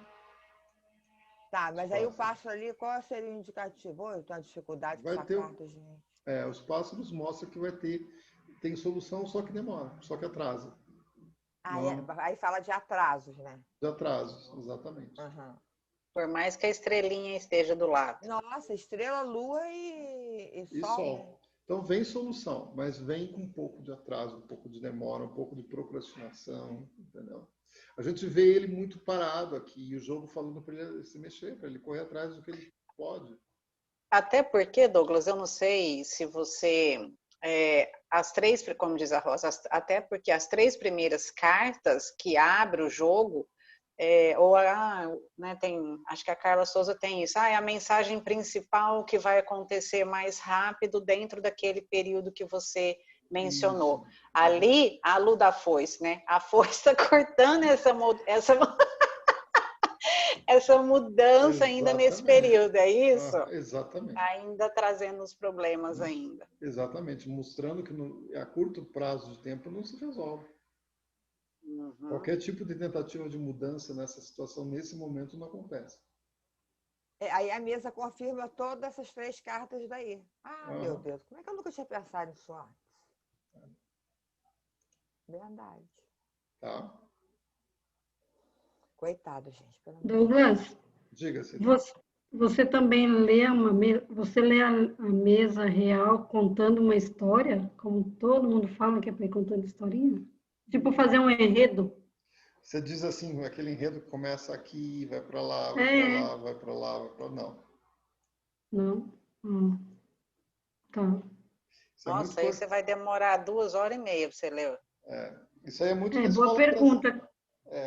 Tá, mas aí o passo ali, qual seria o indicativo? Eu tenho uma dificuldade com essa carta, gente. Os pássaros mostram que tem solução, só que demora, só que atrasa. Aí fala de atrasos, né? De atrasos, exatamente. Por mais que a estrelinha esteja do lado. Nossa, estrela, lua e sol. Então vem solução, mas vem com um pouco de atraso, um pouco de demora, um pouco de procrastinação, entendeu? A gente vê ele muito parado aqui, e o jogo falando para ele se mexer, para ele correr atrás do que ele pode. Até porque, Douglas, eu não sei se você... as 3, como diz a Rosa, até porque as 3 primeiras cartas que abrem o jogo, né, acho que a Carla Souza tem isso, é a mensagem principal que vai acontecer mais rápido dentro daquele período que você mencionou. Isso. Ali, a luz da foice, né? A foice está cortando essa mudança ainda nesse período, é isso? Exatamente. Ainda trazendo os problemas ainda. Exatamente, mostrando que a curto prazo de tempo não se resolve. Qualquer tipo de tentativa de mudança nessa situação, nesse momento, não acontece. Aí a mesa confirma todas essas 3 cartas daí. Meu Deus, como é que eu nunca tinha pensado nisso antes? Verdade. Tá. Coitado, gente. Douglas, Diga-se. Você também lê você lê a mesa real contando uma história, como todo mundo fala que é para ir contando historinha? Tipo fazer um enredo? Você diz assim, aquele enredo que começa aqui, vai para lá, vai para lá, vai para lá, vai para lá. Não. Não? Tá. Nossa, aí você vai demorar 2h30 para você ler. Isso aí é muito da boa escola pergunta.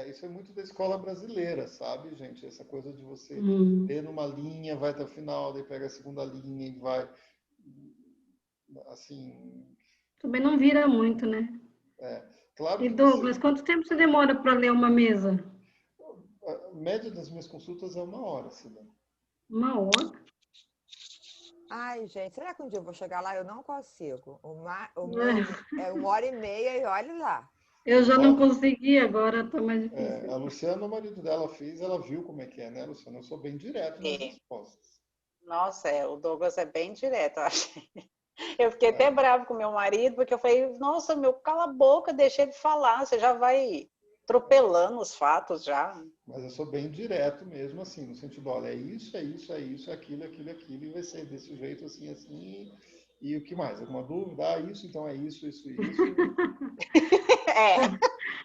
isso é muito da escola brasileira, sabe, gente? Essa coisa de você ler numa linha, vai até o final, daí pega a segunda linha e vai, assim... Também não vira muito, né? Claro E que Douglas, quanto tempo você demora para ler uma mesa? A média das minhas consultas é 1 hora, Cidane. 1 hora? Ai, gente, será que um dia eu vou chegar lá? Eu não consigo. O meu é 1h30 e olha lá. Eu já não consegui, agora tá mais difícil. A Luciana, o marido dela fez, ela viu como é que é, né, Luciana? Eu sou bem direto nas respostas. Nossa, o Douglas é bem direto, eu achei. Eu fiquei até bravo com meu marido, porque eu falei, nossa, cala a boca, deixa ele falar, você já vai atropelando os fatos já. Mas eu sou bem direto mesmo, assim, no sentido, olha, é isso, aquilo, e vai ser desse jeito, assim, e o que mais? Alguma dúvida? Isso, então é isso.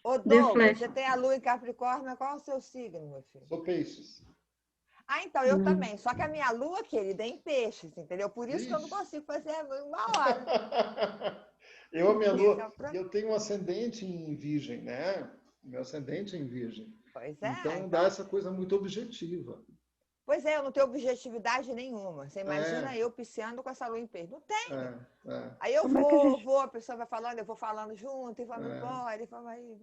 Ô, Douglas, você tem a lua em Capricórnio, qual é o seu signo, meu filho? Sou peixes. Então, eu também. Só que a minha lua, querida, é em peixes, entendeu? Por isso que eu não consigo fazer 1 hora. A minha lua, eu tenho um ascendente em virgem, né? Meu ascendente é em virgem. Pois é. Então dá essa coisa muito objetiva. Pois é, eu não tenho objetividade nenhuma. Você imagina eu pisciando com essa lua em peixe. Não tem. Aí eu vou, a pessoa vai falando, eu vou falando junto, e vamos embora, e vamos aí.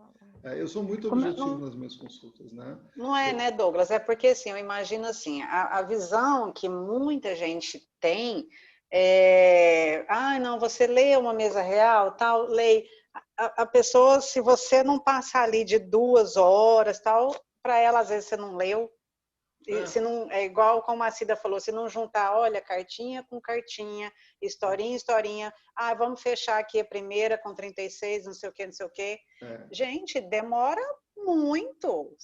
Eu sou muito objetivo nas minhas consultas, né? Não é, né, Douglas? É porque, assim, eu imagino assim, a visão que muita gente tem não, você lê uma mesa real, tal, lê. A pessoa, se você não passar ali de 2 horas, tal, para ela, às vezes, você não leu. Se não, é igual como a Cida falou, se não juntar, olha, cartinha com cartinha, historinha, vamos fechar aqui a primeira com 36, não sei o quê. Gente, demora muito.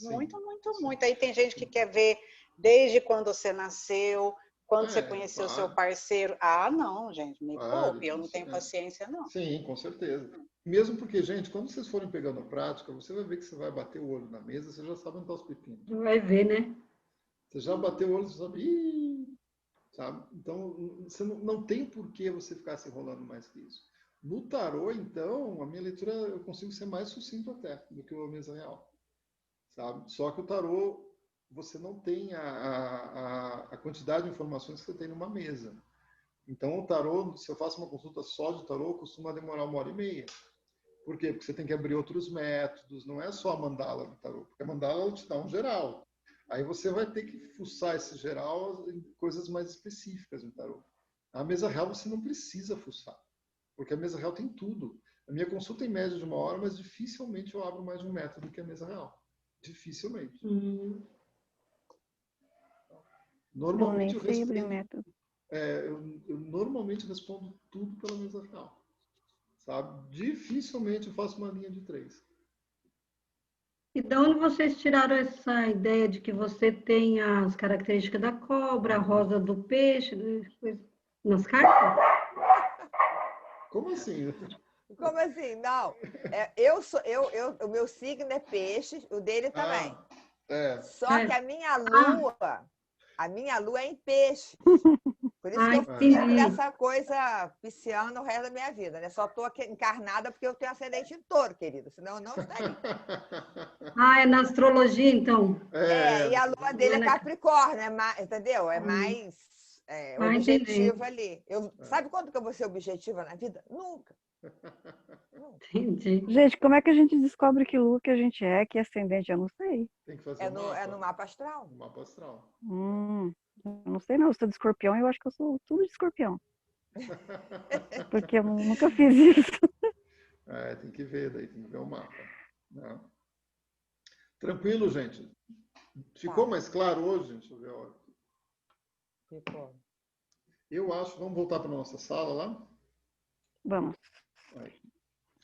Aí tem gente que quer ver desde quando você nasceu, quando você conheceu seu parceiro. Não, gente, me poupe, eu não tenho paciência, não. Sim, com certeza. Mesmo porque, gente, quando vocês forem pegando a prática, você vai ver que você vai bater o olho na mesa, você já sabe onde está os pepinos. Vai ver, né? Você já bateu o olho, você sabe? Então, você não tem por que você ficar se enrolando mais que isso. No tarô, então, a minha leitura, eu consigo ser mais sucinto até do que a mesa real. Sabe? Só que o tarô, você não tem a quantidade de informações que você tem numa mesa. Então, o tarô, se eu faço uma consulta só de tarô, costuma demorar 1h30. Por quê? Porque você tem que abrir outros métodos, não é só a mandala do tarô. Porque a mandala ela te dá um geral. Aí você vai ter que fuçar esse geral em coisas mais específicas no tarô. A mesa real você não precisa fuçar, porque a mesa real tem tudo. A minha consulta em média de 1 hora, mas dificilmente eu abro mais de um método que a mesa real. Dificilmente. Normalmente eu respondo. Eu normalmente respondo tudo pela mesa real. Sabe? Dificilmente eu faço uma linha de 3. E de onde vocês tiraram essa ideia de que você tem as características da cobra, a rosa do peixe, nas cartas? Como assim? Como assim? Não. O meu signo é peixe, o dele também. Só que a minha lua é em peixe. Por isso que eu fico nessa coisa pisciana o resto da minha vida, né? Só estou encarnada porque eu tenho ascendente em touro, querido. Senão eu não estaria. É na astrologia, então? E a lua dele é Capricórnio, entendeu? É mais objetiva ali. Sabe quando que eu vou ser objetiva na vida? Nunca. Entendi. Gente, como é que a gente descobre que lua que a gente é, que ascendente? Eu não sei. Tem que fazer no mapa astral. No mapa astral. Eu não sei não, eu sou de escorpião e eu acho que eu sou tudo de escorpião. Porque eu nunca fiz isso. Tem que ver, daí tem que ver o mapa. Não. Tranquilo, gente? Ficou mais claro hoje? Deixa eu ver a hora. Ficou. Eu acho, vamos voltar para a nossa sala lá? Vamos.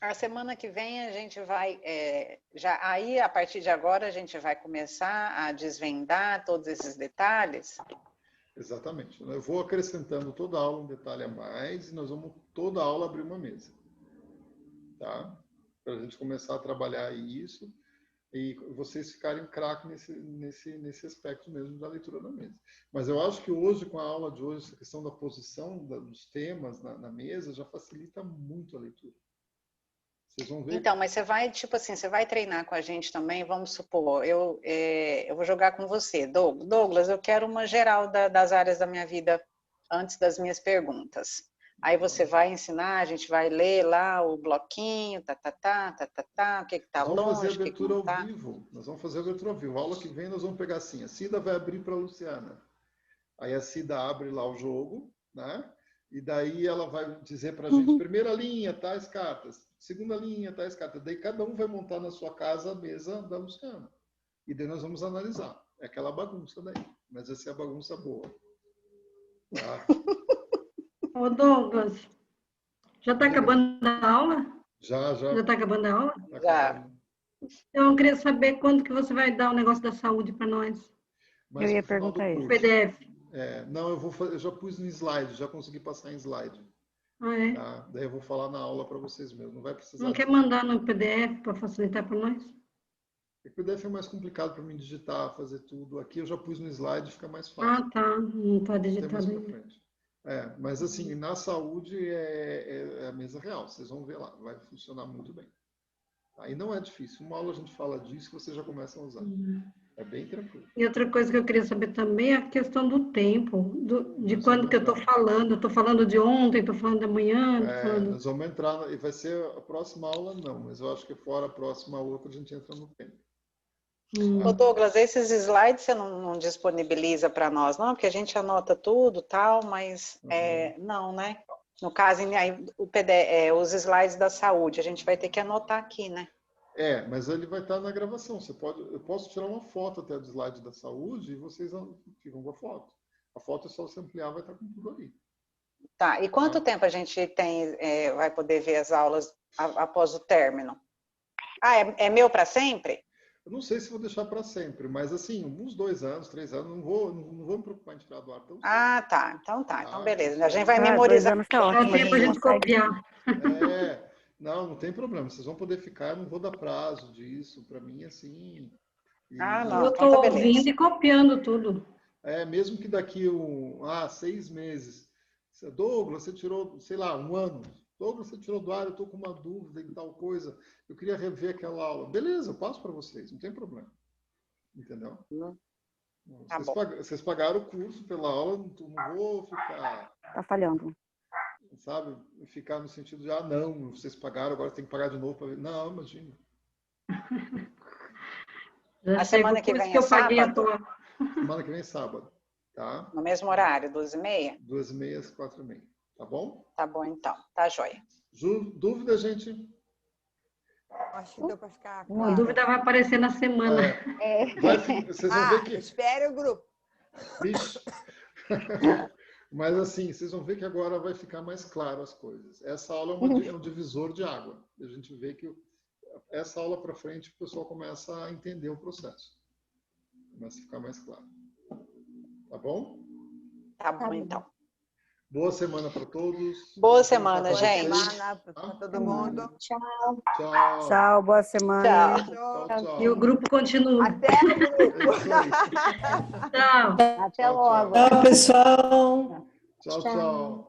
A semana que vem a gente vai, a partir de agora, a gente vai começar a desvendar todos esses detalhes? Exatamente. Eu vou acrescentando toda aula um detalhe a mais e nós vamos toda aula abrir uma mesa. Tá? Para a gente começar a trabalhar isso e vocês ficarem craques nesse aspecto mesmo da leitura na mesa. Mas eu acho que hoje, com a aula de hoje, essa questão da posição dos temas na mesa já facilita muito a leitura. Vocês vão ver. Então, mas você vai, tipo assim, você vai treinar com a gente também, vamos supor, eu vou jogar com você. Douglas, eu quero uma geral das áreas da minha vida antes das minhas perguntas. Aí você vai ensinar, a gente vai ler lá o bloquinho, o que está longe, vamos fazer a abertura ao vivo. Nós vamos fazer a abertura ao vivo. A aula que vem nós vamos pegar assim, a Cida vai abrir para a Luciana. Aí a Cida abre lá o jogo, né? E daí ela vai dizer para a gente, primeira linha, tais cartas, segunda linha, tais cartas. Daí cada um vai montar na sua casa a mesa da Luciana. E daí nós vamos analisar. É aquela bagunça daí, mas essa é a bagunça boa. Tá? Ô, Douglas, já está acabando a aula? Já. Já está acabando a aula? Já. Eu queria saber quando que você vai dar o negócio da saúde para nós. Mas eu ia perguntar isso. O PDF. Não, eu já pus no slide, já consegui passar em slide. Ah, é? Tá? Daí eu vou falar na aula para vocês mesmo. Não vai precisar. Não quer mandar no PDF para facilitar para nós? O PDF é mais complicado para mim digitar, fazer tudo. Aqui eu já pus no slide, fica mais fácil. Ah, tá. Não está digitado ainda. Mas assim, na saúde é a mesa real. Vocês vão ver lá. Vai funcionar muito bem. Aí não é difícil. Uma aula a gente fala disso que você já começa a usar. É bem tranquilo. E outra coisa que eu queria saber também é a questão do tempo, de quando que eu estou falando. Eu estou falando de ontem, estou falando de amanhã. Nós vamos entrar, e vai ser a próxima aula não, mas eu acho que fora a próxima outra a gente entra no tempo. Ô Douglas, esses slides você não disponibiliza para nós, não? Porque a gente anota tudo, tal, mas não, né? No caso, aí, os slides da saúde, a gente vai ter que anotar aqui, né? Mas ele vai estar na gravação. Eu posso tirar uma foto até do slide da saúde e vocês ficam com a foto. A foto é só você ampliar, vai estar com tudo ali. Tá, e quanto tempo a gente vai poder ver as aulas após o término? É meu para sempre? Eu não sei se vou deixar para sempre, mas assim, uns 2 anos, 3 anos, não vou me preocupar em tirar do ar. Tá. Então beleza. A gente vai memorizar. 2 anos tá ótimo. Dá tempo a gente copiar. Não tem problema. Vocês vão poder ficar, eu não vou dar prazo disso. Para mim, assim... não. Eu estou ouvindo e copiando tudo. Mesmo que daqui 6 meses. Douglas, você tirou, sei lá, 1 ano. Douglas, você tirou do ar, eu estou com uma dúvida em tal coisa. Eu queria rever aquela aula. Beleza, eu passo para vocês, não tem problema. Entendeu? Vocês pagaram o curso pela aula, não vou ficar... Tá falhando. Sabe? Ficar no sentido de, não, vocês pagaram, agora tem que pagar de novo para ver. Não, imagina. A semana que vem é sábado? Semana que vem é sábado, tá? No mesmo horário, 2h30? 2h30 às 4h30, tá bom? Tá bom, então. Tá joia. Dúvida, gente? Acho que deu para ficar claro. A dúvida vai aparecer na semana. Vocês vão ver que... Espere o grupo. Vixe. Mas assim, vocês vão ver que agora vai ficar mais claro as coisas. Essa aula é um divisor de água. A gente vê que essa aula para frente o pessoal começa a entender o processo. Começa a ficar mais claro. Tá bom? Tá bom, então. Boa semana para todos. Boa semana, gente. Boa semana para todo mundo. Tchau. Tchau, boa semana. E o grupo continua. Até o grupo. Tchau. Até logo. Tchau, pessoal. Tchau.